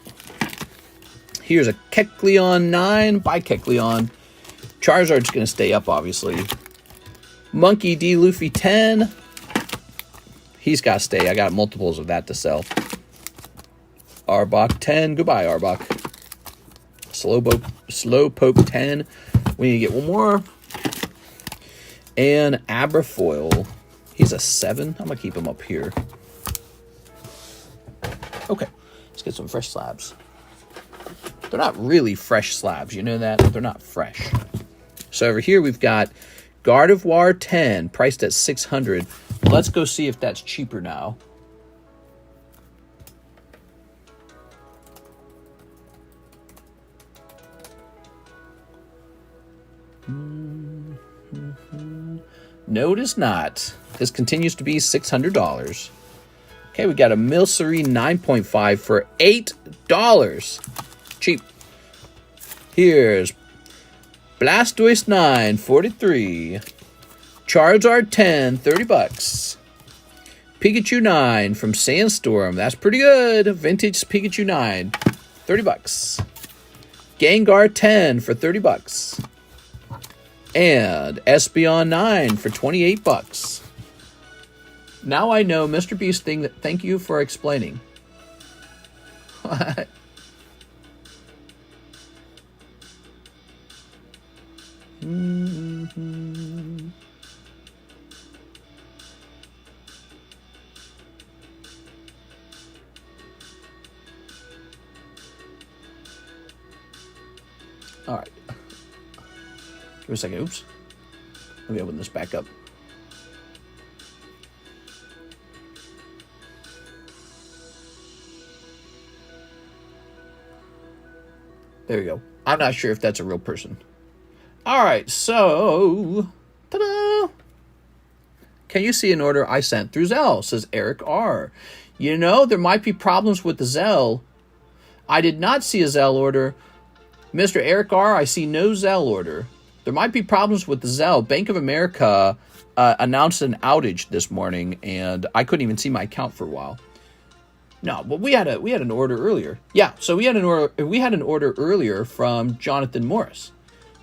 here's a Kecleon 9 by Kecleon. Charizard's going to stay up, obviously. Monkey D. Luffy 10. He's got to stay. I got multiples of that to sell. Arbok 10. Goodbye, Arbok. Slowpoke 10. We need to get one more. And Abrafoil. He's a 7. I'm going to keep him up here. Okay. Let's get some fresh slabs. They're not really fresh slabs. You know that? They're not fresh. So over here we've got Gardevoir 10, priced at 600. Let's go see if that's cheaper now. No, it is not. This continues to be $600. Okay, we got a Milcery 9.5 for $8. Cheap. Here's Blastoise 9, 43. Charizard 10, $30. Pikachu 9 from Sandstorm. That's pretty good. Vintage Pikachu 9, $30. Gengar 10 for $30. And Espeon 9 for $28. Now I know Mr. Beast thing that thank you for explaining. What? Mm-hmm. All right. Give me a second. Oops. Let me open this back up. There we go. I'm not sure if that's a real person. All right, so, ta-da! Can you see an order I sent through ZELLE, says Eric R. You know, there might be problems with the ZELLE. I did not see a ZELLE order. Mr. Eric R., I see no ZELLE order. There might be problems with the ZELLE. Bank of America announced an outage this morning, and I couldn't even see my account for a while. No, but we had an order earlier. Yeah, so we had an order earlier from Jonathan Morris.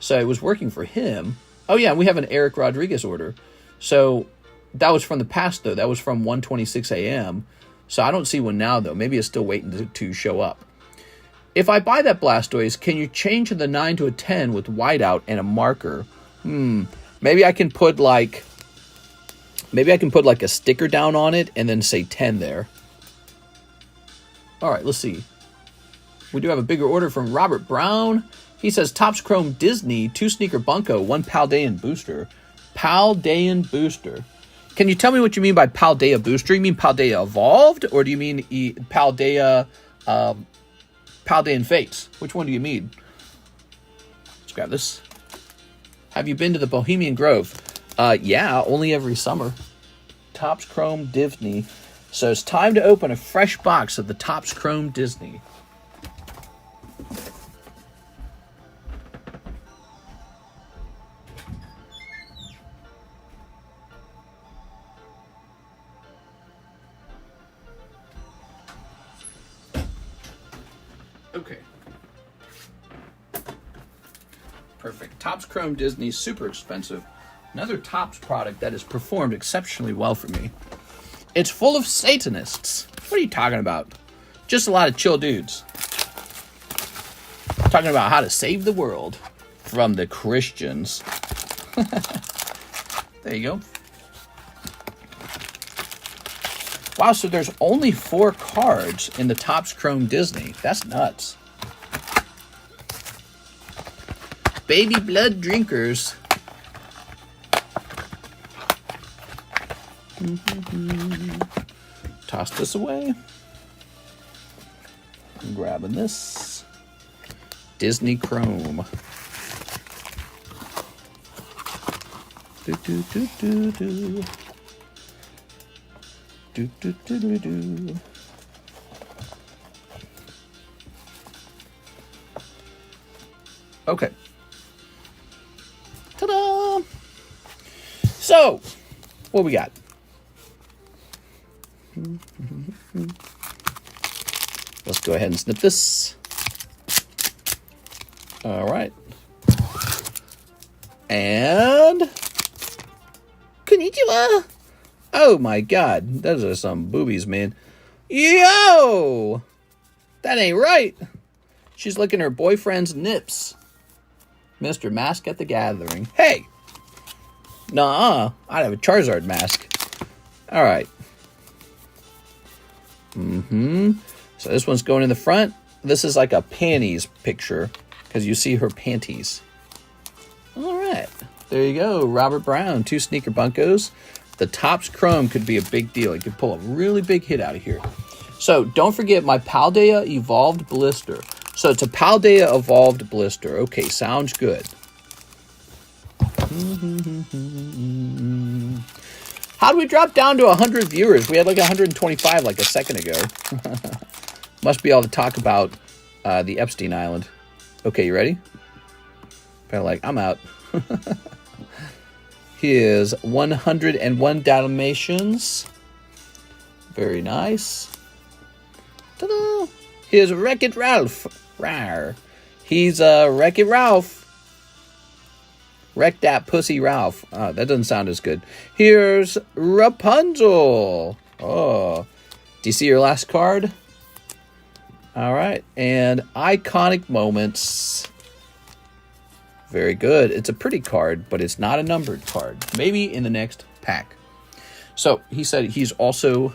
So it was working for him. Oh yeah, we have an Eric Rodriguez order. So that was from the past though. That was from 1:26 a.m. So I don't see one now though. Maybe it's still waiting to show up. If I buy that Blastoise, can you change the 9 to a 10 with whiteout and a marker? Maybe I can put like a sticker down on it and then say 10 there. All right, let's see. We do have a bigger order from Robert Brown. He says Topps Chrome Disney, 2 Sneaker Bunko, 1 Paldean Booster. Paldean Booster. Can you tell me what you mean by Paldea Booster? You mean Paldea Evolved? Or do you mean Paldea Paldean Fates? Which one do you mean? Let's grab this. Have you been to the Bohemian Grove? Yeah, only every summer. Topps Chrome Disney. So it's time to open a fresh box of the Topps Chrome Disney. Perfect. Topps Chrome Disney, super expensive. Another Topps product that has performed exceptionally well for me. It's full of Satanists. What are you talking about? Just a lot of chill dudes. Talking about how to save the world from the Christians. There you go. Wow, so there's only 4 cards in the Topps Chrome Disney. That's nuts. Baby blood drinkers. Toss this away. I'm grabbing this. Disney Chrome. Do do do do do. Do do do do do. Okay. Ta-da! So, what we got? Let's go ahead and snip this. All right. And konnichiwa. Oh my god, those are some boobies, man. Yo! That ain't right. She's licking her boyfriend's nips. Mr. Mask at the Gathering. Hey! Nuh-uh. I'd have a Charizard mask. Alright. So this one's going in the front. This is like a panties picture, because you see her panties. Alright. There you go. Robert Brown. 2 sneaker bunkos. The Topps Chrome could be a big deal. It could pull a really big hit out of here. So don't forget my Paldea Evolved Blister. So it's a Paldea Evolved Blister. Okay, sounds good. How do we drop down to 100 viewers? We had like 125 like a second ago. Must be all the talk about the Epstein Island. Okay, you ready? Kind of like, I'm out. Here's 101 Dalmatians. Very nice. Ta-da! Here's Wreck-It Ralph. Rawr. He's Wreck-It Ralph. Wreck that pussy Ralph. That doesn't sound as good. Here's Rapunzel. Oh. Do you see your last card? All right. And Iconic Moments. Very good. It's a pretty card, but it's not a numbered card. Maybe in the next pack. So he said he's also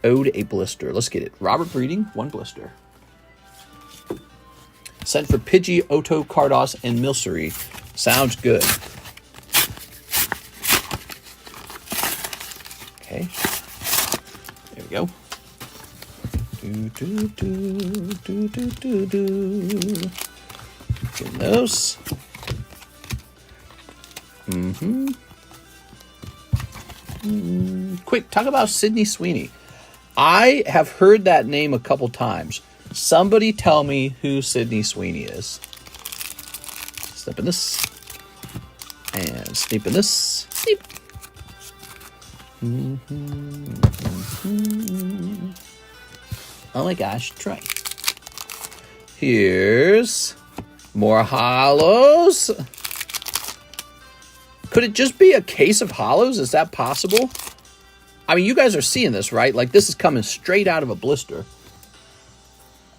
owed a blister. Let's get it. Robert Breeding, 1 blister. Sent for Pidgey, Otto, Carddass, and Milcery. Sounds good. Okay. There we go. Do, do, do, do, do, do, do. Get those. Quick, talk about Sydney Sweeney. I have heard that name a couple times. Somebody tell me who Sydney Sweeney is. Snipping this. And sneeping this. Sneep. Oh my gosh, try. Here's more holos. Could it just be a case of holos? Is that possible? I mean, you guys are seeing this, right? Like, this is coming straight out of a blister.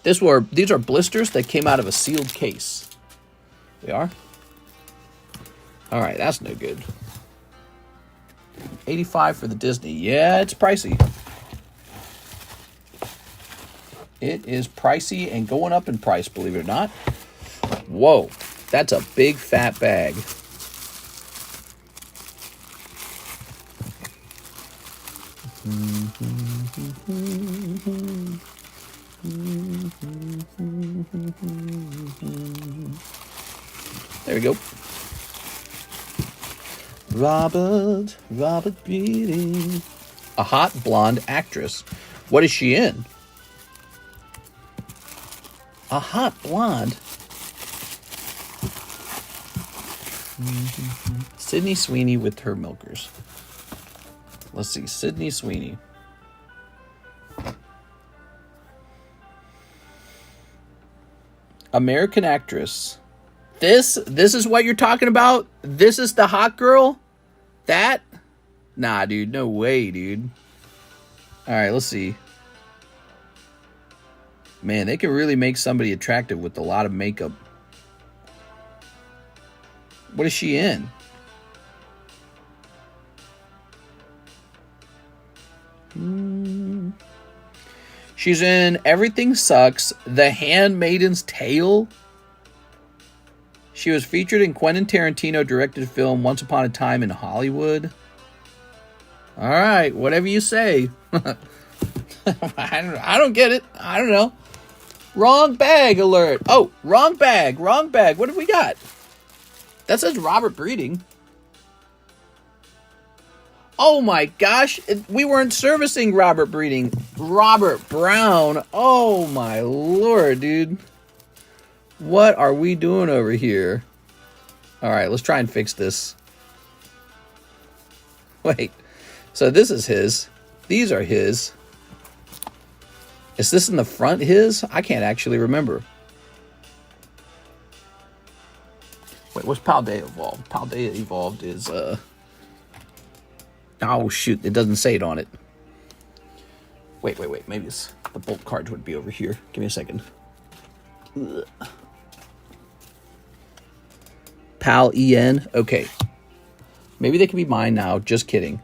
These are blisters that came out of a sealed case. They are? All right, that's no good. $85 for the Disney. Yeah, it's pricey. It is pricey and going up in price, believe it or not. Whoa, that's a big fat bag. There we go. Robert Beatty. A hot blonde actress. What is she in? A hot blonde. Sydney Sweeney with her milkers. Let's see. Sydney Sweeney. American actress. This is what you're talking about? This is the hot girl? That? Nah, dude. No way, dude. All right, let's see. Man, they can really make somebody attractive with a lot of makeup. What is she in? She's in Everything Sucks, The Handmaid's Tale. She was featured in Quentin Tarantino directed film Once Upon a Time in Hollywood. All right, whatever you say. I don't get it. I don't know. Wrong bag alert. Oh, wrong bag. Wrong bag. What have we got? That says Robert Breeding. Oh my gosh. We weren't servicing Robert Breeding. Robert Brown. Oh my lord, dude. What are we doing over here? All right, let's try and fix this. Wait. So this is his. These are his. Is this in the front his? I can't actually remember. Wait, what's Paldea Evolved? Paldea Evolved is, oh, shoot. It doesn't say it on it. Wait. Maybe it's the bulk cards would be over here. Give me a second. Ugh. Pal EN. Okay. Maybe they can be mine now. Just kidding.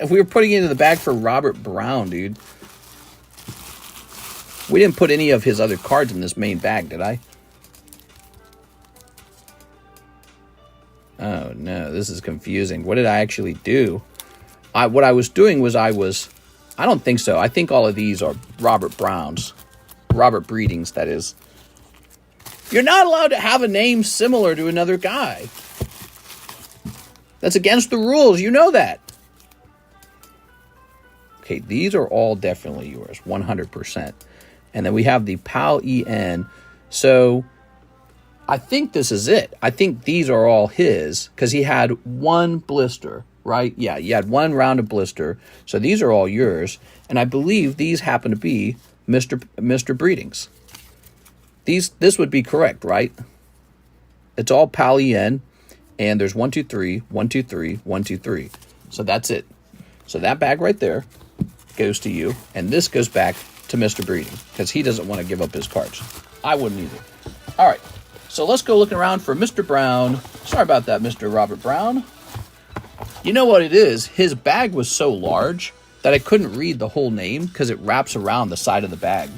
We were putting it into the bag for Robert Brown, dude. We didn't put any of his other cards in this main bag, did I? Oh, no. This is confusing. What did I actually do? What I was doing was I don't think so. I think all of these are Robert Browns. Robert Breedings, that is. You're not allowed to have a name similar to another guy. That's against the rules. You know that. Okay, these are all definitely yours. 100%. And then we have the PAL EN. So I think this is it. I think these are all his because he had one blister, right? Yeah, you had one round of blister. So these are all yours. And I believe these happen to be Mr. Breedings. This would be correct, right? It's all PAL EN. And there's 1, 2, 3, 1, 2, 3, 1, 2, 3. So that's it. So that bag right there goes to you. And this goes back to Mr. Breeding because he doesn't want to give up his cards. I wouldn't either. All right. So let's go looking around for Mr. Brown. Sorry about that, Mr. Robert Brown. You know what it is? His bag was so large that I couldn't read the whole name because it wraps around the side of the bag.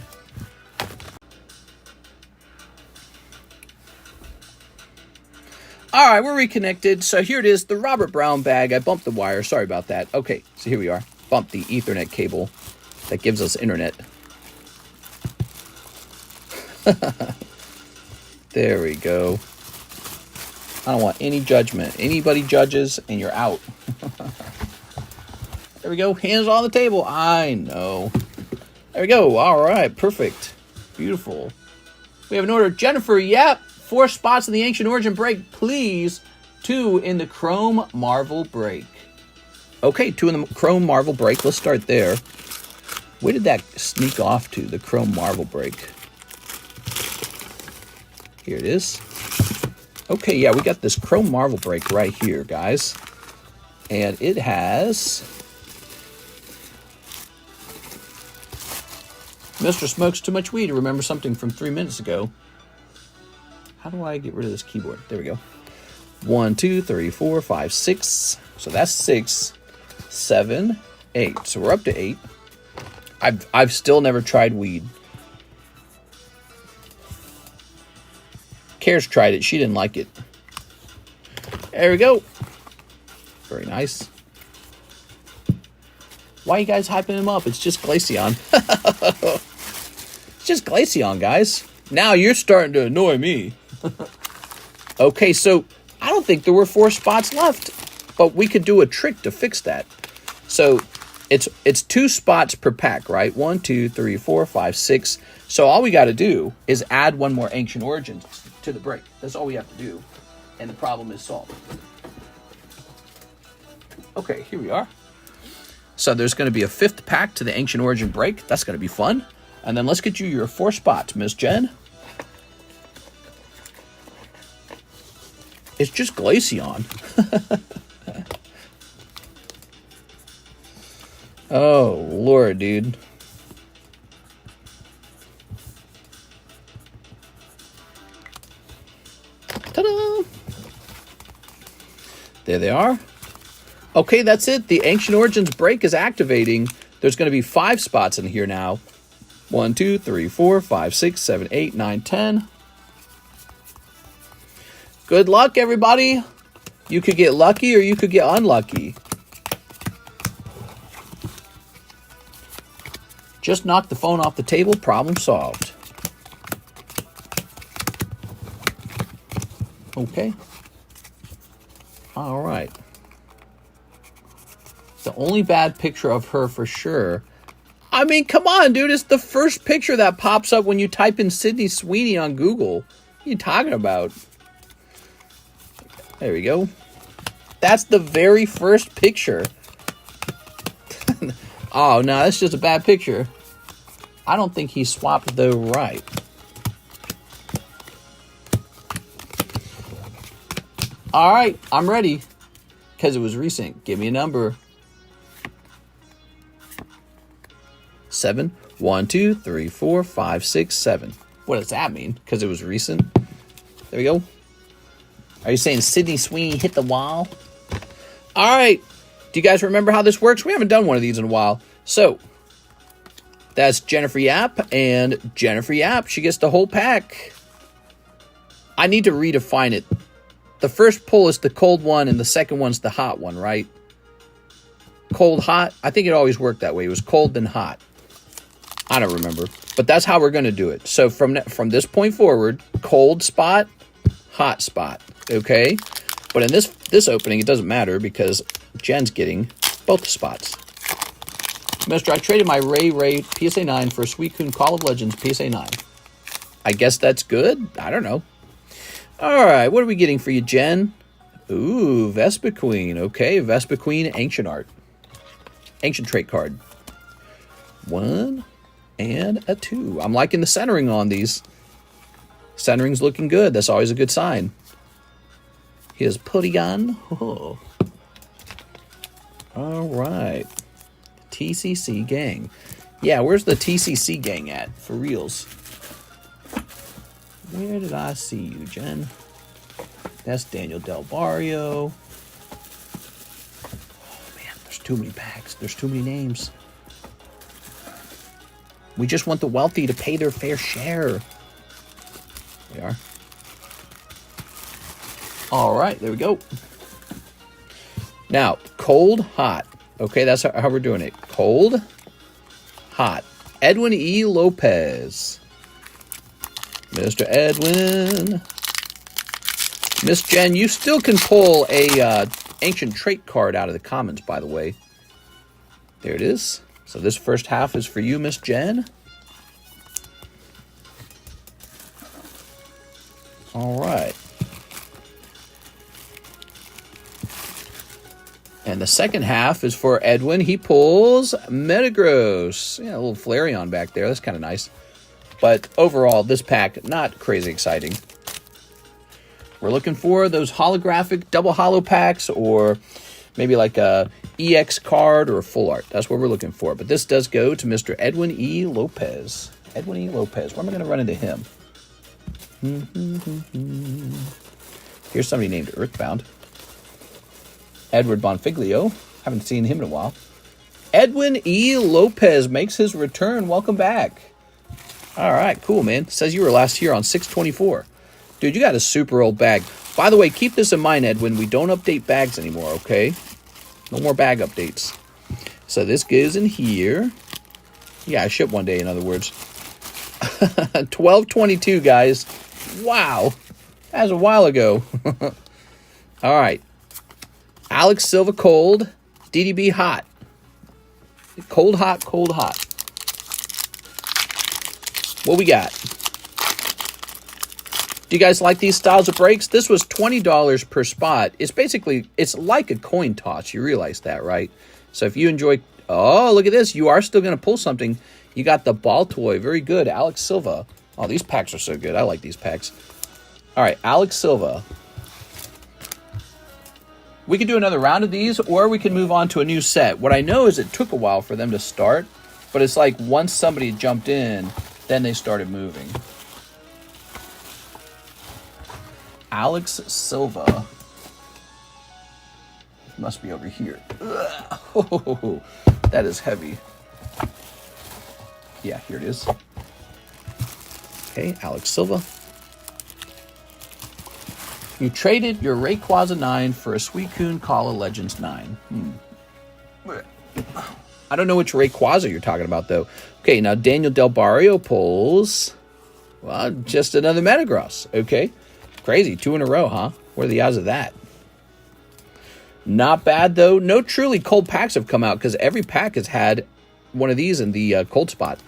All right, we're reconnected. So here it is, the Robert Brown bag. I bumped the wire. Sorry about that. Okay, so here we are. Bumped the Ethernet cable that gives us internet. There we go. I don't want any judgment. Anybody judges, and you're out. There we go. Hands on the table. I know. There we go. All right, perfect. Beautiful. We have an order. Jennifer, yep. 4 spots in the Ancient Origin break, please. 2 in the Chrome Marvel break. Okay, 2 in the Chrome Marvel break. Let's start there. Where did that sneak off to, the Chrome Marvel break? Here it is. Okay, yeah, we got this Chrome Marvel break right here, guys. And it has Mr. Smokes Too Much Weed to remember something from 3 minutes ago. How do I get rid of this keyboard? There we go. 1, 2, 3, 4, 5, 6. So that's 6, 7, 8. So we're up to 8. I've still never tried weed. Cares tried it. She didn't like it. There we go. Very nice. Why are you guys hyping him up? It's just Glaceon. It's just Glaceon, guys. Now you're starting to annoy me. Okay, so I don't think there were 4 spots left, but we could do a trick to fix that. So it's 2 spots per pack, right? 1, 2, 3, 4, 5, 6. So all we got to do is add 1 more Ancient Origins to the break. That's all we have to do, and the problem is solved. Okay, here we are. So there's going to be a 5th pack to the Ancient Origin break. That's going to be fun. And then let's get you your 4 spots, Miss Jen. It's just Glaceon. Oh, Lord, dude. Ta-da! There they are. Okay, that's it. The Ancient Origins break is activating. There's going to be 5 spots in here now. 1, 2, 3, 4, 5, 6, 7, 8, 9, 10. Good luck, everybody. You could get lucky or you could get unlucky. Just knock the phone off the table. Problem solved. Okay. All right. The only bad picture of her for sure. I mean, come on, dude. It's the first picture that pops up when you type in Sydney Sweeney on Google. What are you talking about? There we go. That's the very first picture. Oh, no, that's just a bad picture. I don't think he swapped though right. All right, I'm ready. Because it was recent. Give me a number. 7. 1, 2, 3, 4, 5, 6, 7. What does that mean? Because it was recent. There we go. Are you saying Sydney Sweeney hit the wall? All right. Do you guys remember how this works? We haven't done one of these in a while. So, that's Jennifer Yap. And Jennifer Yap, she gets the whole pack. I need to redefine it. The first pull is the cold one, and the second one's the hot one, right? Cold, hot. I think it always worked that way. It was cold, then hot. I don't remember. But that's how we're going to do it. So, from this point forward, cold spot, hot spot. Okay? But in this opening, it doesn't matter because Jen's getting both spots. Mister, I traded my Ray PSA 9 for a Suicune Call of Legends PSA 9. I guess that's good? I don't know. Alright, what are we getting for you, Jen? Ooh, Vespiquen. Okay, Vespiquen Ancient Art. Ancient trait card. 1 and a 2. I'm liking the centering on these. Centering's looking good. That's always a good sign. Here's Porygon. Oh. Alright. TCC gang. Yeah, where's the TCC gang at? For reals. Where did I see you, Jen? That's Daniel Del Barrio. Oh, man, there's too many packs. There's too many names. We just want the wealthy to pay their fair share. They are. All right, there we go. Now, cold, hot. Okay, that's how we're doing it. Cold, hot. Edwin E. Lopez. Mr. Edwin. Miss Jen, you still can pull a ancient trait card out of the commons, by the way. There it is. So this first half is for you, Miss Jen. All right. And the second half is for Edwin. He pulls Metagross. Yeah, a little Flareon back there. That's kind of nice. But overall, this pack, not crazy exciting. We're looking for those holographic double holo packs or maybe like a EX card or a full art. That's what we're looking for. But this does go to Mr. Edwin E. Lopez. Edwin E. Lopez. Where am I going to run into him? Here's somebody named Earthbound. Edward Bonfiglio. Haven't seen him in a while. Edwin E. Lopez makes his return. Welcome back. All right, cool, man. Says you were last here on 6/24. Dude, you got a super old bag. By the way, keep this in mind, Edwin. We don't update bags anymore, okay? No more bag updates. So this goes in here. Yeah, I ship one day, in other words. 12/22, guys. Wow. That was a while ago. All right. Alex Silva cold. DDB hot. Cold, hot, cold, hot. What we got? Do you guys like these styles of breaks? This was $20 per spot. It's basically, it's like a coin toss. You realize that, right? So if you enjoy, oh, look at this. You are still going to pull something. You got the ball toy. Very good. Alex Silva. Oh, these packs are so good. I like these packs. All right, Alex Silva. We could do another round of these, or we can move on to a new set. What I know is it took a while for them to start, but it's like once somebody jumped in, then they started moving. Alex Silva. Must be over here. Oh, that is heavy. Yeah, here it is. Okay, Alex Silva. You traded your Rayquaza 9 for a Suicune Kala Legends 9. I don't know which Rayquaza you're talking about, though. Okay, now Daniel Del Barrio pulls... Well, just another Metagross. Okay. Crazy. 2 in a row, huh? What are the odds of that? Not bad, though. No truly cold packs have come out, because every pack has had one of these in the cold spot.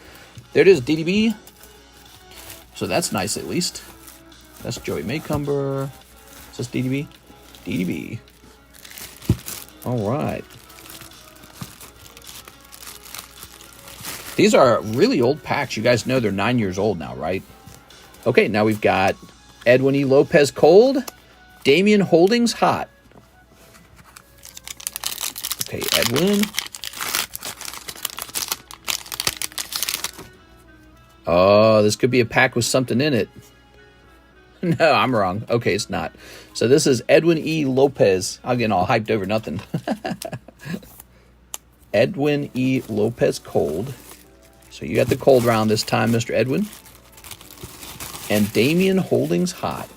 There it is, DDB. So that's nice, at least. That's Joey Maycumber. Is this DDB? DDB. All right. These are really old packs. You guys know they're 9 years old now, right? Okay, now we've got Edwin E. Lopez Cold, Damian Holdings Hot. Okay, Edwin. Oh, this could be a pack with something in it. No, I'm wrong. Okay, it's not. So this is Edwin E. Lopez. I'm getting all hyped over nothing. Edwin E. Lopez Cold. So you got the cold round this time, Mr. Edwin. And Damian Holdings Hot.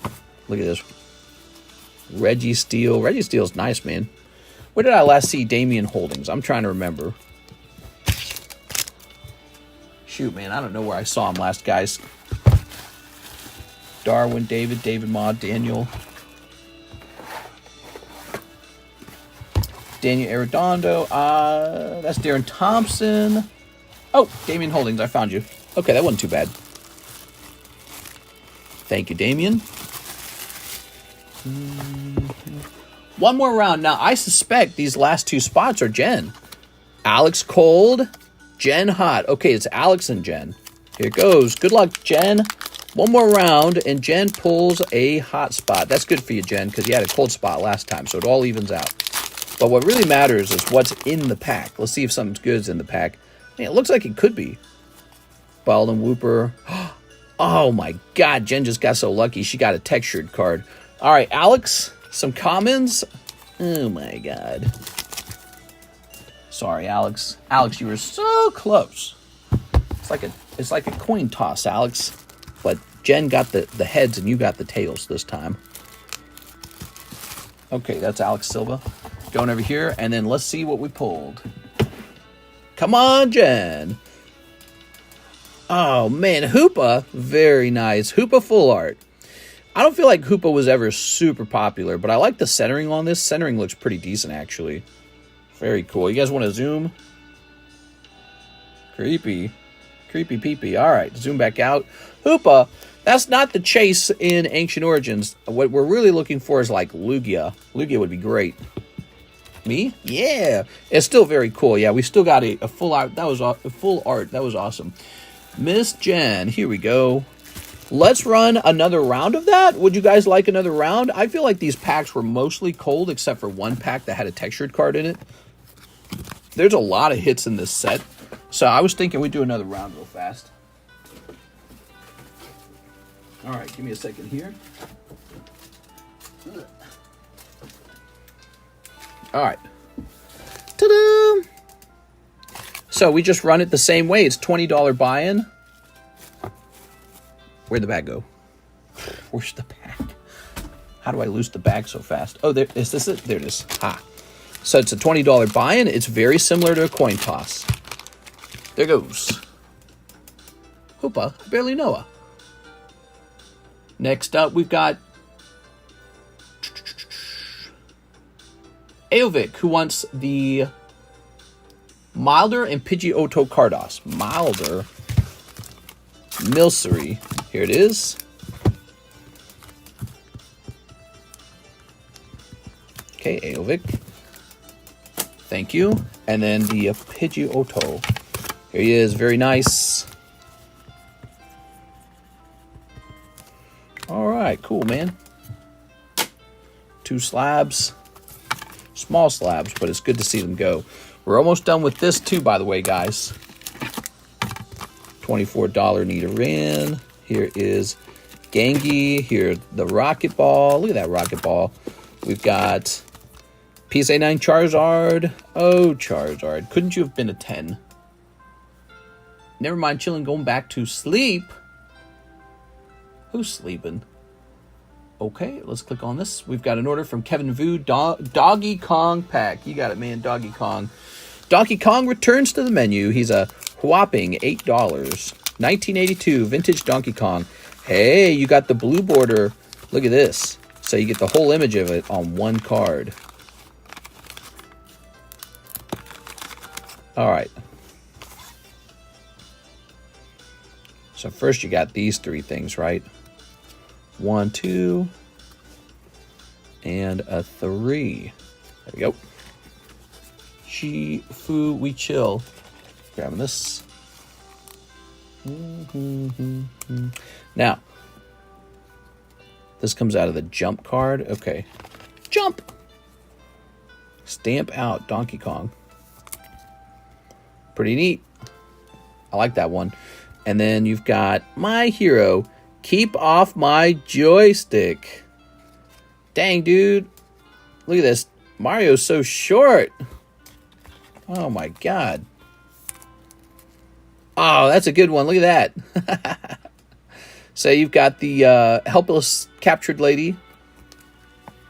Look at this. Reggie Steele. Reggie Steele's nice, man. Where did I last see Damian Holdings? I'm trying to remember. Shoot, man, I don't know where I saw him last, guys. Darwin, David Ma, Daniel Arredondo. That's Darren Thompson. Oh, Damian Holdings, I found you. Okay, that wasn't too bad. Thank you, Damian. One more round. Now, I suspect these last 2 spots are Jen. Alex Cold, Jen Hot. Okay, it's Alex and Jen. Here it goes. Good luck, Jen. One more round, and Jen pulls a hot spot. That's good for you, Jen, because you had a cold spot last time, so it all evens out. But what really matters is what's in the pack. Let's see if something good's in the pack. Man, it looks like it could be. Baldwin Whooper. Oh, my God. Jen just got so lucky. She got a textured card. All right, Alex, some commons. Oh, my God. Sorry, Alex. Alex, you were so close. It's like a coin toss, Alex. But Jen got the heads and you got the tails this time. Okay, that's Alex Silva. Going over here, and then let's see what we pulled. Come on, Jen. Oh, man, Hoopa. Very nice. Hoopa full art. I don't feel like Hoopa was ever super popular, but I like the centering on this. Centering looks pretty decent, actually. Very cool. You guys want to zoom? Creepy. Creepy peepee. All right, zoom back out. Hoopa, that's not the chase in Ancient Origins. What we're really looking for is like Lugia. Lugia would be great. Me? Yeah. It's still very cool. Yeah, we still got a full art. That was a full art. That was awesome. Miss Jen, here we go. Let's run another round of that. Would you guys like another round? I feel like these packs were mostly cold except for one pack that had a textured card in it. There's a lot of hits in this set. So I was thinking we'd do another round real fast. All right, give me a second here. All right. Ta-da! So we just run it the same way. It's $20 buy-in. Where'd the bag go? Where's the bag? How do I lose the bag so fast? Oh, there is this it? There it is. Ha. So it's a $20 buy-in. It's very similar to a coin toss. There goes. Hoopa, I barely know her. Next up, we've got Aovic, who wants the Milder and Pidgeotto Carddass. Milder. Milcery. Here it is. Okay, Aovic. Thank you. And then the Pidgeotto. Here he is. Very nice. All right. Cool, man. 2 slabs. Small slabs, but it's good to see them go. We're almost done with this too, by the way, guys. $24 Nidoran. Here is Gengi. Here, the Rocket Ball. Look at that Rocket Ball. We've got PSA 9 Charizard. Oh, Charizard. Couldn't you have been a 10? Never mind, chilling, going back to sleep. Who's sleeping? Okay, let's click on this. We've got an order from Kevin Vu. Doggy Kong pack. You got it, man. Doggy Kong. Donkey Kong returns to the menu. He's a whopping $8. 1982 vintage Donkey Kong. Hey, you got the blue border. Look at this. So you get the whole image of it on one card. All right. So first you got these three things, right? 1, 2, and a 3. There we go. Fu, we chill. Grabbing this. Now, this comes out of the jump card. Okay. Jump! Stamp out Donkey Kong. Pretty neat. I like that one. And then you've got my hero. Keep off my joystick. Dang, dude. Look at this. Mario's so short. Oh, my God. Oh, that's a good one. Look at that. So you've got the helpless captured lady.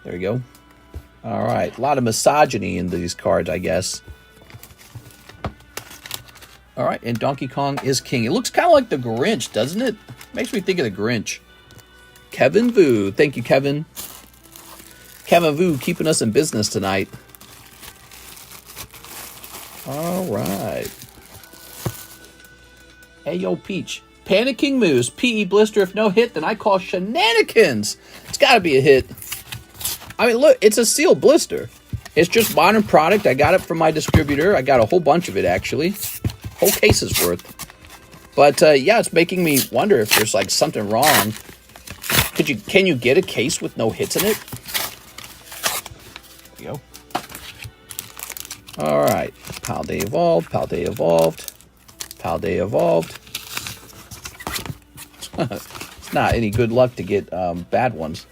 There we go. All right. A lot of misogyny in these cards, I guess. All right. And Donkey Kong is king. It looks kind of like the Grinch, doesn't it? Makes me think of the Grinch. Kevin Vu. Thank you, Kevin. Kevin Vu keeping us in business tonight. All right. Hey, yo, Peach. Panicking Moose. PE blister. If no hit, then I call shenanigans. It's got to be a hit. I mean, look. It's a sealed blister. It's just modern product. I got it from my distributor. I got a whole bunch of it, actually. Whole case's worth. But, yeah, it's making me wonder if there's, like, something wrong. Can you get a case with no hits in it? There you go. All right. Palday Evolved, Palday Evolved, Palday Evolved. It's not any good luck to get bad ones.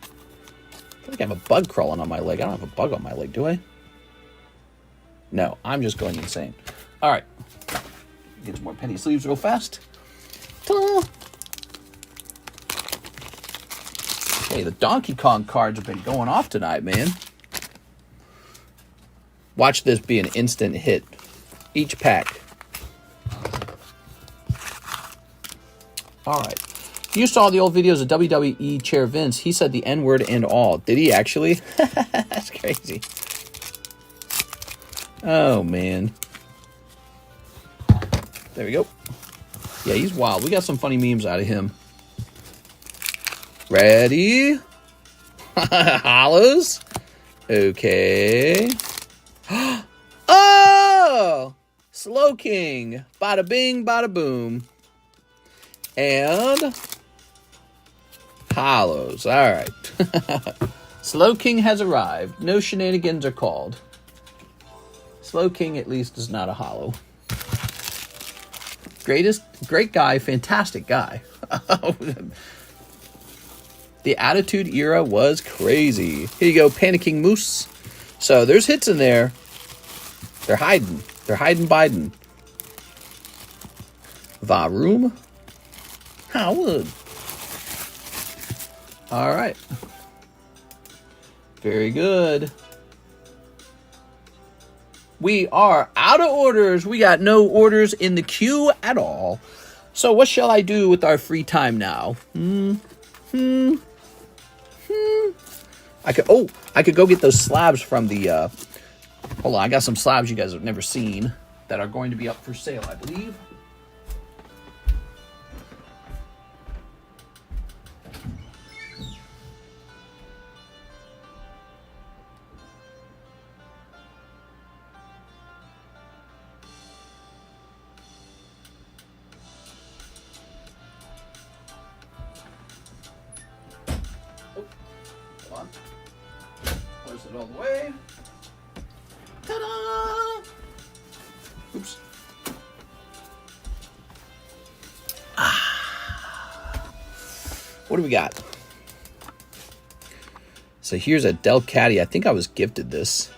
I feel like I have a bug crawling on my leg. I don't have a bug on my leg, do I? No, I'm just going insane. All right. Get some more penny sleeves real fast. Ta-da! Hey, the Donkey Kong cards have been going off tonight, man. Watch this be an instant hit. Each pack. All right. You saw the old videos of WWE Chair Vince. He said the N-word and all. Did he actually? That's crazy. Oh, man. There we go. Yeah, he's wild. We got some funny memes out of him. Ready? Hollows. Okay. Oh! Slow King. Bada bing, bada boom. And hollows. All right. Slow King has arrived. No shenanigans are called. Slow King at least is not a hollow. Great guy, fantastic guy. The Attitude Era was crazy. Here you go, Panicking Moose. So there's hits in there. They're hiding. They're hiding Biden. Varoom. Howard. All right. Very good. We are out of orders. We got no orders in the queue at all. So what shall I do with our free time now? I could go get those slabs from the hold on, I got some slabs you guys have never seen that are going to be up for sale, I believe. All the way. Ta-da! Oops. What do we got? So here's a Delcatty. I think I was gifted this.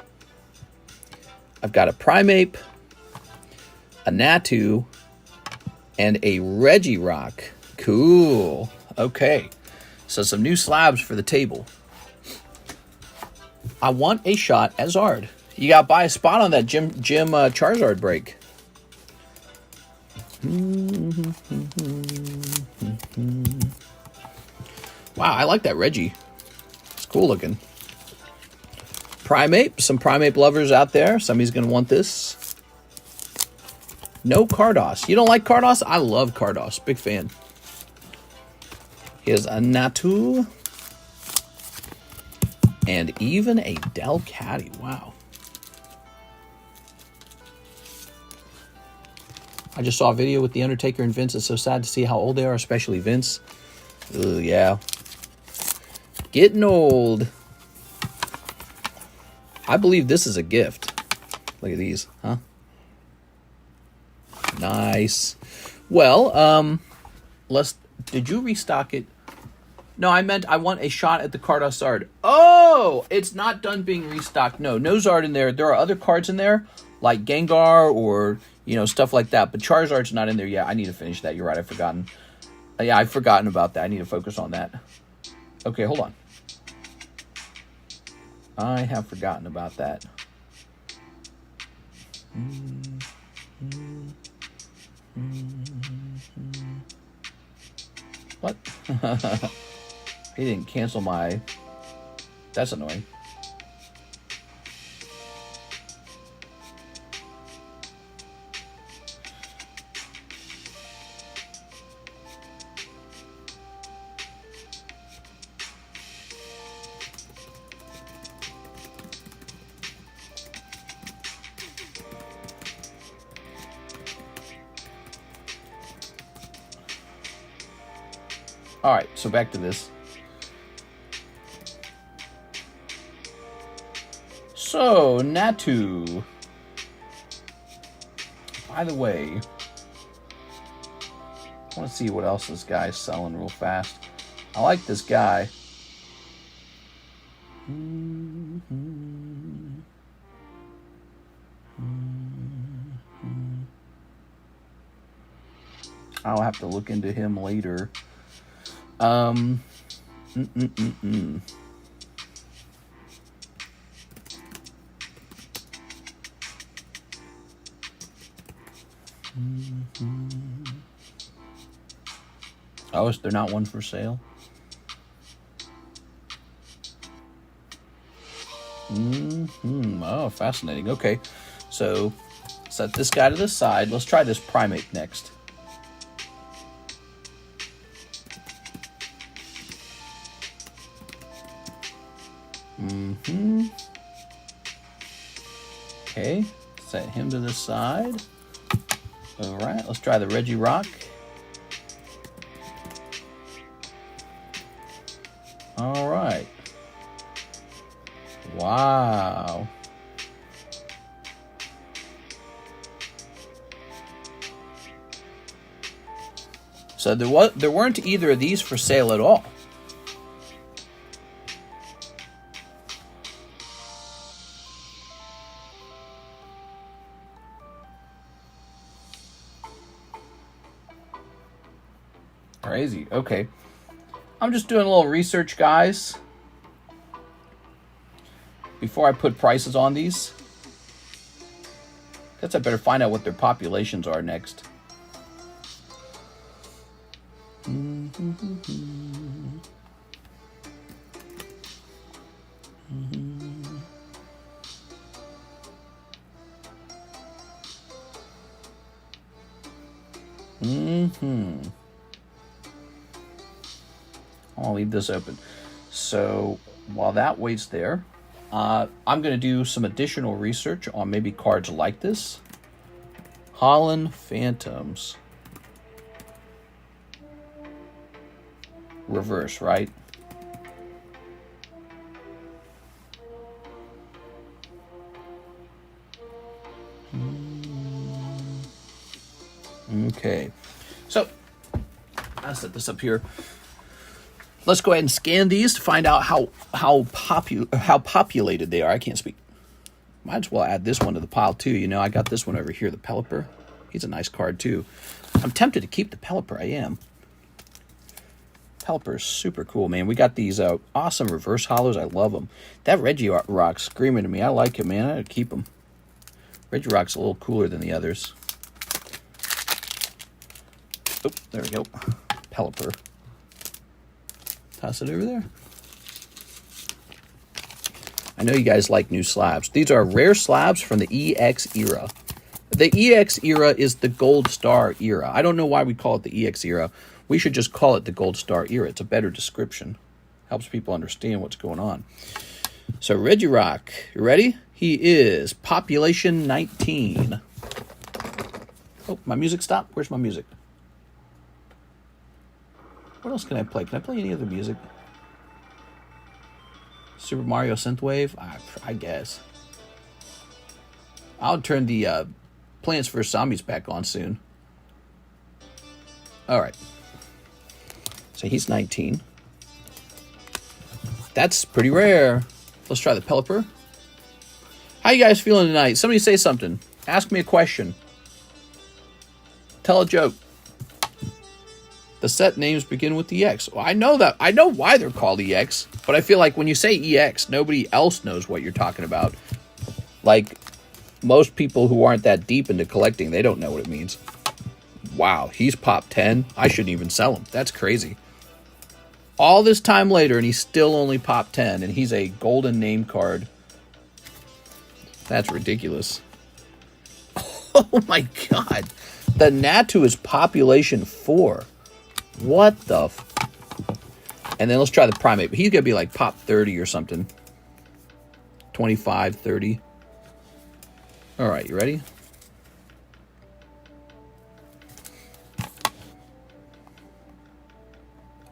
I've got a Primeape, a Natu, and a Regirock. Cool. Okay. So some new slabs for the table. I want a shot at Zard. You got to buy a spot on that Gym Charizard break. Wow, I like that Reggie. It's cool looking. Primeape. Some Primeape lovers out there. Somebody's going to want this. No Carddass. You don't like Carddass? I love Carddass. Big fan. Here's a Natu. And even a Delcatty. Wow. I just saw a video with The Undertaker and Vince. It's so sad to see how old they are, especially Vince. Ugh, yeah. Getting old. I believe this is a gift. Look at these, huh? Nice. Well, did you restock it? No, I meant I want a shot at the Carddass Zard. Oh, it's not done being restocked. No Zard in there. There are other cards in there, like Gengar or, stuff like that. But Charizard's not in there yet. I need to finish that. You're right. I've forgotten. Yeah, I've forgotten about that. I need to focus on that. Okay, hold on. I have forgotten about that. What? He didn't cancel my... That's annoying. All right, so back to this. So, Natu. By the way, I want to see what else this guy's selling real fast. I like this guy. I'll have to look into him later. Oh, is there not one for sale? Oh, fascinating. Okay, so set this guy to the side. Let's try this Primeape next. Okay, set him to the side. All right, let's try the Regirock. All right. Wow. So there weren't either of these for sale at all. Crazy. Okay. I'm just doing a little research, guys, before I put prices on these. Guess I better find out what their populations are next. I'll leave this open. So while that waits there, I'm going to do some additional research on maybe cards like this. Holland Phantoms. Reverse, right? Okay. So, I'll set this up here. Let's go ahead and scan these to find out how populated they are. I can't speak. Might as well add this one to the pile too. You know, I got this one over here, the Pelipper. He's a nice card too. I'm tempted to keep the Pelipper. I am. Pelipper is super cool, man. We got these awesome reverse holos. I love them. That Regirock's screaming to me. I like him, man. I gotta keep him. Regirock's a little cooler than the others. Oh, there we go. Pelipper. Toss it over there. I know you guys like new slabs. These are rare slabs from the EX era. The EX era is the Gold Star era. I don't know why we call it the EX era. We should just call it the Gold Star era. It's a better description. Helps people understand what's going on. So Regirock, you ready? He is population 19. Oh, my music stopped? Where's my music? What else can I play? Can I play any other music? Super Mario Synthwave? I guess. I'll turn the Plants vs. Zombies back on soon. Alright. So he's 19. That's pretty rare. Let's try the Pelipper. How you guys feeling tonight? Somebody say something. Ask me a question. Tell a joke. The set names begin with the X. Well, I know that. I know why they're called EX, but I feel like when you say EX, nobody else knows what you're talking about. Like, most people who aren't that deep into collecting, they don't know what it means. Wow, he's pop 10. I shouldn't even sell him. That's crazy. All this time later, and he's still only pop 10, and he's a golden name card. That's ridiculous. Oh my god. The Natu is population 4. What the and then let's try the Primate. But he's going to be like pop 30 or something. 25, 30. All right, you ready?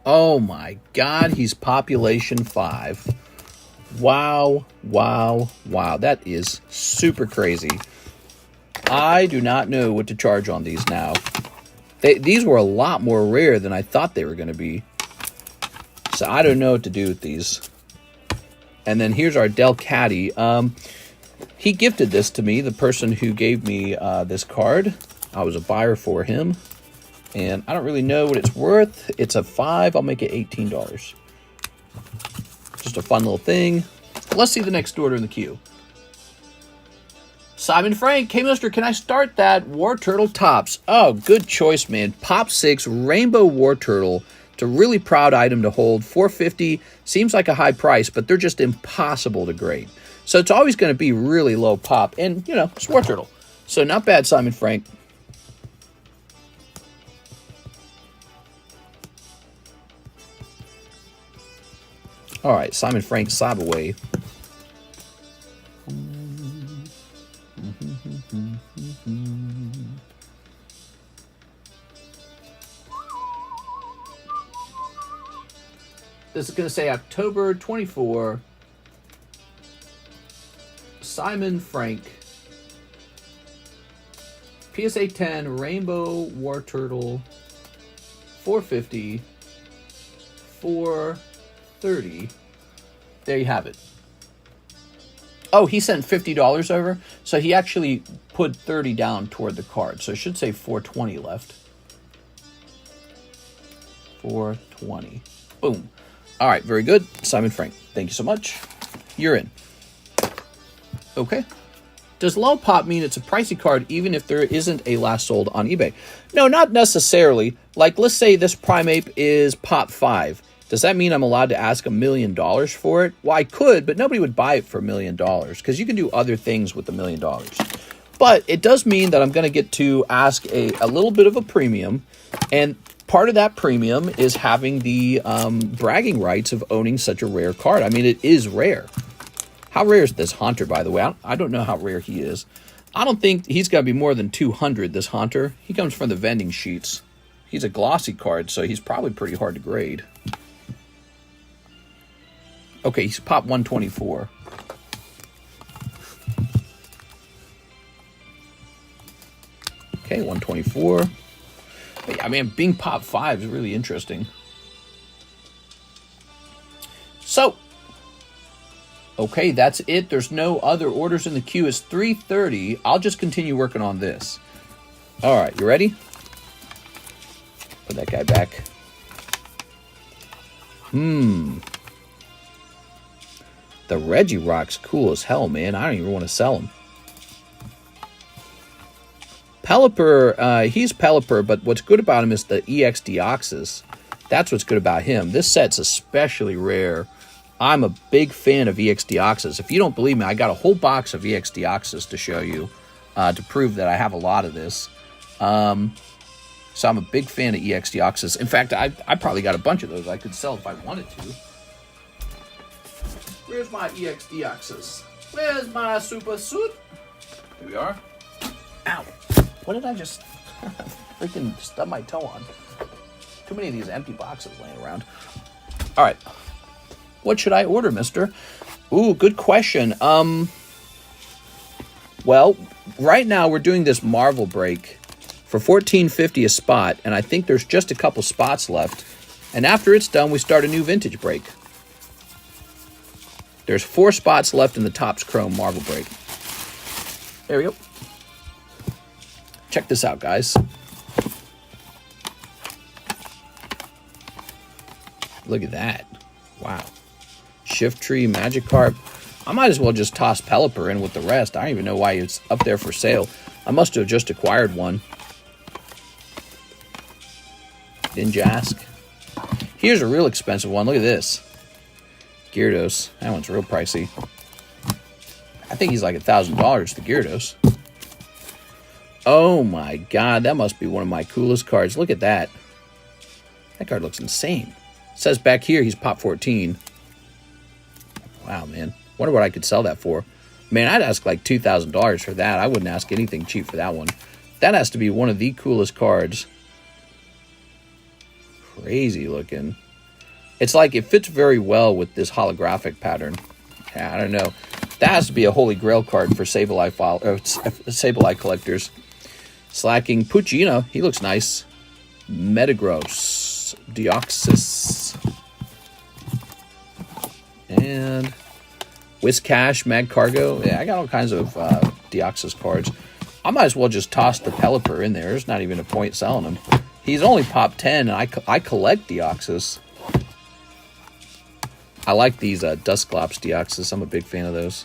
Oh my god, he's population 5. Wow, wow, wow. That is super crazy. I do not know what to charge on these now. These were a lot more rare than I thought they were going to be. So I don't know what to do with these. And then here's our Delcatty. He gifted this to me, the person who gave me this card. I was a buyer for him. And I don't really know what it's worth. It's a 5. I'll make it $18. Just a fun little thing. Let's see the next order in the queue. Simon Frank, hey Mister, can I start that War Turtle Tops? Oh, good choice, man. Pop 6 Rainbow War Turtle. It's a really proud item to hold. $4.50 seems like a high price, but they're just impossible to grade. So it's always going to be really low pop. And, you know, it's War Turtle. So not bad, Simon Frank. All right, Simon Frank, sob away. This is going to say October 24. Simon Frank. PSA 10 Rainbow War Turtle. $4.50. $4.30. There you have it. Oh, he sent $50 over, so he actually put 30 down toward the card. So it should say 420 left. 420. Boom. All right, very good. Simon Frank, thank you so much. You're in. Okay. Does low pop mean it's a pricey card even if there isn't a last sold on eBay? No, not necessarily. Like, let's say this Primeape is pop 5. Does that mean I'm allowed to ask $1 million for it? Well, I could, but nobody would buy it for $1 million because you can do other things with $1 million. But it does mean that I'm going to get to ask a little bit of a premium, and part of that premium is having the bragging rights of owning such a rare card. I mean, it is rare. How rare is this Haunter, by the way? I don't know how rare he is. I don't think he's got to be more than 200, this Haunter. He comes from the vending sheets. He's a glossy card, so he's probably pretty hard to grade. Okay, he's pop 124. Okay, 124. But yeah, I mean, being pop 5 is really interesting. So, okay, that's it. There's no other orders in the queue. It's 3:30. I'll just continue working on this. All right, you ready? Put that guy back. The Regirock's cool as hell, man. I don't even want to sell him. Pelipper, he's Pelipper, but what's good about him is the EX Deoxys. That's what's good about him. This set's especially rare. I'm a big fan of EX Deoxys. If you don't believe me, I got a whole box of EX Deoxys to show you to prove that I have a lot of this. So I'm a big fan of EX Deoxys. In fact, I probably got a bunch of those I could sell if I wanted to. Where's my EX Deoxys? Where's my super suit? Here we are. Ow. What did I just freaking stub my toe on? Too many of these empty boxes laying around. All right. What should I order, mister? Ooh, good question. Well, right now we're doing this Marvel break for $14.50 a spot, and I think there's just a couple spots left. And after it's done, we start a new vintage break. There's 4 spots left in the Topps Chrome Marvel break. There we go. Check this out, guys. Look at that. Wow. Shiftry, Magikarp. I might as well just toss Pelipper in with the rest. I don't even know why it's up there for sale. I must have just acquired one. Didn't you ask? Here's a real expensive one. Look at this. Gyarados. That one's real pricey. I think he's like $1,000, the Gyarados. Oh my god, that must be one of my coolest cards. Look at that. That card looks insane. It says back here he's pop 14. Wow, man. Wonder what I could sell that for. Man, I'd ask like $2,000 for that. I wouldn't ask anything cheap for that one. That has to be one of the coolest cards. Crazy looking. It's like it fits very well with this holographic pattern. Yeah, I don't know. That has to be a holy grail card for Sableye collectors. Slacking Puccino. He looks nice. Metagross. Deoxys. And Whiscash, Magcargo. Yeah, I got all kinds of Deoxys cards. I might as well just toss the Pelipper in there. There's not even a point selling him. He's only pop 10, and I collect Deoxys. I like these Dusclops Deoxys. I'm a big fan of those.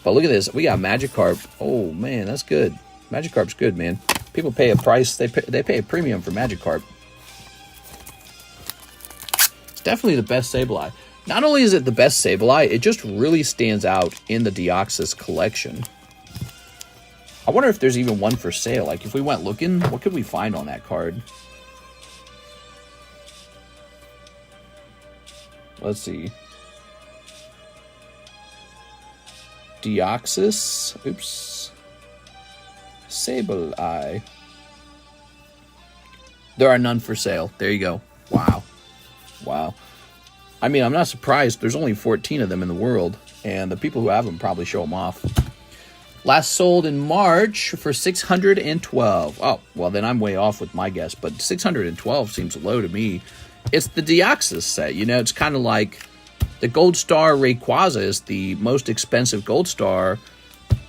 But look at this. We got Magikarp. Oh, man, that's good. Magikarp's good, man. People pay a price. They pay a premium for Magikarp. It's definitely the best Sableye. Not only is it the best Sableye, it just really stands out in the Deoxys collection. I wonder if there's even one for sale. Like, if we went looking, what could we find on that card? Let's see. Deoxys. Oops. Sableye. There are none for sale. There you go. Wow. Wow. I mean, I'm not surprised. There's only 14 of them in the world, and the people who have them probably show them off. Last sold in March for $612. Oh, well, then I'm way off with my guess, but $612 seems low to me. It's the Deoxys set. You know, it's kind of like the Gold Star Rayquaza is the most expensive Gold Star.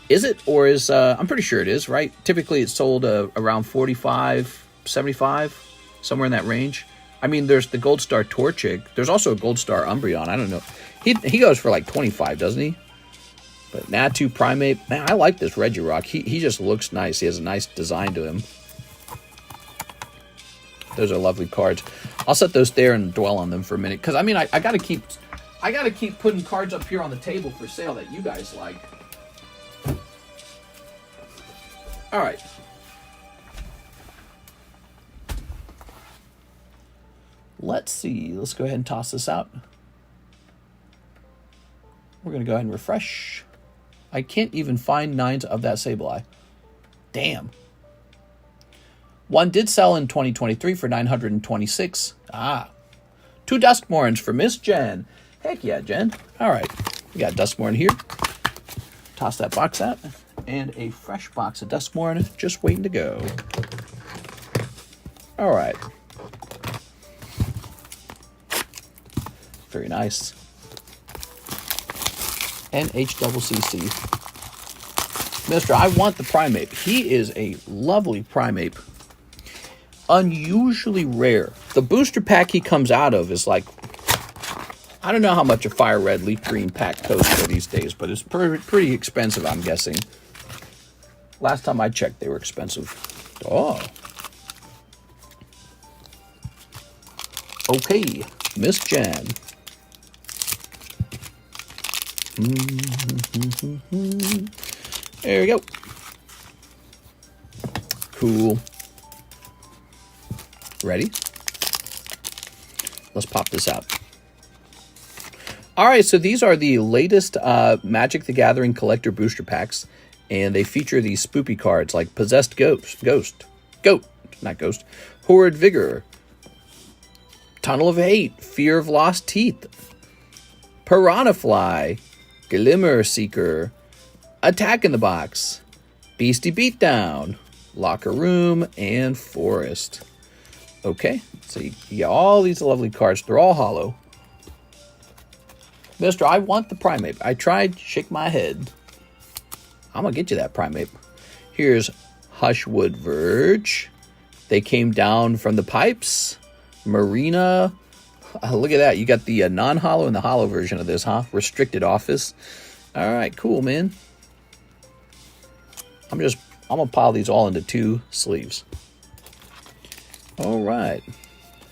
Is it? Or is, I'm pretty sure it is, right? Typically it's sold around $45, $75, somewhere in that range. I mean, there's the Gold Star Torchic. There's also a Gold Star Umbreon. I don't know. He goes for like 25, doesn't he? But Natu Primate, man, I like this Regirock. He just looks nice. He has a nice design to him. Those are lovely cards. I'll set those there and dwell on them for a minute. Because, I mean, I gotta keep putting cards up here on the table for sale that you guys like. All right. Let's see. Let's go ahead and toss this out. We're going to go ahead and refresh. I can't even find 9s of that Sableye. Damn. One did sell in 2023 for $926. Ah. 2 Duskmorns for Miss Jen. Heck yeah, Jen. All right. We got Duskmorn here. Toss that box out. And a fresh box of Duskmorn just waiting to go. All right. Very nice. NHCC. Mr. I want the Primeape. He is a lovely Primeape. Unusually rare. The booster pack he comes out of is like, I don't know how much a fire red, leaf green pack costs for these days, but it's pretty expensive, I'm guessing. Last time I checked, they were expensive. Oh. Okay, Miss Jan. There we go. Cool. Ready? Let's pop this out. All right, so these are the latest Magic the Gathering collector booster packs, and they feature these spoopy cards like Possessed Goat, Horrid Vigor, Tunnel of Hate, Fear of Lost Teeth, Piranha Fly, Glimmer Seeker, Attack in the Box, Beastie Beatdown, Locker Room, and Forest. Okay, so you got all these lovely cards. They're all holo. Mister, I want the Primeape. I tried, shake my head. I'm going to get you that Primeape. Here's Hushwood Verge. They came down from the pipes. Marina. Look at that. You got the non-holo and the holo version of this, huh? Restricted Office. All right, cool, man. I'm going to pile these all into 2 sleeves. All right.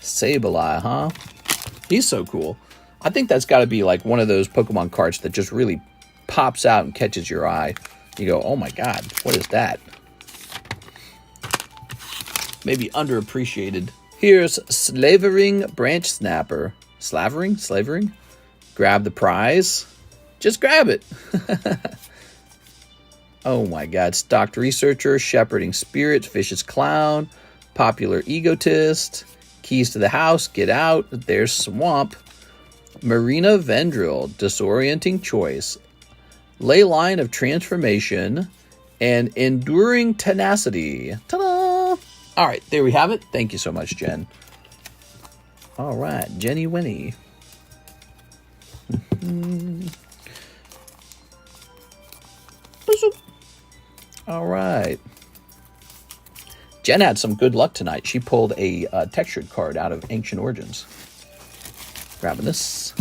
Sableye, huh? He's so cool. I think that's got to be like one of those Pokemon cards that just really pops out and catches your eye. You go, oh my god, what is that? Maybe underappreciated. Here's Slavering Branch Snapper. Slavering? Grab the prize. Just grab it. Oh my god. Stocked Researcher, Shepherding Spirit, Vicious Clown, Popular Egotist, Keys to the House, Get Out, there's Swamp, Marina Vendrill, Disorienting Choice, Ley Line of Transformation, and Enduring Tenacity. Ta-da! All right, there we have it. Thank you so much, Jen. All right, Jenny Winnie. All right. Jen had some good luck tonight. She pulled a textured card out of Ancient Origins. Grabbing this.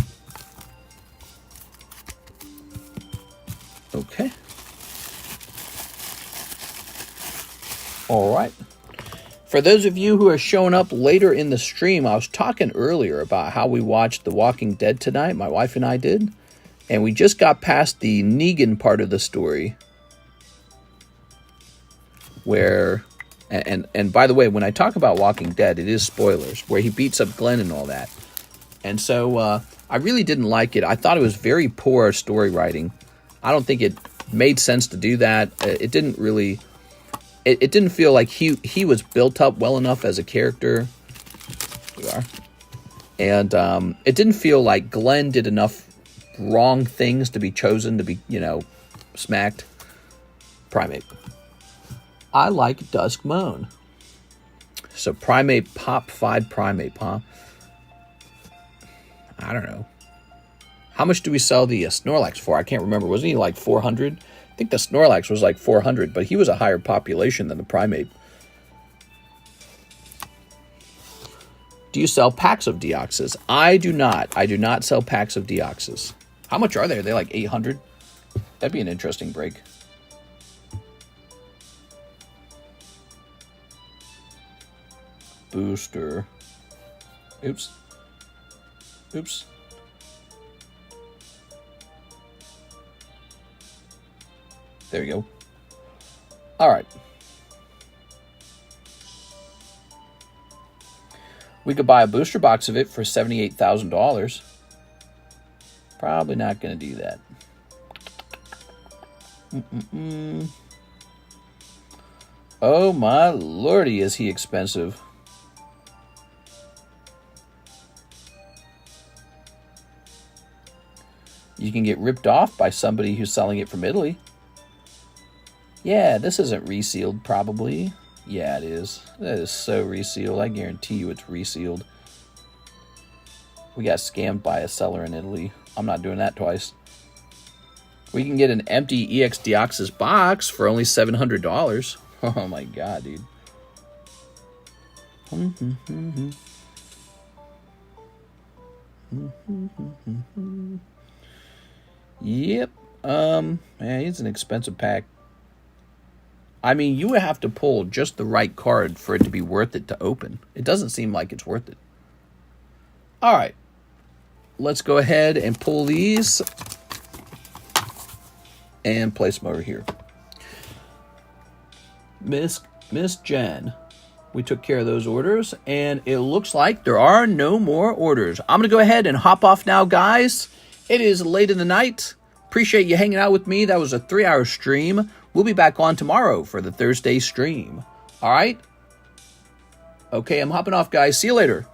Okay. All right. For those of you who are showing up later in the stream, I was talking earlier about how we watched The Walking Dead tonight. My wife and I did. And we just got past the Negan part of the story. Where... And by the way, when I talk about Walking Dead, it is spoilers. Where he beats up Glenn and all that. And so I really didn't like it. I thought it was very poor story writing. I don't think it made sense to do that. It didn't really... It didn't feel like he was built up well enough as a character. Here we are. And it didn't feel like Glenn did enough wrong things to be chosen to be, smacked. Primeape. I like Duskmoan. So Primeape, Pop 5 Primeape, huh? I don't know. How much do we sell the Snorlax for? I can't remember. Wasn't he like 400? I think the Snorlax was like 400, but he was a higher population than the Primeape. Do you sell packs of Deoxys? I do not. I do not sell packs of Deoxys. How much are they? Are they like 800? That'd be an interesting break. Booster. Oops. Oops. There you go. All right. We could buy a booster box of it for $78,000. Probably not going to do that. Oh my lordy, is he expensive. You can get ripped off by somebody who's selling it from Italy. Yeah, this isn't resealed, probably. Yeah, it is. That is so resealed. I guarantee you it's resealed. We got scammed by a seller in Italy. I'm not doing that twice. We can get an empty EX Deoxys box for only $700. Oh my god, dude. Yep. Yeah, it's an expensive pack. I mean, you would have to pull just the right card for it to be worth it to open. It doesn't seem like it's worth it. All right. Let's go ahead and pull these and place them over here. Miss Jen, we took care of those orders, and it looks like there are no more orders. I'm going to go ahead and hop off now, guys. It is late in the night. Appreciate you hanging out with me. That was a 3-hour stream. We'll be back on tomorrow for the Thursday stream. All right? Okay, I'm hopping off, guys. See you later.